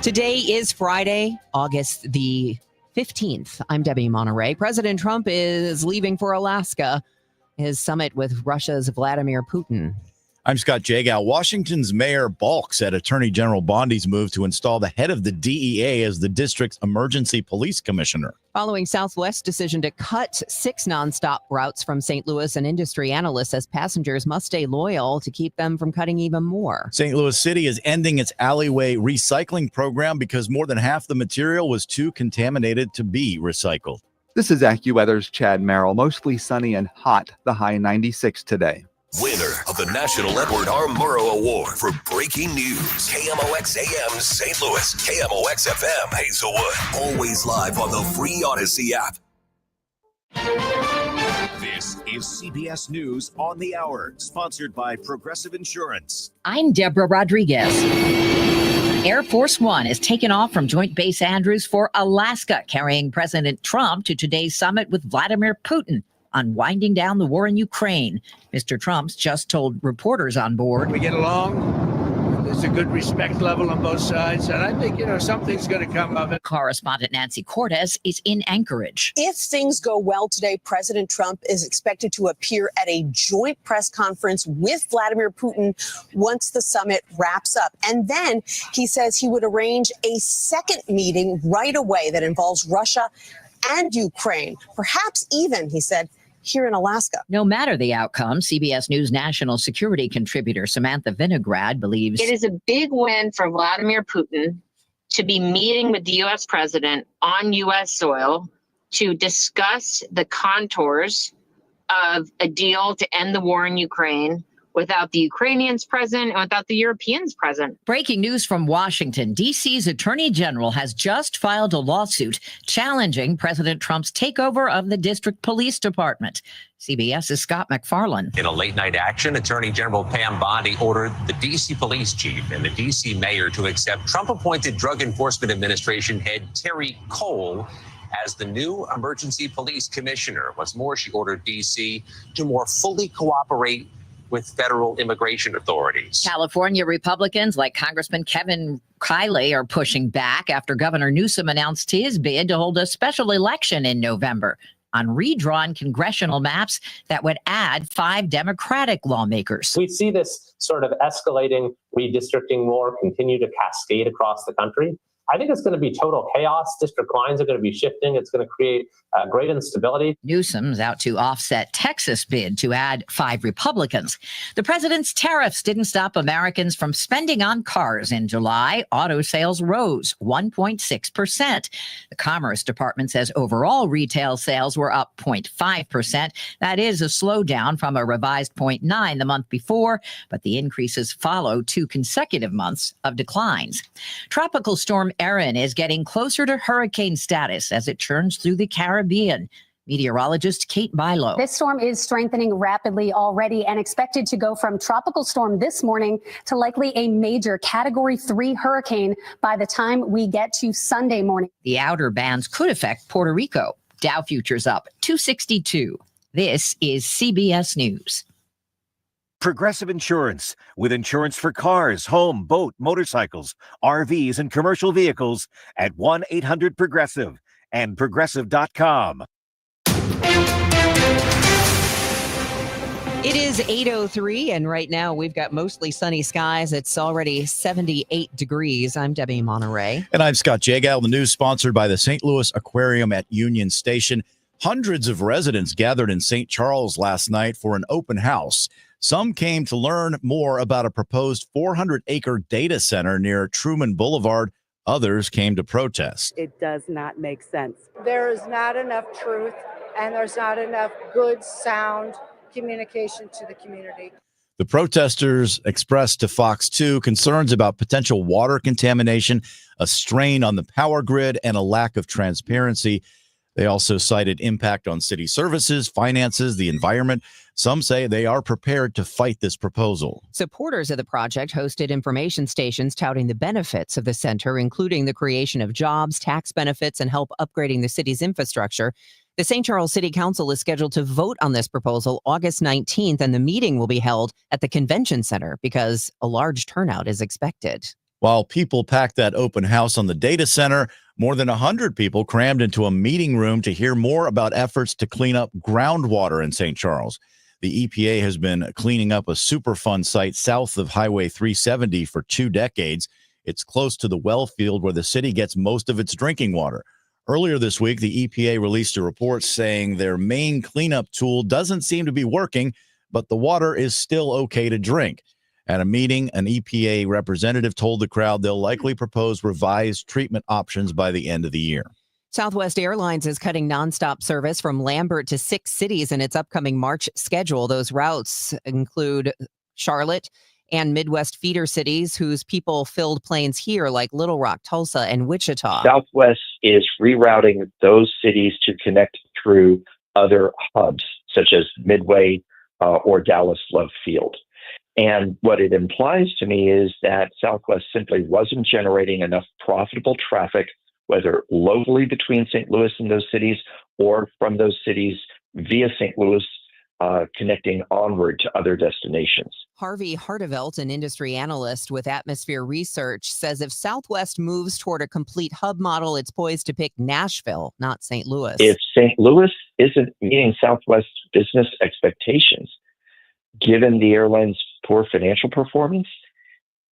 Today is Friday, August the 15th. I'm Debbie Monterey. President Trump is leaving for Alaska, his summit with Russia's Vladimir Putin. I'm Scott Jagow. Washington's Mayor balks at Attorney General Bondi's move to install the head of the DEA as the district's emergency police commissioner. Following Southwest's decision to cut 6 nonstop routes from St. Louis, an industry analyst says passengers must stay loyal to keep them from cutting even more. St. Louis City is ending its alleyway recycling program because more than half the material was too contaminated to be recycled. This is AccuWeather's Chad Merrill. Mostly sunny and hot, the high 96 today. Winner of the National Edward R. Murrow Award for Breaking News. KMOX AM St. Louis. KMOX FM Hazelwood. Always live on the free Odyssey app. This is CBS News on the Hour, sponsored by Progressive Insurance. I'm Deborah Rodriguez. Air Force One is taken off from Joint Base Andrews for Alaska, carrying President Trump to today's summit with Vladimir Putin on winding down the war in Ukraine. Mr. Trump's just told reporters on board, "We get along. There's a good respect level on both sides, and I think, something's going to come of it." Correspondent Nancy Cortez is in Anchorage. If things go well today, President Trump is expected to appear at a joint press conference with Vladimir Putin once the summit wraps up. And then he says he would arrange a second meeting right away that involves Russia and Ukraine, perhaps even, he said, here in Alaska. No matter the outcome, CBS News national security contributor Samantha Vinograd believes it is a big win for Vladimir Putin to be meeting with the U.S. president on U.S. soil to discuss the contours of a deal to end the war in Ukraine without the Ukrainians present and without the Europeans present. Breaking news from Washington. D.C.'s Attorney General has just filed a lawsuit challenging President Trump's takeover of the District Police Department. CBS's Scott McFarland. In a late-night action, Attorney General Pam Bondi ordered the D.C. police chief and the D.C. mayor to accept Trump-appointed Drug Enforcement Administration head Terry Cole as the new emergency police commissioner. What's more, she ordered D.C. to more fully cooperate with federal immigration authorities. California Republicans like Congressman Kevin Kiley are pushing back after Governor Newsom announced his bid to hold a special election in November on redrawn congressional maps that would add 5 Democratic lawmakers. We see this sort of escalating redistricting war continue to cascade across the country. I think it's going to be total chaos. District lines are going to be shifting. It's going to create great instability. Newsom's out to offset Texas bid to add 5 Republicans. The president's tariffs didn't stop Americans from spending on cars in July. Auto sales rose 1.6%. The Commerce Department says overall retail sales were up 0.5%. That is a slowdown from a revised 0.9 the month before, but the increases follow 2 consecutive months of declines. Tropical storm Erin is getting closer to hurricane status as it churns through the Caribbean. Meteorologist Kate Bilo. This storm is strengthening rapidly already and expected to go from tropical storm this morning to likely a major Category 3 hurricane by the time we get to Sunday morning. The outer bands could affect Puerto Rico. Dow futures up 262. This is CBS News. Progressive Insurance, with insurance for cars, home, boat, motorcycles, RVs, and commercial vehicles at 1-800-PROGRESSIVE and Progressive.com. It is 8:03, and right now we've got mostly sunny skies. It's already 78 degrees. I'm Debbie Monterey. And I'm Scott Jagal. The news sponsored by the St. Louis Aquarium at Union Station. Hundreds of residents gathered in St. Charles last night for an open house. Some came to learn more about a proposed 400-acre data center near Truman Boulevard. Others came to protest. It does not make sense. There is not enough truth, and there's not enough good sound communication to the community. The protesters expressed to Fox 2 concerns about potential water contamination, a strain on the power grid, and a lack of transparency. They also cited impact on city services, finances, the environment. Some say they are prepared to fight this proposal. Supporters of the project hosted information stations touting the benefits of the center, including the creation of jobs, tax benefits, and help upgrading the city's infrastructure. The St. Charles City Council is scheduled to vote on this proposal August 19th, and the meeting will be held at the convention center because a large turnout is expected. While people packed that open house on the data center, more than 100 people crammed into a meeting room to hear more about efforts to clean up groundwater in St. Charles. The EPA has been cleaning up a Superfund site south of Highway 370 for 2 decades. It's close to the well field where the city gets most of its drinking water. Earlier this week, the EPA released a report saying their main cleanup tool doesn't seem to be working, but the water is still okay to drink. At a meeting, an EPA representative told the crowd they'll likely propose revised treatment options by the end of the year. Southwest Airlines is cutting nonstop service from Lambert to 6 cities in its upcoming March schedule. Those routes include Charlotte and Midwest feeder cities whose people filled planes here, like Little Rock, Tulsa, and Wichita. Southwest is rerouting those cities to connect through other hubs, such as Midway or Dallas Love Field. And what it implies to me is that Southwest simply wasn't generating enough profitable traffic, whether locally between St. Louis and those cities or from those cities via St. Louis, connecting onward to other destinations. Harvey Hartevelt, an industry analyst with Atmosphere Research, says if Southwest moves toward a complete hub model, it's poised to pick Nashville, not St. Louis. If St. Louis isn't meeting Southwest business expectations, given the airline's poor financial performance,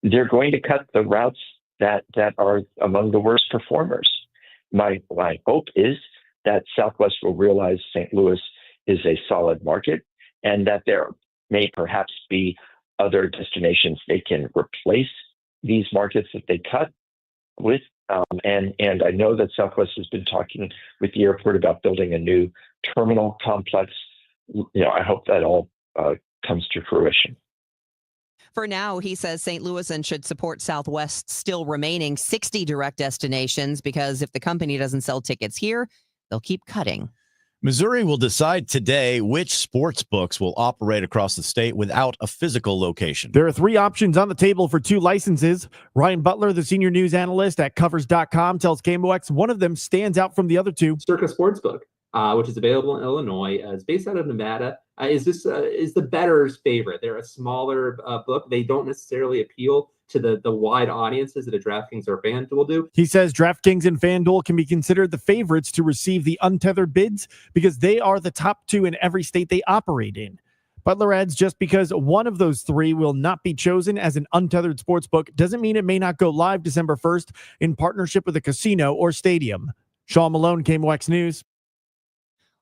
they're going to cut the routes that are among the worst performers. My hope is that Southwest will realize St. Louis is a solid market and that there may perhaps be other destinations they can replace these markets that they cut with. And I know that Southwest has been talking with the airport about building a new terminal complex. I hope that all comes to fruition. For now, he says St. Louisan should support Southwest still remaining 60 direct destinations because if the company doesn't sell tickets here, they'll keep cutting. Missouri will decide today which sports books will operate across the state without a physical location. There are 3 options on the table for 2 licenses. Ryan Butler, the senior news analyst at Covers.com, tells KMOX one of them stands out from the other 2. Circa Sportsbook, which is available in Illinois, is based out of Nevada. Is the bettor's favorite. They're a smaller book. They don't necessarily appeal to the wide audiences that a DraftKings or FanDuel do. He says DraftKings and FanDuel can be considered the favorites to receive the untethered bids because they are the top 2 in every state they operate in. Butler adds just because one of those 3 will not be chosen as an untethered sportsbook doesn't mean it may not go live December 1st in partnership with a casino or stadium. Sean Malone, KMOX News.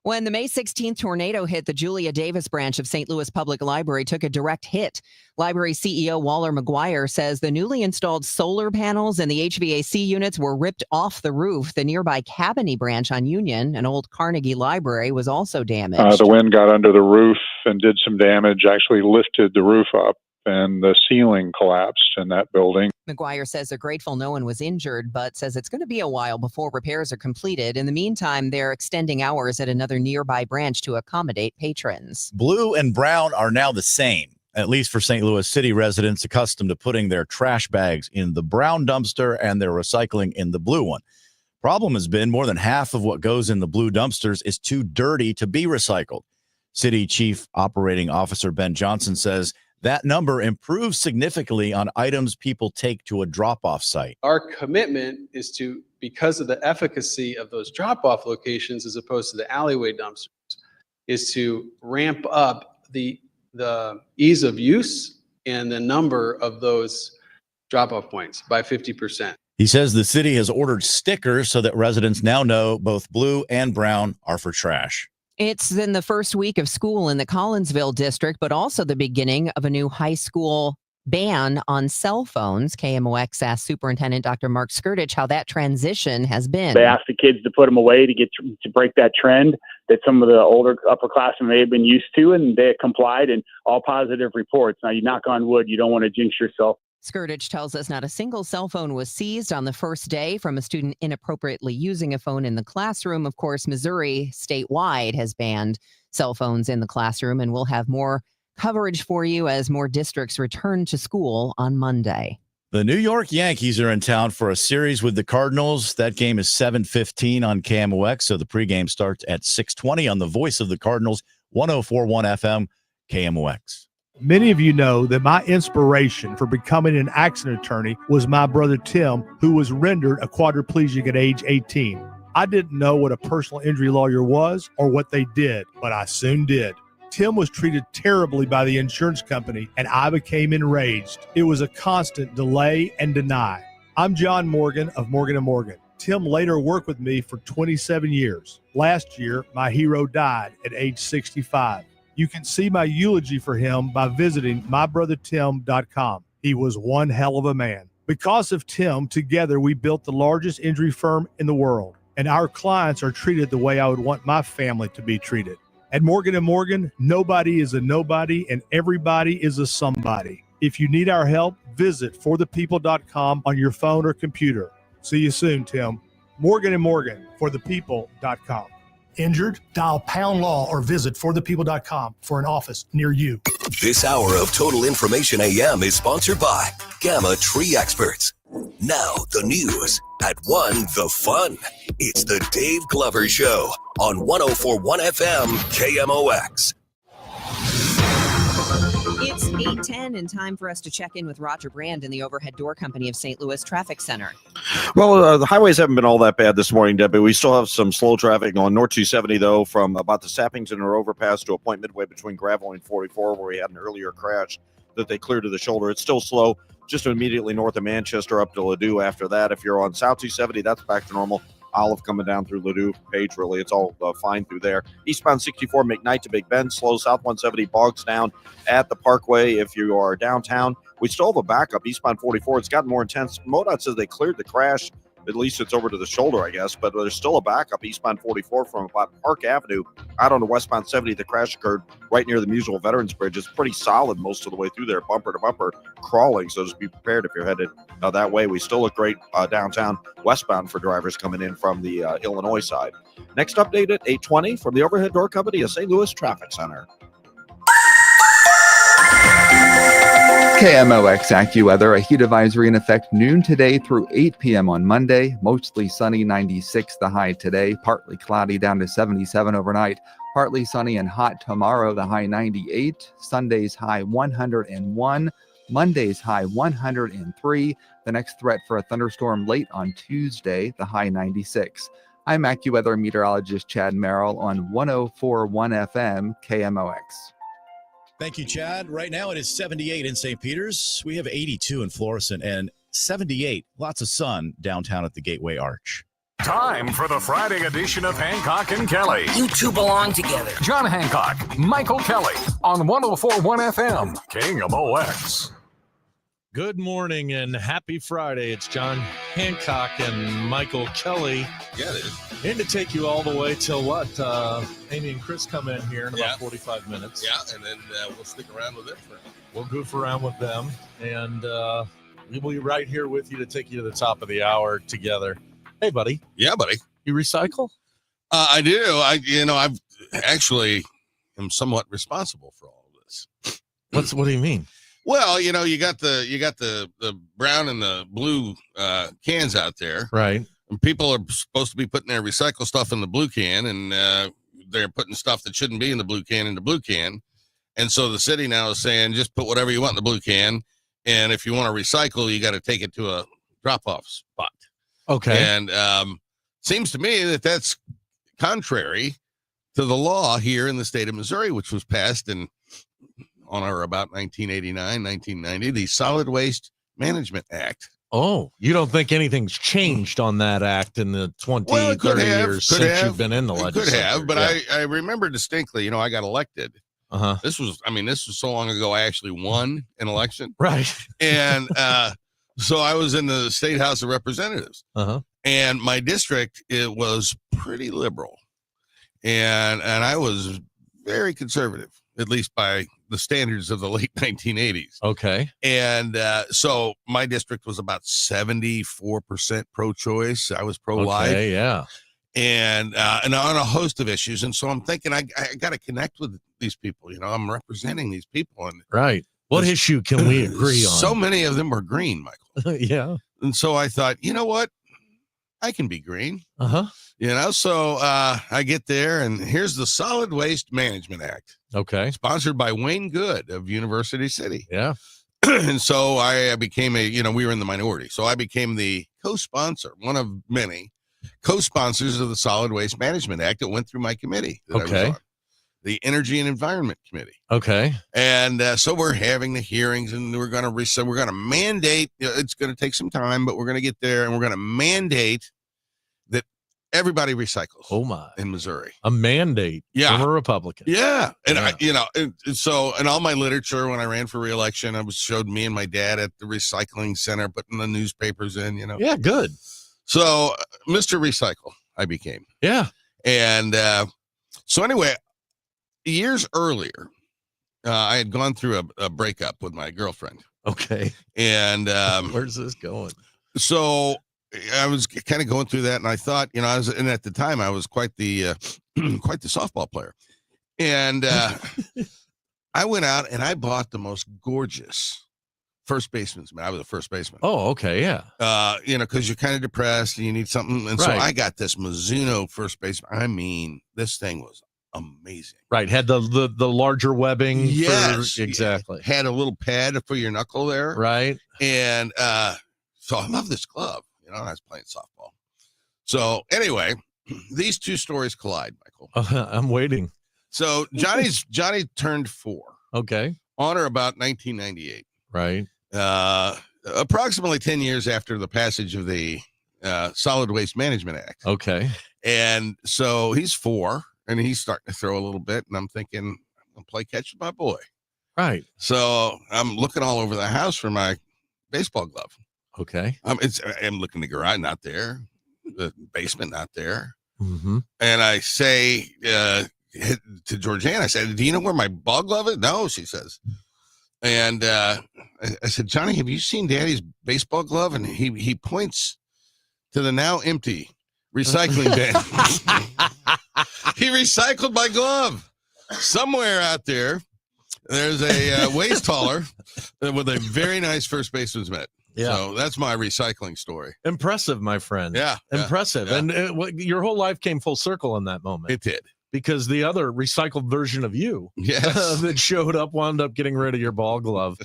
When the May 16th tornado hit, the Julia Davis branch of St. Louis Public Library took a direct hit. Library CEO Waller McGuire says the newly installed solar panels and the HVAC units were ripped off the roof. The nearby Cabanne branch on Union, an old Carnegie library, was also damaged. The wind got under the roof and did some damage, actually lifted the roof up. and the ceiling collapsed in that building. McGuire says they're grateful no one was injured, but says it's going to be a while before repairs are completed. In the meantime, they're extending hours at another nearby branch to accommodate patrons. Blue and brown are now the same, at least for St. Louis City residents accustomed to putting their trash bags in the brown dumpster and their recycling in the blue one. Problem has been more than half of what goes in the blue dumpsters is too dirty to be recycled. City Chief Operating Officer Ben Johnson says that number improves significantly on items people take to a drop-off site. Our commitment is to, because of the efficacy of those drop-off locations as opposed to the alleyway dumpsters, is to ramp up the ease of use and the number of those drop-off points by 50%. He says the city has ordered stickers so that residents now know both blue and brown are for trash. It's then the first week of school in the Collinsville district, but also the beginning of a new high school ban on cell phones. KMOX asked Superintendent Dr. Mark Skirtich how that transition has been. They asked the kids to put them away to break that trend that some of the older upperclassmen may have been used to, and they complied, and all positive reports. Now, you knock on wood, you don't want to jinx yourself. Skirtich tells us not a single cell phone was seized on the first day from a student inappropriately using a phone in the classroom. Of course, Missouri statewide has banned cell phones in the classroom, and we'll have more coverage for you as more districts return to school on Monday. The New York Yankees are in town for a series with the Cardinals. That game is 7:15 on KMOX, so the pregame starts at 6:20 on the voice of the Cardinals, 104.1 FM, KMOX. Many of you know that my inspiration for becoming an accident attorney was my brother Tim, who was rendered a quadriplegic at age 18. I didn't know what a personal injury lawyer was or what they did, but I soon did. Tim was treated terribly by the insurance company, and I became enraged. It was a constant delay and deny. I'm John Morgan of Morgan & Morgan. Tim later worked with me for 27 years. Last year, my hero died at age 65. You can see my eulogy for him by visiting mybrothertim.com. He was one hell of a man. Because of Tim, together we built the largest injury firm in the world, and our clients are treated the way I would want my family to be treated. At Morgan & Morgan, nobody is a nobody and everybody is a somebody. If you need our help, visit forthepeople.com on your phone or computer. See you soon, Tim. Morgan & Morgan, forthepeople.com. Injured? Dial Pound Law or visit forthepeople.com for an office near you. This hour of Total Information AM is sponsored by Gamma Tree Experts. Now the news at 1 The Fun. It's the Dave Glover Show on 104.1 FM KMOX. It's 8:10 and time for us to check in with Roger Brand in the Overhead Door Company of St. Louis Traffic Center. Well, the highways haven't been all that bad this morning, Debbie. We still have some slow traffic on North 270, though, from about the Sappington or overpass to a point midway between Gravel and 44, where we had an earlier crash that they cleared to the shoulder. It's still slow just immediately north of Manchester up to Ladue. After that, if you're on South 270, that's back to normal. Olive coming down through Ladue, Page, really. It's all fine through there. Eastbound 64, McKnight to Big Bend, slow. South 170 bogs down at the Parkway. If you are downtown, we still have a backup. Eastbound 44, it's gotten more intense. MoDOT says they cleared the crash. At least it's over to the shoulder, I guess. But there's still a backup eastbound 44 from about Park Avenue out on the westbound 70. The crash occurred right near the Musial Veterans Bridge. It's pretty solid most of the way through there, bumper to bumper, crawling. So just be prepared if you're headed that way. We still look great downtown westbound for drivers coming in from the Illinois side. Next update at 8:20 from the Overhead Door Company of St. Louis Traffic Center. KMOX AccuWeather, a heat advisory in effect noon today through 8 p.m. on Monday. Mostly sunny, 96 the high today. Partly cloudy down to 77 overnight. Partly sunny and hot tomorrow, the high 98. Sunday's high 101. Monday's high 103. The next threat for a thunderstorm late on Tuesday, the high 96. I'm AccuWeather meteorologist Chad Merrill on 104.1 FM KMOX. Thank you, Chad. Right now it is 78 in St. Peters. We have 82 in Florissant and 78. Lots of sun downtown at the Gateway Arch. Time for the Friday edition of Hancock and Kelly. You two belong together. John Hancock, Michael Kelly on 104.1 FM, KMOX. Good morning and happy Friday. It's John Hancock and Michael Kelly. Yeah, it is. In to take you all the way till what? Amy and Chris come in here in about 45 minutes. Yeah, and then we'll stick around with them for We'll goof around with them, and we will be right here with you to take you to the top of the hour together. Hey, buddy. Yeah, buddy. You recycle? I do. I've actually am somewhat responsible for all of this. What do you mean? Well, you got the brown and the blue cans out there, right? And people are supposed to be putting their recycle stuff in the blue can, and they're putting stuff that shouldn't be in the blue can. And so the city now is saying, just put whatever you want in the blue can, and if you want to recycle, you got to take it to a drop-off spot. Okay. And seems to me that that's contrary to the law here in the state of Missouri, which was passed on or about 1989, 1990, the Solid Waste Management Act. Oh, you don't think anything's changed on that act in the 20, 30 years since you've been in the legislature? Could have, but yeah. I remember distinctly, I got elected. Uh-huh. This was so long ago, I actually won an election. Right. And so I was in the State House of Representatives. Uh-huh. And my district, it was pretty liberal. And I was very conservative, at least by the standards of the late 1980s. Okay. And so my district was about 74% pro-choice. I was pro-life. Okay, yeah. And on a host of issues. And so I'm thinking I got to connect with these people. I'm representing these people. And right. What issue can we agree on? So many of them were green, Michael. Yeah. And so I thought, you know what? I can be green. Uh-huh. So I get there, and here's the Solid Waste Management Act. Okay. Sponsored by Wayne Good of University City. Yeah. And so I became we were in the minority. So I became the co-sponsor, one of many co-sponsors of the Solid Waste Management Act that went through my committee. That I was on, the Energy and Environment Committee. Okay. And so we're having the hearings, and we're going to mandate, it's going to take some time, but we're going to get there, and we're going to mandate that everybody recycles. Oh my. In Missouri. A mandate. Yeah. From a Republican. Yeah. And yeah. So in all my literature, when I ran for re-election, I showed me and my dad at the recycling center, putting the newspapers in, Yeah, good. So Mr. Recycle, I became. Yeah. And so anyway, years earlier, I had gone through a breakup with my girlfriend. Okay. And where's this going? So I was kind of going through that, and I thought, and at the time I was quite the softball player. And I went out and I bought the most gorgeous first baseman's man. I was a first baseman. Oh, okay, yeah. Because you're kind of depressed and you need something. And so I got this Mizuno first baseman. I mean, this thing was amazing. Right. Had the larger webbing. Yes. Exactly. Had a little pad for your knuckle there. Right. And so I love this glove. I was playing softball. So anyway, these two stories collide, Michael. I'm waiting. So Johnny turned 4. Okay. On or about 1998. Right. Approximately 10 years after the passage of the Solid Waste Management Act. Okay. And so he's 4, and he's starting to throw a little bit, and I'm thinking, I'm going to play catch with my boy. Right. So I'm looking all over the house for my baseball glove. Okay. I'm looking in the garage, not there. The basement, not there. Mm-hmm. And I say to Georgianne, I said, do you know where my ball glove is? No, she says. And I said, Johnny, have you seen Daddy's baseball glove? And he points to the now empty recycling bin. He recycled my glove. Somewhere out there, there's a waste hauler with a very nice first baseman's mitt. Yeah. So that's my recycling story. Impressive, my friend. Yeah. Impressive. Yeah. And your whole life came full circle in that moment. It did. Because the other recycled version of you that showed up wound up getting rid of your ball glove.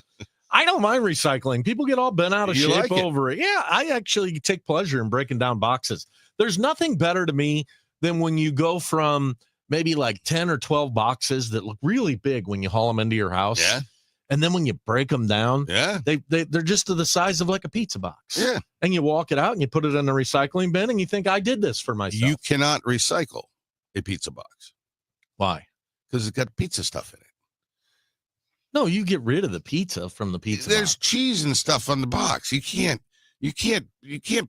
I don't mind recycling. People get all bent out of shape over it. Yeah, I actually take pleasure in breaking down boxes. There's nothing better to me than when you go from maybe like 10 or 12 boxes that look really big when you haul them into your house. Yeah. And then when you break them down, they're just to the size of like a pizza box. Yeah. And you walk it out and you put it in a recycling bin and you think, I did this for myself. You cannot recycle a pizza box. Why? Because it's got pizza stuff in it. No, you get rid of the pizza from the pizza There's box. cheese and stuff on the box. You can't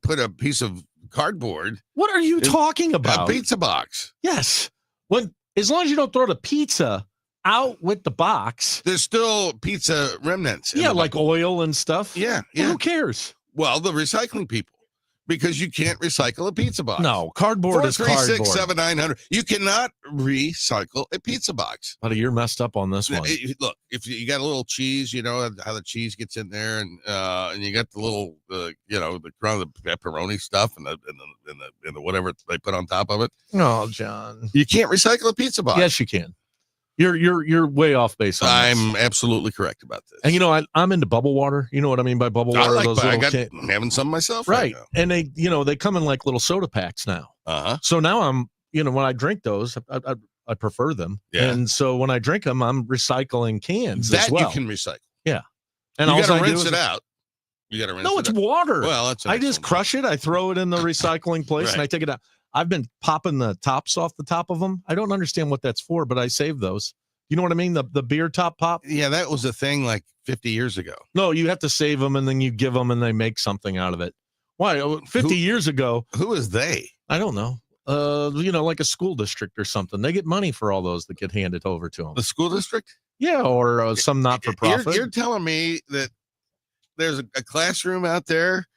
put a piece of cardboard. What are you talking about? A pizza box. Yes. As long as you don't throw the pizza out with the box. There's still pizza remnants. Yeah, like oil and stuff. Yeah. Well, who cares? Well, the recycling people. Because you can't recycle a pizza box. No, cardboard is cardboard. 436-7900. You cannot recycle a pizza box. Buddy, you're messed up on this one. Look, if you got a little cheese, you know how the cheese gets in there, and you got the little, the crown of the pepperoni stuff and the whatever they put on top of it. No, John, you can't recycle a pizza box. Yes, you can. You're way off base on this. I'm absolutely correct about this. And I'm into bubble water. You know what I mean by bubble water? I'm having some myself right now. And they come in like little soda packs now. So now I'm, when I drink those, I prefer them. Yeah. And so when I drink them, I'm recycling cans that as well. You can recycle. Yeah. And you all got to I do rinse is- it out. You got to rinse No, it it's out. water. Well, that's I just crush it. I throw it in the recycling place and I take it out. I've been popping the tops off the top of them. I don't understand what that's for, but I save those. You know what I mean? The beer top pop. Yeah, that was a thing like 50 years ago. No, you have to save them and then you give them and they make something out of it. Why? 50 years ago. Who is they? I don't know. Like a school district or something. They get money for all those that get handed over to them. The school district? Yeah, or some not-for-profit. You're telling me that there's a classroom out there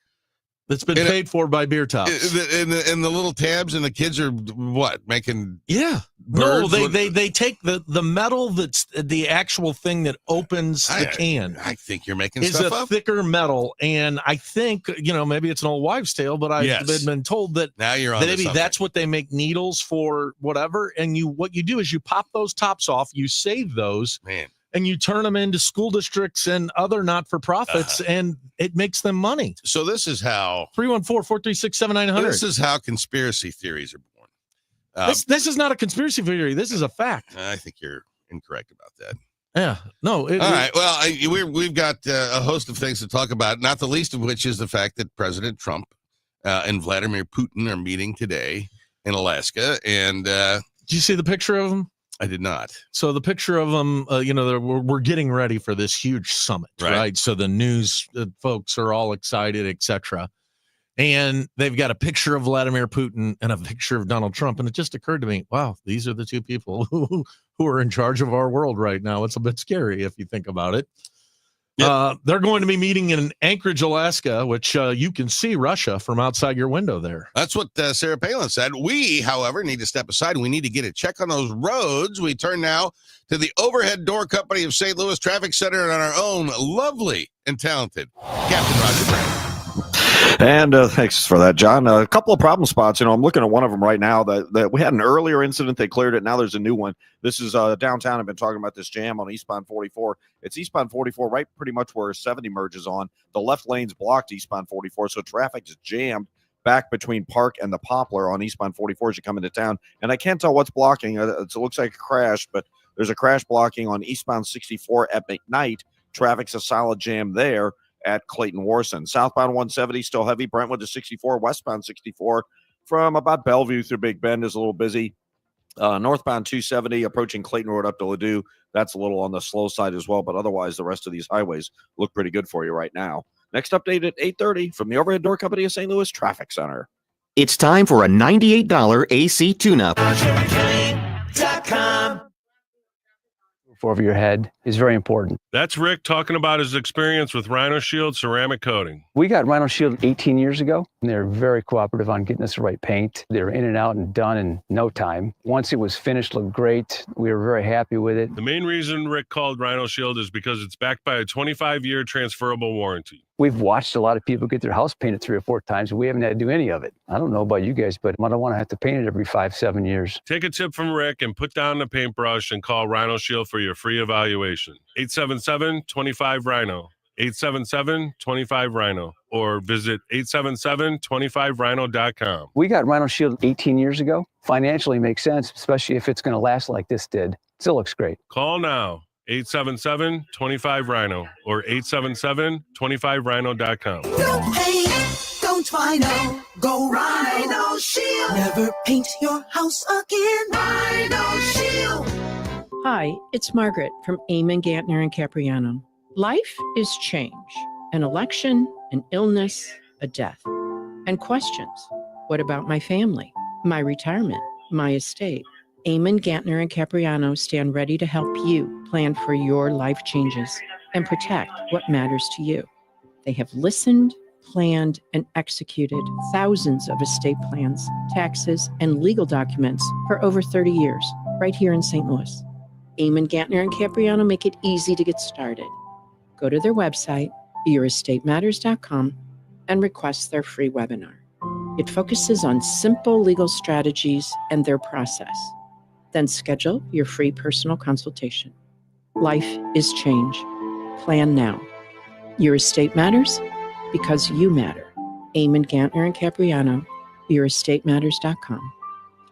that's been paid for by beer tops. And the little tabs, and the kids are what, making? Yeah. Birds? No, they take the metal that's the actual thing that opens the can. I think you're making is stuff a up. thicker metal, and I think maybe it's an old wives' tale, but I've been told that now you're on. Maybe that's what they make needles for, whatever. And what you do is you pop those tops off, you save those, and you turn them into school districts and other not-for-profits, and it makes them money. So this is how 314-436-7900. This is how conspiracy theories are born. This is not a conspiracy theory. This is a fact. I think you're incorrect about that. Yeah. No. All right. Well, we've got a host of things to talk about, not the least of which is the fact that President Trump and Vladimir Putin are meeting today in Alaska. And did you see the picture of them? I did not. So the picture of them, we're getting ready for this huge summit, right? So the news folks are all excited, etc. And they've got a picture of Vladimir Putin and a picture of Donald Trump. And it just occurred to me, wow, these are the two people who are in charge of our world right now. It's a bit scary if you think about it. Yep. They're going to be meeting in Anchorage, Alaska, which you can see Russia from outside your window there. That's what Sarah Palin said. We, however, need to step aside. We need to get a check on those roads. We turn now to the Overhead Door Company of St. Louis Traffic Center and our own lovely and talented Captain Roger Brown. And thanks for that, John. A couple of problem spots. I'm looking at one of them right now that we had an earlier incident. They cleared it. Now there's a new one. This is downtown. I've been talking about this jam on eastbound 44. It's eastbound 44, right pretty much where 70 merges on. The left lane's blocked eastbound 44, so traffic is jammed back between Park and the Poplar on eastbound 44 as you come into town. And I can't tell what's blocking. It looks like a crash, but there's a crash blocking on eastbound 64 at McKnight. Traffic's a solid jam there at Clayton Warson. Southbound 170 still heavy. Brentwood to 64. Westbound 64 from about Bellevue through Big Bend is a little busy. Northbound 270 approaching Clayton Road up to Ladue. That's a little on the slow side as well, but otherwise the rest of these highways look pretty good for you right now. Next update at 8:30 from the Overhead Door Company of St. Louis Traffic Center. It's time for a $98 AC tune-up. Over your head is very important. That's Rick talking about his experience with Rhino Shield ceramic coating. We got Rhino Shield 18 years ago, and they're very cooperative on getting us the right paint. They're in and out and done in no time. Once it was finished, looked great. We were very happy with it. The main reason Rick called Rhino Shield is because it's backed by a 25-year transferable warranty. We've watched a lot of people get their house painted 3 or 4 times, and we haven't had to do any of it. I don't know about you guys, but I don't want to have to paint it every 5-7 years. Take a tip from Rick and put down the paintbrush and call Rhino Shield for your free evaluation. 877-25-RHINO. 877-25-RHINO. Or visit 877-25rhino.com. We got Rhino Shield 18 years ago. Financially makes sense, especially if it's going to last like this did. Still looks great. Call now. 877-25-RHINO or 877-25rhino.com. No pain, don't Rhino. Go Rhino Shield. Never paint your house again. Rhino Shield. Hi, it's Margaret from Eamon Gantner and Capriano. Life is change, an election, an illness, a death, and questions. What about my family, my retirement, my estate? Eamon, Gantner, and Capriano stand ready to help you plan for your life changes and protect what matters to you. They have listened, planned, and executed thousands of estate plans, taxes, and legal documents for over 30 years, right here in St. Louis. Eamon, Gantner, and Capriano make it easy to get started. Go to their website, yourestateMatters.com, and request their free webinar. It focuses on simple legal strategies and their process. Then schedule your free personal consultation. Life is change. Plan now. Your estate matters because you matter. Eamon, Gantner, and Capriano, yourestateMatters.com.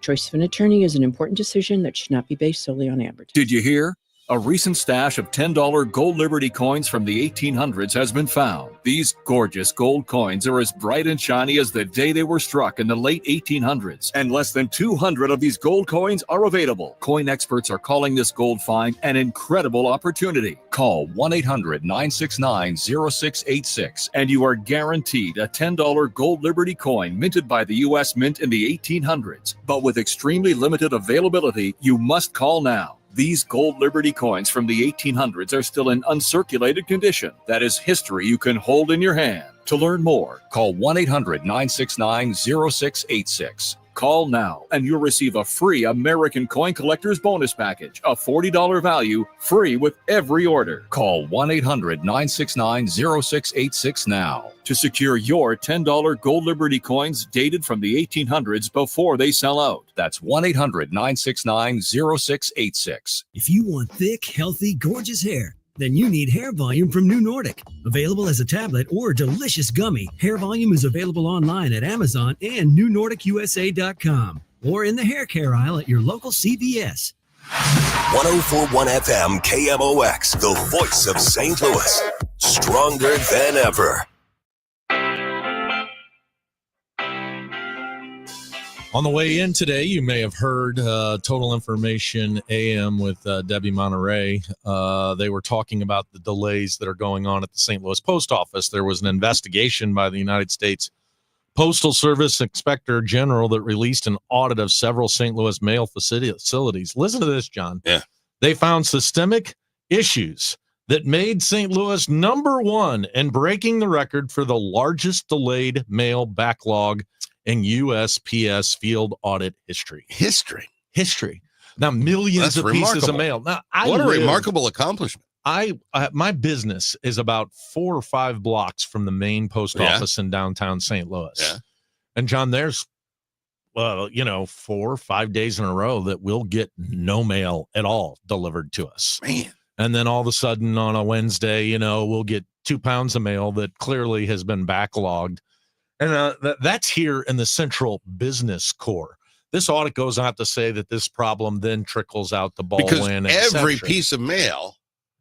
Choice of an attorney is an important decision that should not be based solely on advertising. Did you hear? A recent stash of $10 Gold Liberty coins from the 1800s has been found. These gorgeous gold coins are as bright and shiny as the day they were struck in the late 1800s, and less than 200 of these gold coins are available. Coin experts are calling this gold find an incredible opportunity. Call 1-800-969-0686 and you are guaranteed a $10 Gold Liberty coin minted by the U.S. Mint in the 1800s. But with extremely limited availability, you must call now. These Gold Liberty coins from the 1800s are still in uncirculated condition. That is history you can hold in your hand. To learn more, call 1-800-969-0686. Call now and you'll receive a free American Coin Collector's Bonus Package, a $40 value, free with every order. Call 1-800-969-0686 now to secure your $10 Gold Liberty coins dated from the 1800s before they sell out. That's 1-800-969-0686. If you want thick, healthy, gorgeous hair, then you need Hair Volume from New Nordic. Available as a tablet or delicious gummy, Hair Volume is available online at Amazon and NewNordicUSA.com or in the hair care aisle at your local CVS. 104.1 FM KMOX, the voice of St. Louis. Stronger than ever. On the way in today, you may have heard Total Information AM with Debbie Monterey. They were talking about the delays that are going on at the St. Louis Post Office. There was an investigation by the United States Postal Service Inspector General that released an audit of several St. Louis mail facilities. Listen to this, John. Yeah. They found systemic issues that made St. Louis number one in breaking the record for the largest delayed mail backlog in USPS field audit history. History. Now, millions of pieces of mail. Now, what a remarkable accomplishment. My business is about 4 or 5 blocks from the main post office in downtown St. Louis. Yeah. And John, there's 4 or 5 days in a row that we'll get no mail at all delivered to us. Man. And then all of a sudden on a Wednesday, we'll get 2 pounds of mail that clearly has been backlogged. And that's here in the central business core. This audit goes on to say that this problem then trickles out to Baldwin. Because every piece of mail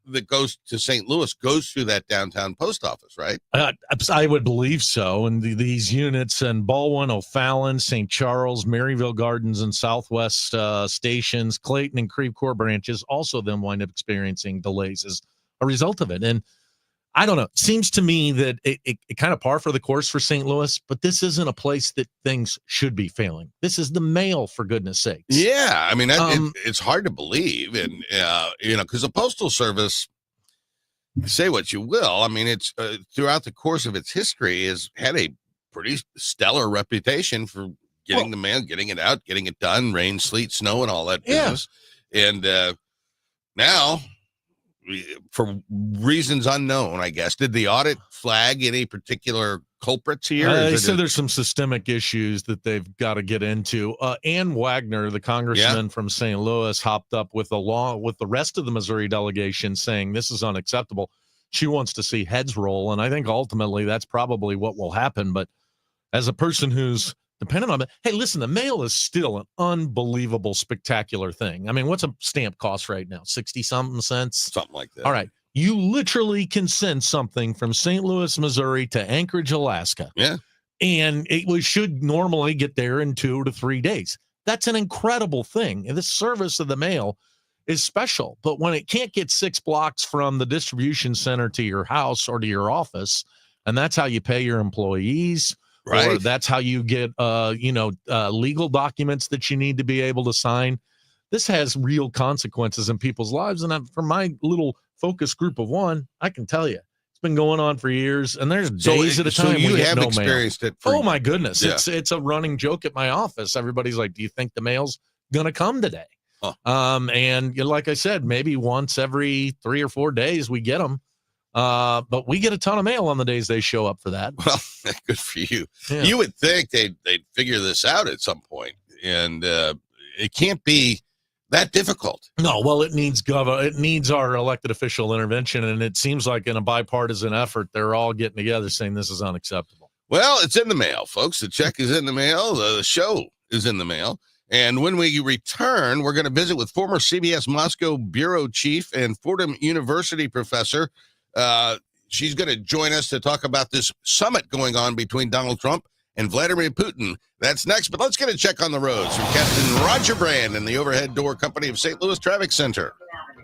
that goes to St. Louis goes through that downtown post office, right? I would believe so. And these units in Baldwin, O'Fallon, St. Charles, Maryville Gardens, and Southwest stations, Clayton and Creve Coeur branches also then wind up experiencing delays as a result of it. And I don't know. It seems to me that it kind of par for the course for St. Louis, but this isn't a place that things should be failing. This is the mail, for goodness sakes. Yeah. I mean, it's hard to believe. And, because the Postal Service, say what you will, I mean, it's throughout the course of its history has had a pretty stellar reputation for getting the mail, getting it out, getting it done, rain, sleet, snow, and all that business. And now, for reasons unknown, I guess, did the audit flag any particular culprits here? They said there's some systemic issues that they've got to get into. Ann Wagner, the congressman from St. Louis, hopped up with the rest of the Missouri delegation saying this is unacceptable. She wants to see heads roll, and I think ultimately that's probably what will happen. But as a person who's dependent on it, hey, listen, the mail is still an unbelievable, spectacular thing. I mean, what's a stamp cost right now? 60-something cents? Something like that. All right. You literally can send something from St. Louis, Missouri to Anchorage, Alaska. Yeah. And it should normally get there in 2 to 3 days. That's an incredible thing. And the service of the mail is special. But when it can't get 6 blocks from the distribution center to your house or to your office, and that's how you pay your employees, right? Or that's how you get, legal documents that you need to be able to sign. this has real consequences in people's lives. And for my little focus group of one, I can tell you, it's been going on for years, and there's days at a time. So you we get have no experienced mail. it. For, oh my goodness, yeah. It's a running joke at my office. Everybody's like, "Do you think the mail's gonna come today?" And like I said, maybe once every 3 or 4 days we get them. But we get a ton of mail on the days they show up for that. Well, good for you. Yeah. You would think they'd figure this out at some point, and it can't be that difficult. No, well, it needs our elected official intervention, and it seems like in a bipartisan effort, they're all getting together saying this is unacceptable. Well, it's in the mail, folks. The check is in the mail. The show is in the mail. And when we return, we're going to visit with former CBS Moscow bureau chief and Fordham University professor. She's going to join us to talk about this summit going on between Donald Trump and Vladimir Putin. That's next, but let's get a check on the roads from Captain Roger Brand and the Overhead Door Company of St. Louis Traffic Center.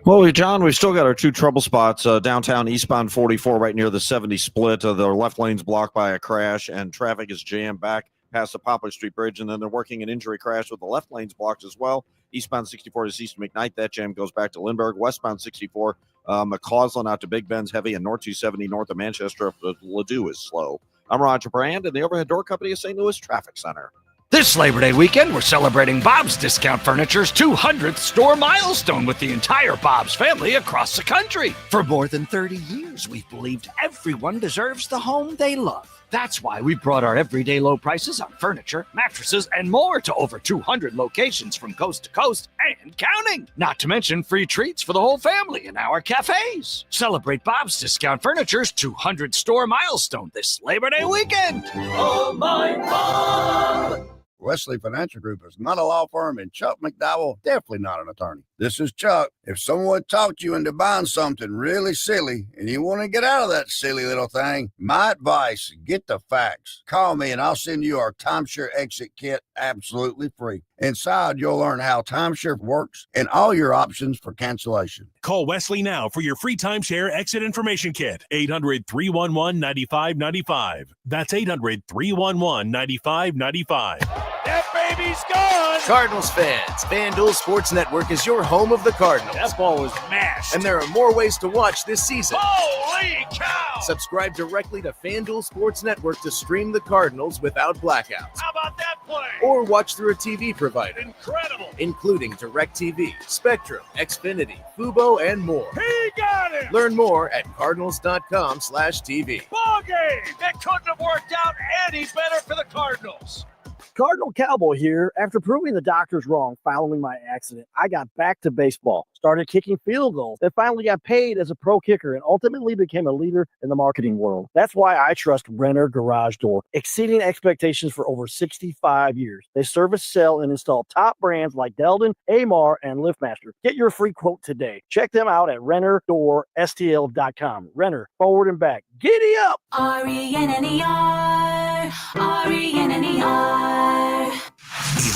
Well, John, we've still got our 2 trouble spots, downtown eastbound 44 right near the 70 split. The left lane's blocked by a crash, and traffic is jammed back past the Poplar Street Bridge, and then they're working an injury crash with the left lanes blocked as well. Eastbound 64 is east of McKnight. That jam goes back to Lindbergh. Westbound 64, McCausland out to Big Ben's heavy, and North 270 north of Manchester up to Ladue is slow. I'm Roger Brand in the Overhead Door Company of St. Louis Traffic Center. This Labor Day weekend, we're celebrating Bob's Discount Furniture's 200th store milestone with the entire Bob's family across the country. For more than 30 years, we've believed everyone deserves the home they love. That's why we brought our everyday low prices on furniture, mattresses, and more to over 200 locations from coast to coast and counting. Not to mention free treats for the whole family in our cafes. Celebrate Bob's Discount Furniture's 200 store milestone this Labor Day weekend. Oh, my Bob! Wesley Financial Group is not a law firm, and Chuck McDowell definitely not an attorney. This is Chuck. If someone talked you into buying something really silly and you want to get out of that silly little thing, my advice, get the facts. Call me and I'll send you our timeshare exit kit absolutely free. Inside, you'll learn how timeshare works and all your options for cancellation. Call Wesley now for your free timeshare exit information kit. 800-311-9595. That's 800-311-9595. That baby's gone! Cardinals fans, FanDuel Sports Network is your home of the Cardinals. That ball was mashed. And there are more ways to watch this season. Holy cow! Subscribe directly to FanDuel Sports Network to stream the Cardinals without blackouts. How about that play? Or watch through a TV provider. Incredible! Including DirecTV, Spectrum, Xfinity, Fubo, and more. He got it! Learn more at cardinals.com/TV. Ball game! That couldn't have worked out any better for the Cardinals. Cardinal Cowboy here. After proving the doctors wrong following my accident, I got back to baseball, started kicking field goals, then finally got paid as a pro kicker, and ultimately became a leader in the marketing world. That's why I trust Renner Garage Door, exceeding expectations for over 65 years. They service, sell, and install top brands like Delden, Amar, and LiftMaster. Get your free quote today. Check them out at RennerDoorSTL.com. Renner, forward and back. Giddy up! RENNER, RENNER.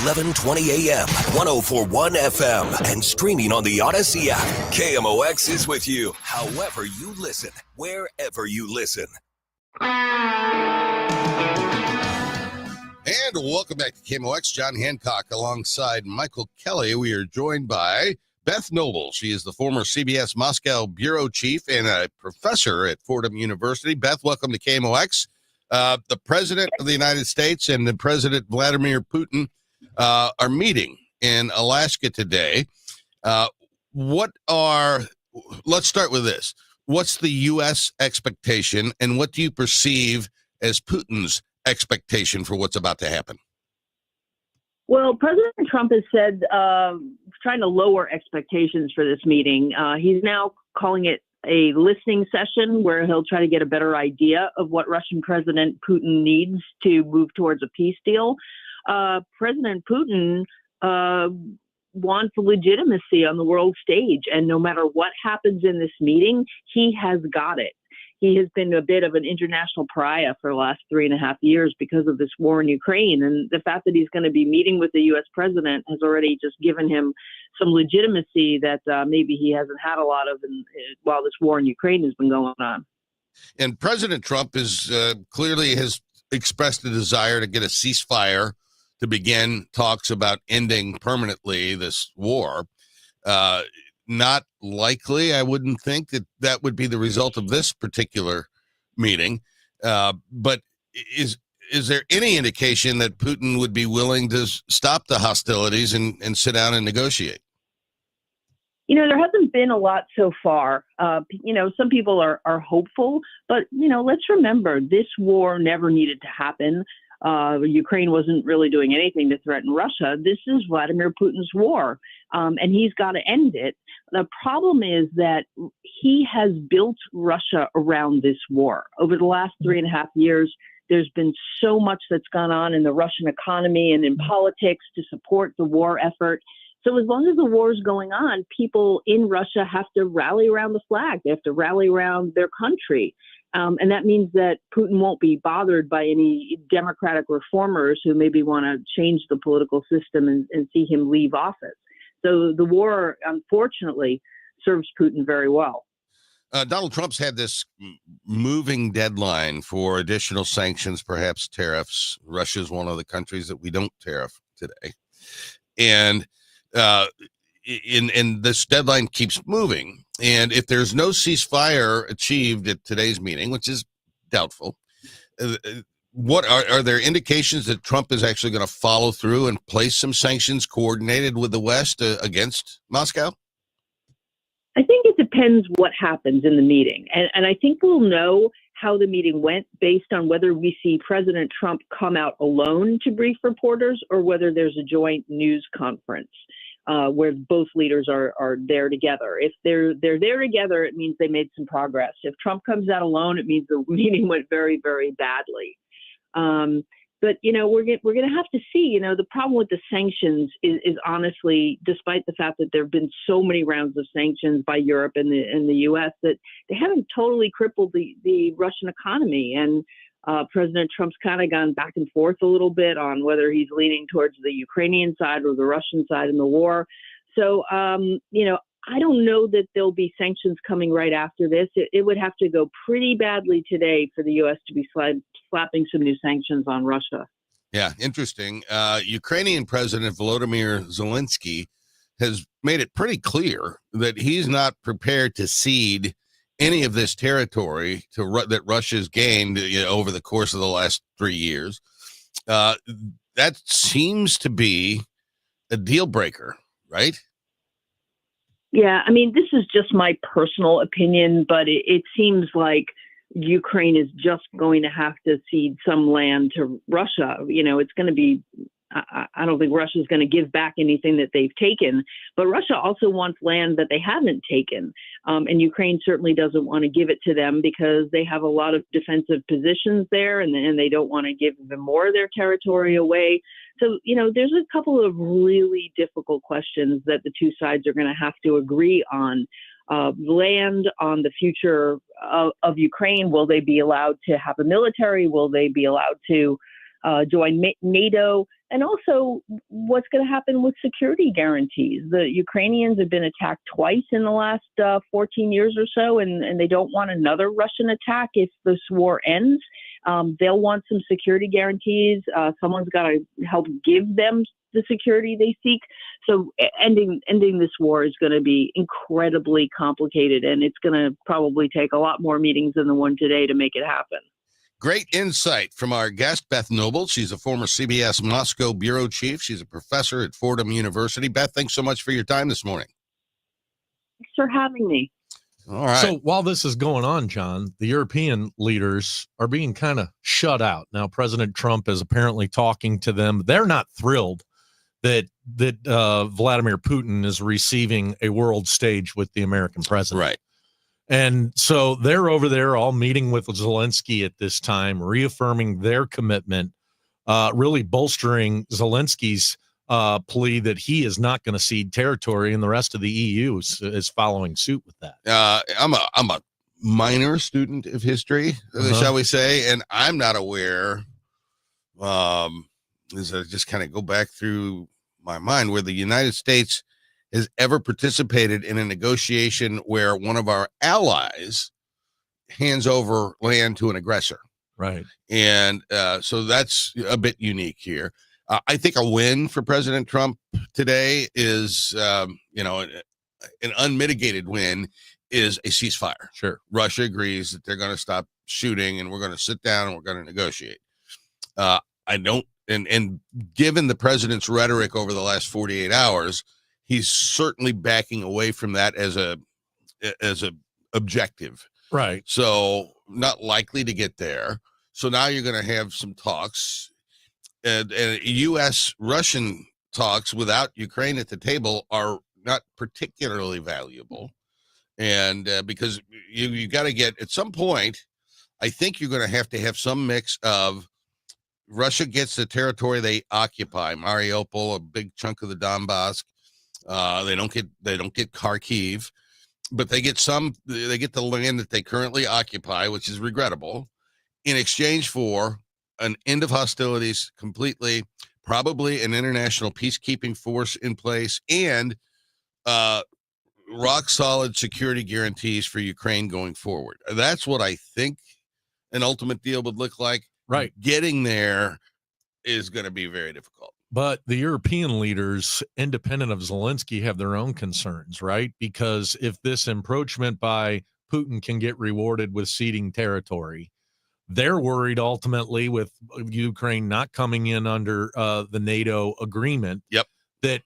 1120 AM, 1041 FM, and streaming on the Odyssey app. KMOX is with you, however you listen, wherever you listen. And welcome back to KMOX. John Hancock alongside Michael Kelly. We are joined by Beth Noble. She is the former CBS Moscow bureau chief and a professor at Fordham University. Beth, welcome to KMOX. The President of the United States and the President Vladimir Putin are meeting in Alaska today. Let's start with this. What's the U.S. expectation, and what do you perceive as Putin's expectation for what's about to happen? Well, President Trump has said trying to lower expectations for this meeting. He's now calling it a listening session where he'll try to get a better idea of what Russian President Putin needs to move towards a peace deal. President Putin wants legitimacy on the world stage, and no matter what happens in this meeting, he has got it. He has been a bit of an international pariah for the last 3.5 years because of this war in Ukraine. And the fact that he's going to be meeting with the U.S. president has already just given him some legitimacy that maybe he hasn't had a lot of while this war in Ukraine has been going on. And President Trump is clearly has expressed a desire to get a ceasefire to begin talks about ending permanently this war. Not likely. I wouldn't think that would be the result of this particular meeting. But is there any indication that Putin would be willing to stop the hostilities and sit down and negotiate? There hasn't been a lot so far. Some people are hopeful, but, let's remember this war never needed to happen. Ukraine wasn't really doing anything to threaten Russia. This is Vladimir Putin's war, and he's got to end it. The problem is that he has built Russia around this war. Over the last 3.5 years, there's been so much that's gone on in the Russian economy and in politics to support the war effort. So as long as the war is going on, people in Russia have to rally around the flag. They have to rally around their country. And that means that Putin won't be bothered by any democratic reformers who maybe want to change the political system and see him leave office. So the war, unfortunately, serves Putin very well. Donald Trump's had this moving deadline for additional sanctions, perhaps tariffs. Russia is one of the countries that we don't tariff today. And this deadline keeps moving. And if there's no ceasefire achieved at today's meeting, which is doubtful, what are there indications that Trump is actually going to follow through and place some sanctions coordinated with the West against Moscow? I think it depends what happens in the meeting. And I think we'll know how the meeting went based on whether we see President Trump come out alone to brief reporters or whether there's a joint news conference where both leaders are there together. If they're there together, it means they made some progress. If Trump comes out alone, it means the meeting went very, very badly. But, we're going to have to see, the problem with the sanctions is honestly, despite the fact that there have been so many rounds of sanctions by Europe and the U.S., that they haven't totally crippled the Russian economy. And President Trump's kind of gone back and forth a little bit on whether he's leaning towards the Ukrainian side or the Russian side in the war. So, I don't know that there'll be sanctions coming right after this. It would have to go pretty badly today for the U.S. to be slapping some new sanctions on Russia. Yeah, interesting. Ukrainian President Volodymyr Zelensky has made it pretty clear that he's not prepared to cede any of this territory that Russia's gained over the course of the last 3 years. That seems to be a deal breaker, right? Yeah, I mean, this is just my personal opinion, but it seems like Ukraine is just going to have to cede some land to Russia. It's going to be, I don't think Russia's going to give back anything that they've taken, but Russia also wants land that they haven't taken. And Ukraine certainly doesn't want to give it to them because they have a lot of defensive positions there and they don't want to give them more of their territory away. So, there's a couple of really difficult questions that the two sides are going to have to agree on. Land, on the future of Ukraine. Will they be allowed to have a military? Will they be allowed to join NATO? And also, what's going to happen with security guarantees? The Ukrainians have been attacked twice in the last 14 years or so, and they don't want another Russian attack if this war ends. They'll want some security guarantees. Someone's got to help give them the security they seek. So ending this war is going to be incredibly complicated, and it's going to probably take a lot more meetings than the one today to make it happen. Great insight from our guest, Beth Noble. She's a former CBS Moscow bureau chief. She's a professor at Fordham University. Beth, thanks so much for your time this morning. Thanks for having me. All right. So while this is going on, John, the European leaders are being kind of shut out. Now, President Trump is apparently talking to them. They're not thrilled that Vladimir Putin is receiving a world stage with the American president. Right. And so they're over there all meeting with Zelensky at this time, reaffirming their commitment, really bolstering Zelensky's plea that he is not going to cede territory, and the rest of the EU is following suit with that. I'm a minor student of history, shall we say, and I'm not aware, as I just kind of go back through my mind, where the United States has ever participated in a negotiation where one of our allies hands over land to an aggressor. Right. And so that's a bit unique here. I think a win for President Trump today is, an unmitigated win is a ceasefire. Sure. Russia agrees that they're going to stop shooting and we're going to sit down and we're going to negotiate. And given the president's rhetoric over the last 48 hours, he's certainly backing away from that as a objective. Right. So not likely to get there. So now you're going to have some talks, and U.S.-Russian talks without Ukraine at the table are not particularly valuable. And because you got to get, at some point, I think you're going to have some mix of Russia gets the territory they occupy, Mariupol, a big chunk of the Donbass. They don't get Kharkiv, but they get the land that they currently occupy, which is regrettable, in exchange for an end of hostilities completely, probably an international peacekeeping force in place, and rock solid security guarantees for Ukraine going forward. That's what I think an ultimate deal would look like. Right. Getting there is going to be very difficult. But the European leaders, independent of Zelensky, have their own concerns, right? Because if this encroachment by Putin can get rewarded with ceding territory, they're worried ultimately with Ukraine not coming in under the NATO agreement. Yep. That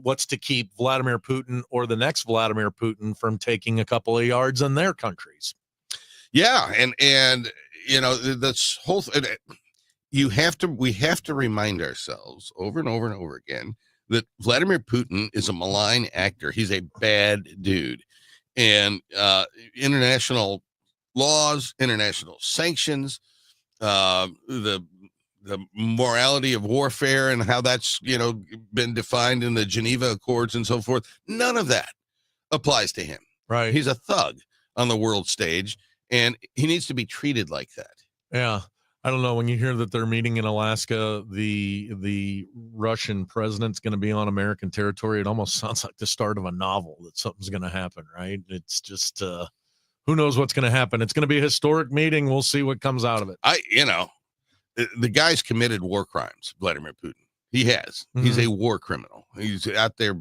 what's to keep Vladimir Putin or the next Vladimir Putin from taking a couple of yards in their countries. Yeah, and this whole we have to remind ourselves over and over and over again that Vladimir Putin is a malign actor. He's a bad dude, and international laws, international sanctions, the morality of warfare and how that's been defined in the Geneva Accords and so forth. None of that applies to him. Right. He's a thug on the world stage, and he needs to be treated like that. Yeah. I don't know. When you hear that they're meeting in Alaska, the Russian president's going to be on American territory, it almost sounds like the start of a novel that something's going to happen, right? It's just who knows what's going to happen. It's going to be a historic meeting. We'll see what comes out of it. The guy's committed war crimes, Vladimir Putin. He has. Mm-hmm. He's a war criminal. He's out there,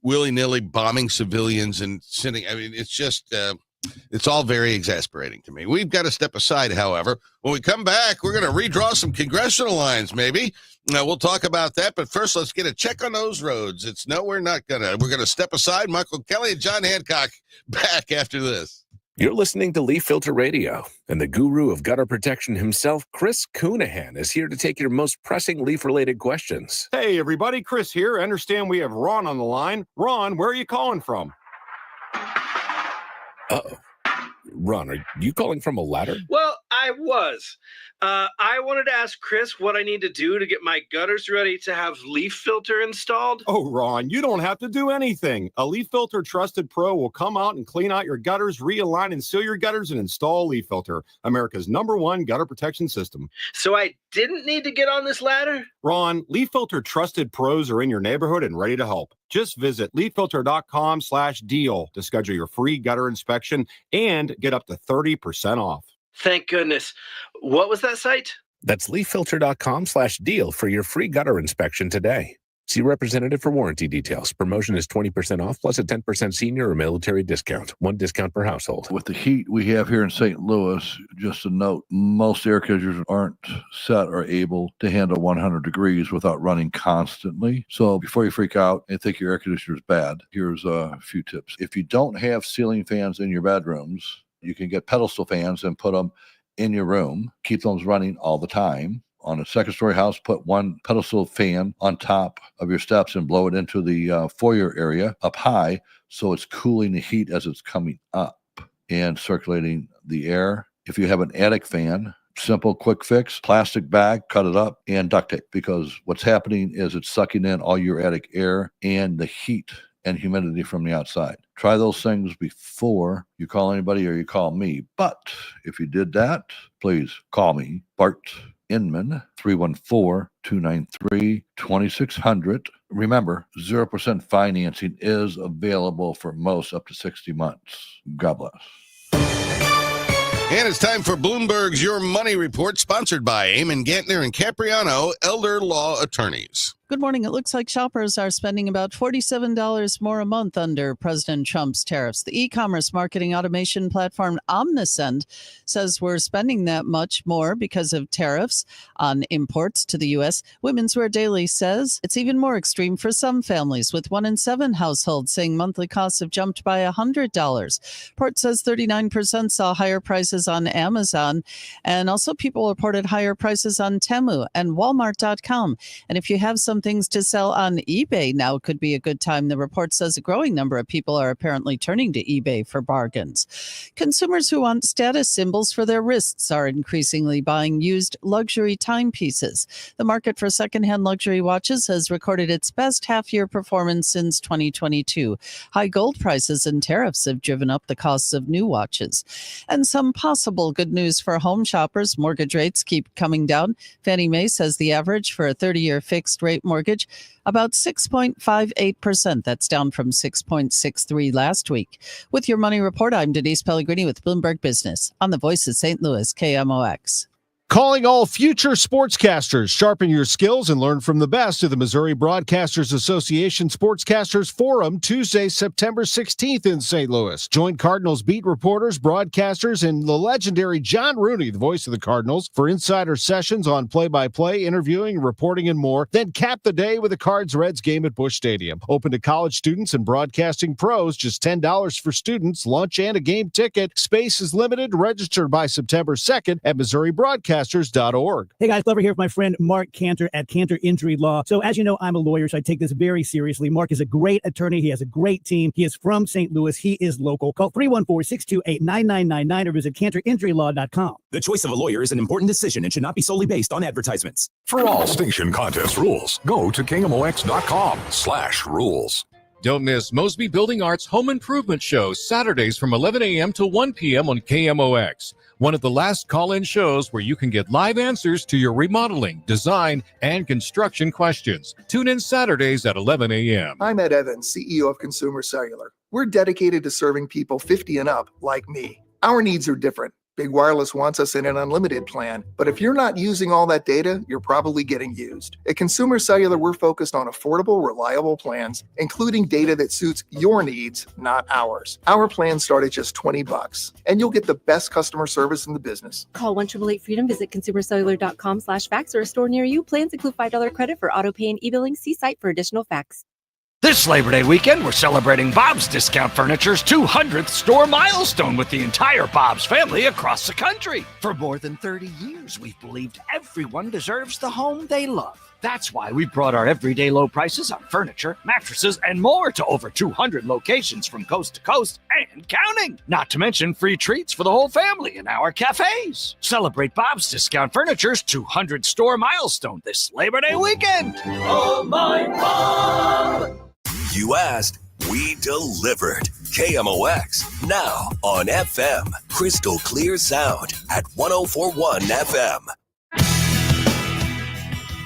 willy-nilly bombing civilians and sending. I mean, it's just, it's all very exasperating to me. We've got to step aside, however. When we come back, we're going to redraw some congressional lines, maybe. Now, we'll talk about that, but first, let's get a check on those roads. We're going to step aside. Michael Kelly and John Hancock back after this. You're listening to Leaf Filter Radio, and the guru of gutter protection himself, Chris Coonahan, is here to take your most pressing leaf-related questions. Hey, everybody, Chris here. I understand we have Ron on the line. Ron, where are you calling from? Uh-oh. Ron, are you calling from a ladder? Well, I was. I wanted to ask Chris what I need to do to get my gutters ready to have Leaf Filter installed. Oh, Ron, you don't have to do anything. A Leaf Filter Trusted Pro will come out and clean out your gutters, realign and seal your gutters, and install Leaf Filter, America's #1 gutter protection system. So I didn't need to get on this ladder? Ron, Leaf Filter Trusted Pros are in your neighborhood and ready to help. Just visit leaffilter.com/deal to schedule your free gutter inspection and get up to 30% off. Thank goodness. What was that site? That's leaffilter.com/deal for your free gutter inspection today. See representative for warranty details. Promotion is 20% off plus a 10% senior or military discount. One discount per household. With the heat we have here in St. Louis, just a note, most air conditioners aren't set or able to handle 100 degrees without running constantly. So before you freak out and think your air conditioner is bad, here's a few tips. If you don't have ceiling fans in your bedrooms, you can get pedestal fans and put them in your room. Keep those running all the time. On a second-story house, put one pedestal fan on top of your steps and blow it into the foyer area up high so it's cooling the heat as it's coming up and circulating the air. If you have an attic fan, simple, quick fix, plastic bag, cut it up, and duct tape, because what's happening is it's sucking in all your attic air and the heat and humidity from the outside. Try those things before you call anybody or you call me. But if you did that, please call me, Bart Inman, 314-293-2600. Remember, 0% financing is available for most up to 60 months. God bless. And it's time for Bloomberg's Your Money Report, sponsored by Eamon Gantner and Capriano, Elder Law Attorneys. Good morning. It looks like shoppers are spending about $47 more a month under President Trump's tariffs. The e-commerce marketing automation platform Omnisend says we're spending that much more because of tariffs on imports to the U.S. Women's Wear Daily says it's even more extreme for some families, with 1 in 7 households saying monthly costs have jumped by $100. Port says 39% saw higher prices on Amazon, and also people reported higher prices on Temu and Walmart.com. And if you have some things to sell on eBay, now could be a good time. The report says a growing number of people are apparently turning to eBay for bargains. Consumers who want status symbols for their wrists are increasingly buying used luxury timepieces. The market for secondhand luxury watches has recorded its best half-year performance since 2022. High gold prices and tariffs have driven up the costs of new watches. And some possible good news for home shoppers. Mortgage rates keep coming down. Fannie Mae says the average for a 30-year fixed rate mortgage about 6.58%. That's down from 6.63 last week. With your money report, I'm Denise Pellegrini with Bloomberg Business on the Voice of St. Louis, KMOX. Calling all future sportscasters. Sharpen your skills and learn from the best of the Missouri Broadcasters Association Sportscasters Forum, Tuesday, September 16th in St. Louis. Join Cardinals beat reporters, broadcasters, and the legendary John Rooney, the voice of the Cardinals, for insider sessions on play-by-play, interviewing, reporting, and more. Then cap the day with a Cards-Reds game at Busch Stadium. Open to college students and broadcasting pros. Just $10 for students, lunch, and a game ticket. Space is limited. Register by September 2nd at MissouriBroadcasters.org. Hey guys, Glover here with my friend Mark Cantor at Cantor Injury Law. So as you know, I'm a lawyer, so I take this very seriously. Mark is a great attorney. He has a great team. He is from St. Louis. He is local. Call 314-628-9999 or visit CantorInjuryLaw.com. The choice of a lawyer is an important decision and should not be solely based on advertisements. For all station contest rules, go to KMOX.com/rules. Don't miss Mosby Building Arts Home Improvement Shows, Saturdays from 11 a.m. to 1 p.m. on KMOX. One of the last call-in shows where you can get live answers to your remodeling, design, and construction questions. Tune in Saturdays at 11 a.m. I'm Ed Evans, CEO of Consumer Cellular. We're dedicated to serving people 50 and up like me. Our needs are different. Big Wireless wants us in an unlimited plan, but if you're not using all that data, you're probably getting used. At Consumer Cellular, we're focused on affordable, reliable plans, including data that suits your needs, not ours. Our plans start at just $20, and you'll get the best customer service in the business. Call 1-888-FREEDOM, visit consumercellular.com/facts or a store near you. Plans include $5 credit for auto pay and e-billing. See site for additional facts. This Labor Day weekend, we're celebrating Bob's Discount Furniture's 200th store milestone with the entire Bob's family across the country. For more than 30 years, we've believed everyone deserves the home they love. That's why we brought our everyday low prices on furniture, mattresses, and more to over 200 locations from coast to coast and counting. Not to mention free treats for the whole family in our cafes. Celebrate Bob's Discount Furniture's 200 store milestone this Labor Day weekend. Oh, my Bob! You asked, we delivered. KMOX, now on FM. Crystal clear sound at 104.1 FM.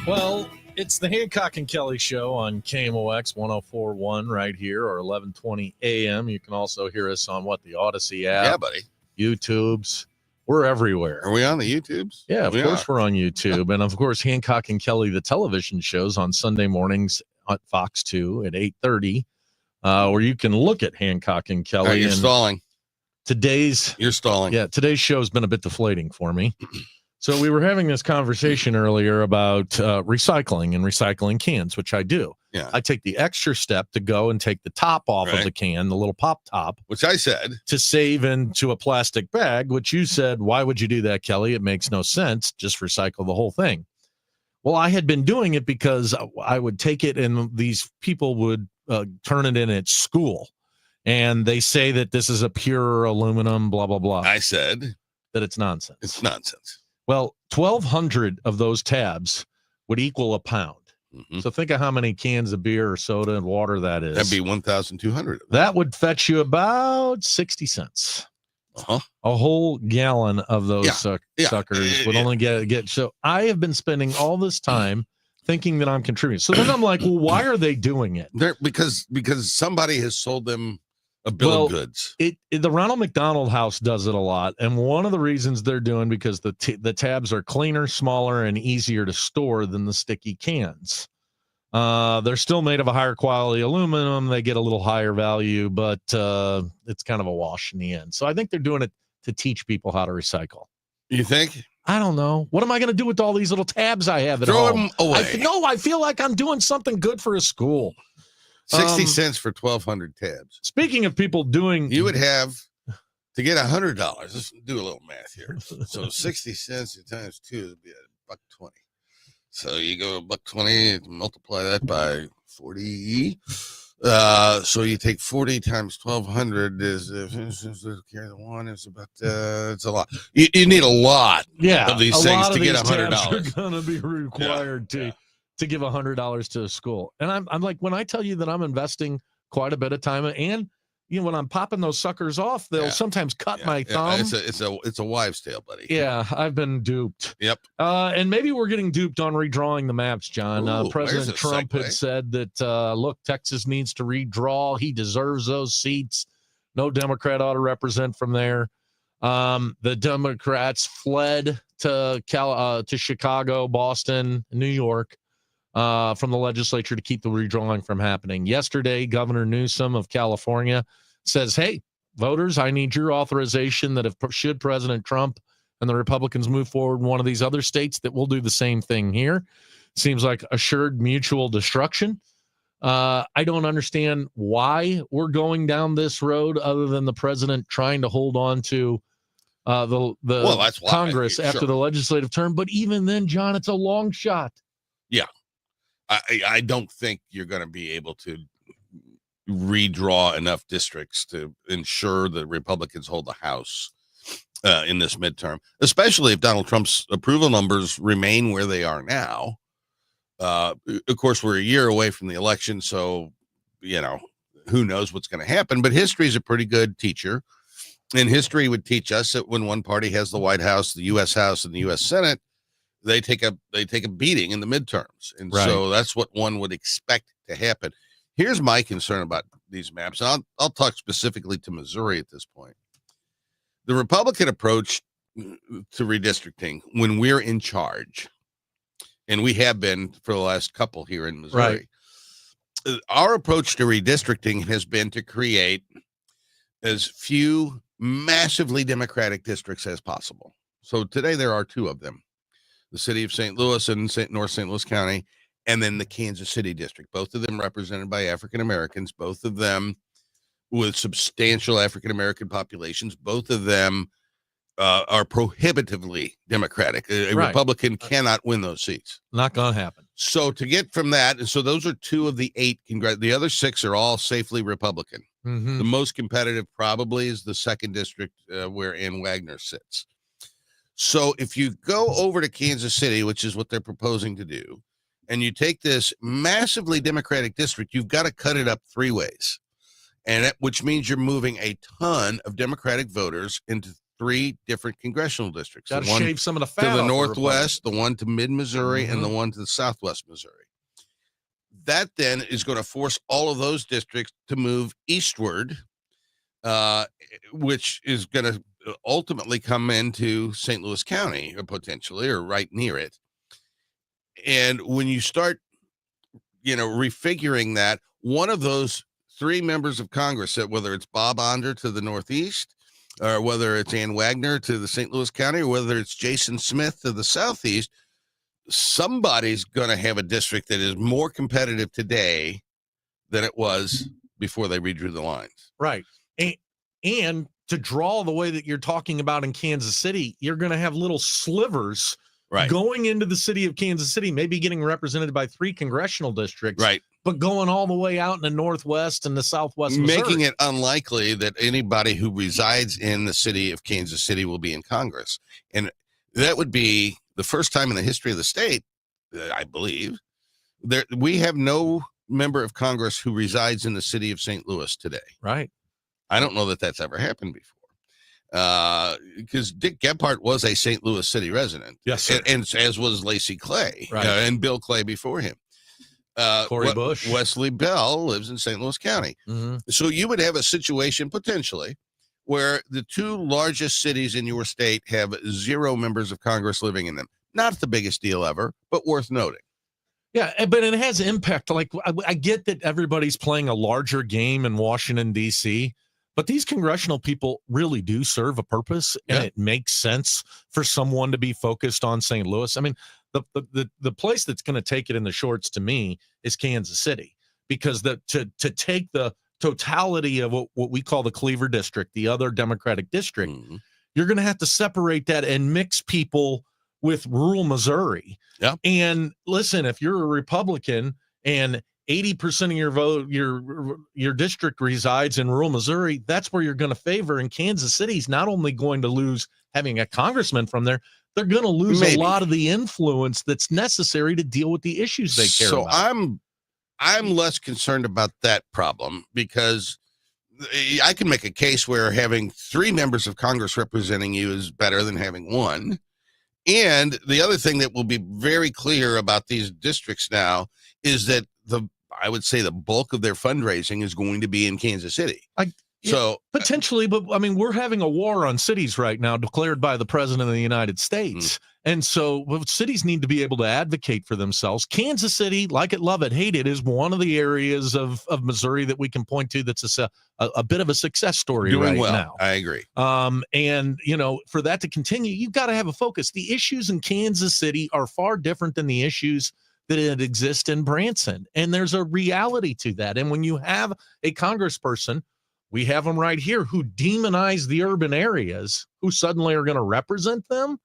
Well, it's the Hancock and Kelly Show on KMOX 104.1 right here, or 11:20 a.m. You can also hear us on the Odyssey app. Yeah, buddy. YouTubes. We're everywhere. Are we on the YouTubes? Yeah, of course we're on YouTube. And, of course, Hancock and Kelly, the television shows on Sunday mornings on Fox 2 at 8:30, where you can look at Hancock and Kelly. Right, you're stalling. You're stalling. Yeah, today's show's been a bit deflating for me. So we were having this conversation earlier about recycling and recycling cans, which I do. Yeah. I take the extra step to go and take the top off of the can, the little pop top. Which I said. To save into a plastic bag, which you said, why would you do that, Kelly? It makes no sense. Just recycle the whole thing. Well, I had been doing it because I would take it and these people would turn it in at school. And they say that this is a pure aluminum, blah, blah, blah. I said that it's nonsense. It's nonsense. Well, 1,200 of those tabs would equal a pound. Mm-hmm. So think of how many cans of beer or soda and water that is. That'd be 1,200. That would fetch you about 60 cents. Uh-huh. A whole gallon of those suckers would only get. So I have been spending all this time thinking that I'm contributing. So then I'm like, well, why are they doing it? Because somebody has sold them A bill of goods. The Ronald McDonald House does it a lot, and one of the reasons they're doing because the tabs are cleaner, smaller, and easier to store than the sticky cans. They're still made of a higher quality aluminum. They get a little higher value, but it's kind of a wash in the end. So I think they're doing it to teach people how to recycle. You think? I don't know. What am I going to do with all these little tabs I have at Throw home? them away. I feel like I'm doing something good for a school. 60 cents for 1,200 tabs. Speaking of people doing, you would have to get $100. Let's do a little math here. So 60 cents times 2 would be $1.20. So you go $1.20, multiply that by 40. So you take 40 times 1,200 is carry the one. It's about it's a lot. You need a lot. Of these things to get $100. Are going to be required to give $100 to a school. And I'm like, when I tell you that I'm investing quite a bit of time, and when I'm popping those suckers off, they'll sometimes cut my thumb. It's a wives' tale, buddy. Yeah, I've been duped. Yep. And maybe we're getting duped on redrawing the maps, John. Ooh, President Trump had said that, look, Texas needs to redraw. He deserves those seats. No Democrat ought to represent from there. The Democrats fled to Chicago, Boston, New York. From the legislature to keep the redrawing from happening. Yesterday, Governor Newsom of California says, hey, voters, I need your authorization that should President Trump and the Republicans move forward in one of these other states, that we'll do the same thing here. Seems like assured mutual destruction. I don't understand why we're going down this road other than the president trying to hold on to that's why, Congress after the legislative term. But even then, John, it's a long shot. Yeah. I don't think you're going to be able to redraw enough districts to ensure that Republicans hold the House in this midterm, especially if Donald Trump's approval numbers remain where they are now. Of course, we're a year away from the election, so, who knows what's going to happen. But history is a pretty good teacher, and history would teach us that when one party has the White House, the U.S. House, and the U.S. Senate, they take a beating in the midterms. And so that's what one would expect to happen. Here's my concern about these maps. And I'll talk specifically to Missouri at this point. The Republican approach to redistricting when we're in charge, and we have been for the last couple here in Missouri, our approach to redistricting has been to create as few massively Democratic districts as possible. So today there are two of them. The city of St. Louis and North St. Louis County, and then the Kansas City district, both of them represented by African Americans, both of them with substantial African American populations, both of them are prohibitively Democratic. A Republican cannot win those seats. Not going to happen. So to get from that, and so those are 2 of the 8. The other 6 are all safely Republican. Mm-hmm. The most competitive probably is the 2nd district where Ann Wagner sits. So if you go over to Kansas City, which is what they're proposing to do, and you take this massively Democratic district, you've got to cut it up 3 ways, which means you're moving a ton of Democratic voters into 3 different congressional districts. Got to shave some of the fat to the off Northwest, the one to mid-Missouri, and the one to the Southwest Missouri. That then is going to force all of those districts to move eastward, which is going to ultimately come into St. Louis County, or potentially, or right near it. And when you start, refiguring that, one of those 3 members of Congress, whether it's Bob Onder to the Northeast, or whether it's Ann Wagner to the St. Louis County, or whether it's Jason Smith to the Southeast, somebody's going to have a district that is more competitive today than it was before they redrew the lines. Right. And to draw the way that you're talking about in Kansas City, you're going to have little slivers going into the city of Kansas City, maybe getting represented by 3 congressional districts, but going all the way out in the Northwest and the Southwest Missouri. Making it unlikely that anybody who resides in the city of Kansas City will be in Congress. And that would be the first time in the history of the state, I believe, we have no member of Congress who resides in the city of St. Louis today. Right. I don't know that that's ever happened before. Because Dick Gephardt was a St. Louis City resident. Yes, sir. And as was Lacey Clay, Right. And Bill Clay before him. Corey Bush. Wesley Bell lives in St. Louis County. Mm-hmm. So you would have a situation potentially where the two largest cities in your state have 0 members of Congress living in them. Not the biggest deal ever, but worth noting. Yeah, but it has impact. Like, I get that everybody's playing a larger game in Washington, D.C., but these congressional people really do serve a purpose, and it makes sense for someone to be focused on St. Louis. I mean, the place that's going to take it in the shorts to me is Kansas City, because to take the totality of what we call the Cleaver District, the other Democratic district, you're going to have to separate that and mix people with rural Missouri. Yeah. And listen, if you're a Republican and 80% of your vote, your district resides in rural Missouri, that's where you're going to favor. And Kansas City's not only going to lose having a congressman from there, they're going to lose a lot of the influence that's necessary to deal with the issues they care about. So I'm less concerned about that problem, because I can make a case where having 3 members of Congress representing you is better than having 1. And the other thing that will be very clear about these districts now is that I would say the bulk of their fundraising is going to be in Kansas City. So potentially, but I mean, we're having a war on cities right now declared by the president of the United States. And so cities need to be able to advocate for themselves. Kansas City, like it, love it, hate it, is one of the areas of Missouri that we can point to that's a bit of a success story doing well now. I agree. And, for that to continue, you've got to have a focus. The issues in Kansas City are far different than the issues that exist in Branson. And there's a reality to that. And when you have a congressperson, we have them right here, who demonize the urban areas, who suddenly are going to represent them,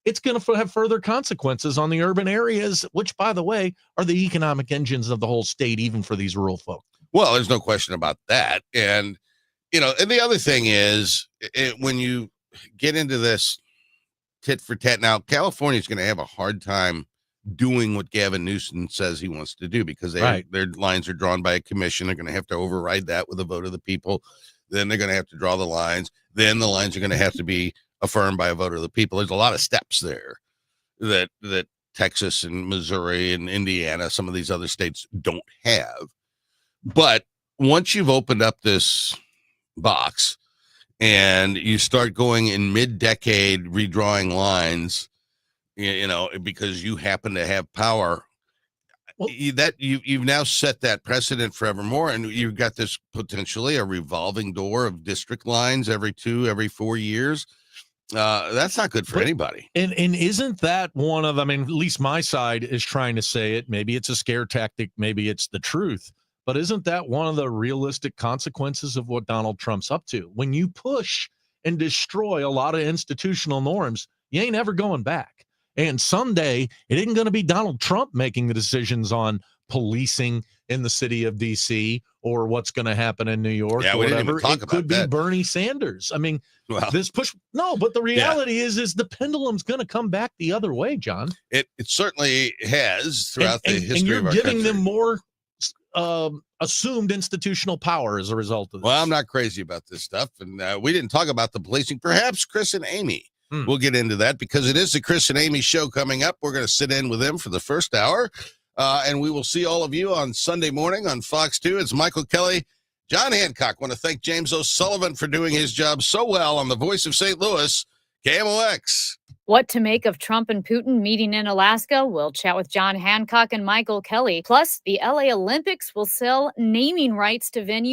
it's going to have further consequences on the urban areas, which, by the way, are the economic engines of the whole state, even for these rural folk. Well, there's no question about that. And, and the other thing is, when you get into this tit for tat, now California is going to have a hard time doing what Gavin Newsom says he wants to do, because their lines are drawn by a commission. They're going to have to override that with a vote of the people. Then they're going to have to draw the lines. Then the lines are going to have to be affirmed by a vote of the people. There's a lot of steps there that Texas and Missouri and Indiana, some of these other states, don't have. But once you've opened up this box and you start going in mid-decade redrawing lines, because you happen to have power, you've now set that precedent forevermore, and you've got this potentially a revolving door of district lines every 4 years. That's not good for anybody. And isn't that one of, at least my side is trying to say it, maybe it's a scare tactic, maybe it's the truth, but isn't that one of the realistic consequences of what Donald Trump's up to? When you push and destroy a lot of institutional norms, you ain't ever going back. And someday it isn't going to be Donald Trump making the decisions on policing in the city of D.C. or what's going to happen in New York or whatever. It could be Bernie Sanders. This push. No, but the reality is the pendulum's going to come back the other way, John. It certainly has throughout the history of our country. And you're giving them more assumed institutional power as a result of this. Well, I'm not crazy about this stuff. And we didn't talk about the policing. Perhaps Chris and Amy. We'll get into that, because it is the Chris and Amy show coming up. We're going to sit in with them for the first hour, and we will see all of you on Sunday morning on Fox 2. It's Michael Kelly, John Hancock. I want to thank James O'Sullivan for doing his job so well on the Voice of St. Louis, KMOX. What to make of Trump and Putin meeting in Alaska? We'll chat with John Hancock and Michael Kelly. Plus, the LA Olympics will sell naming rights to venues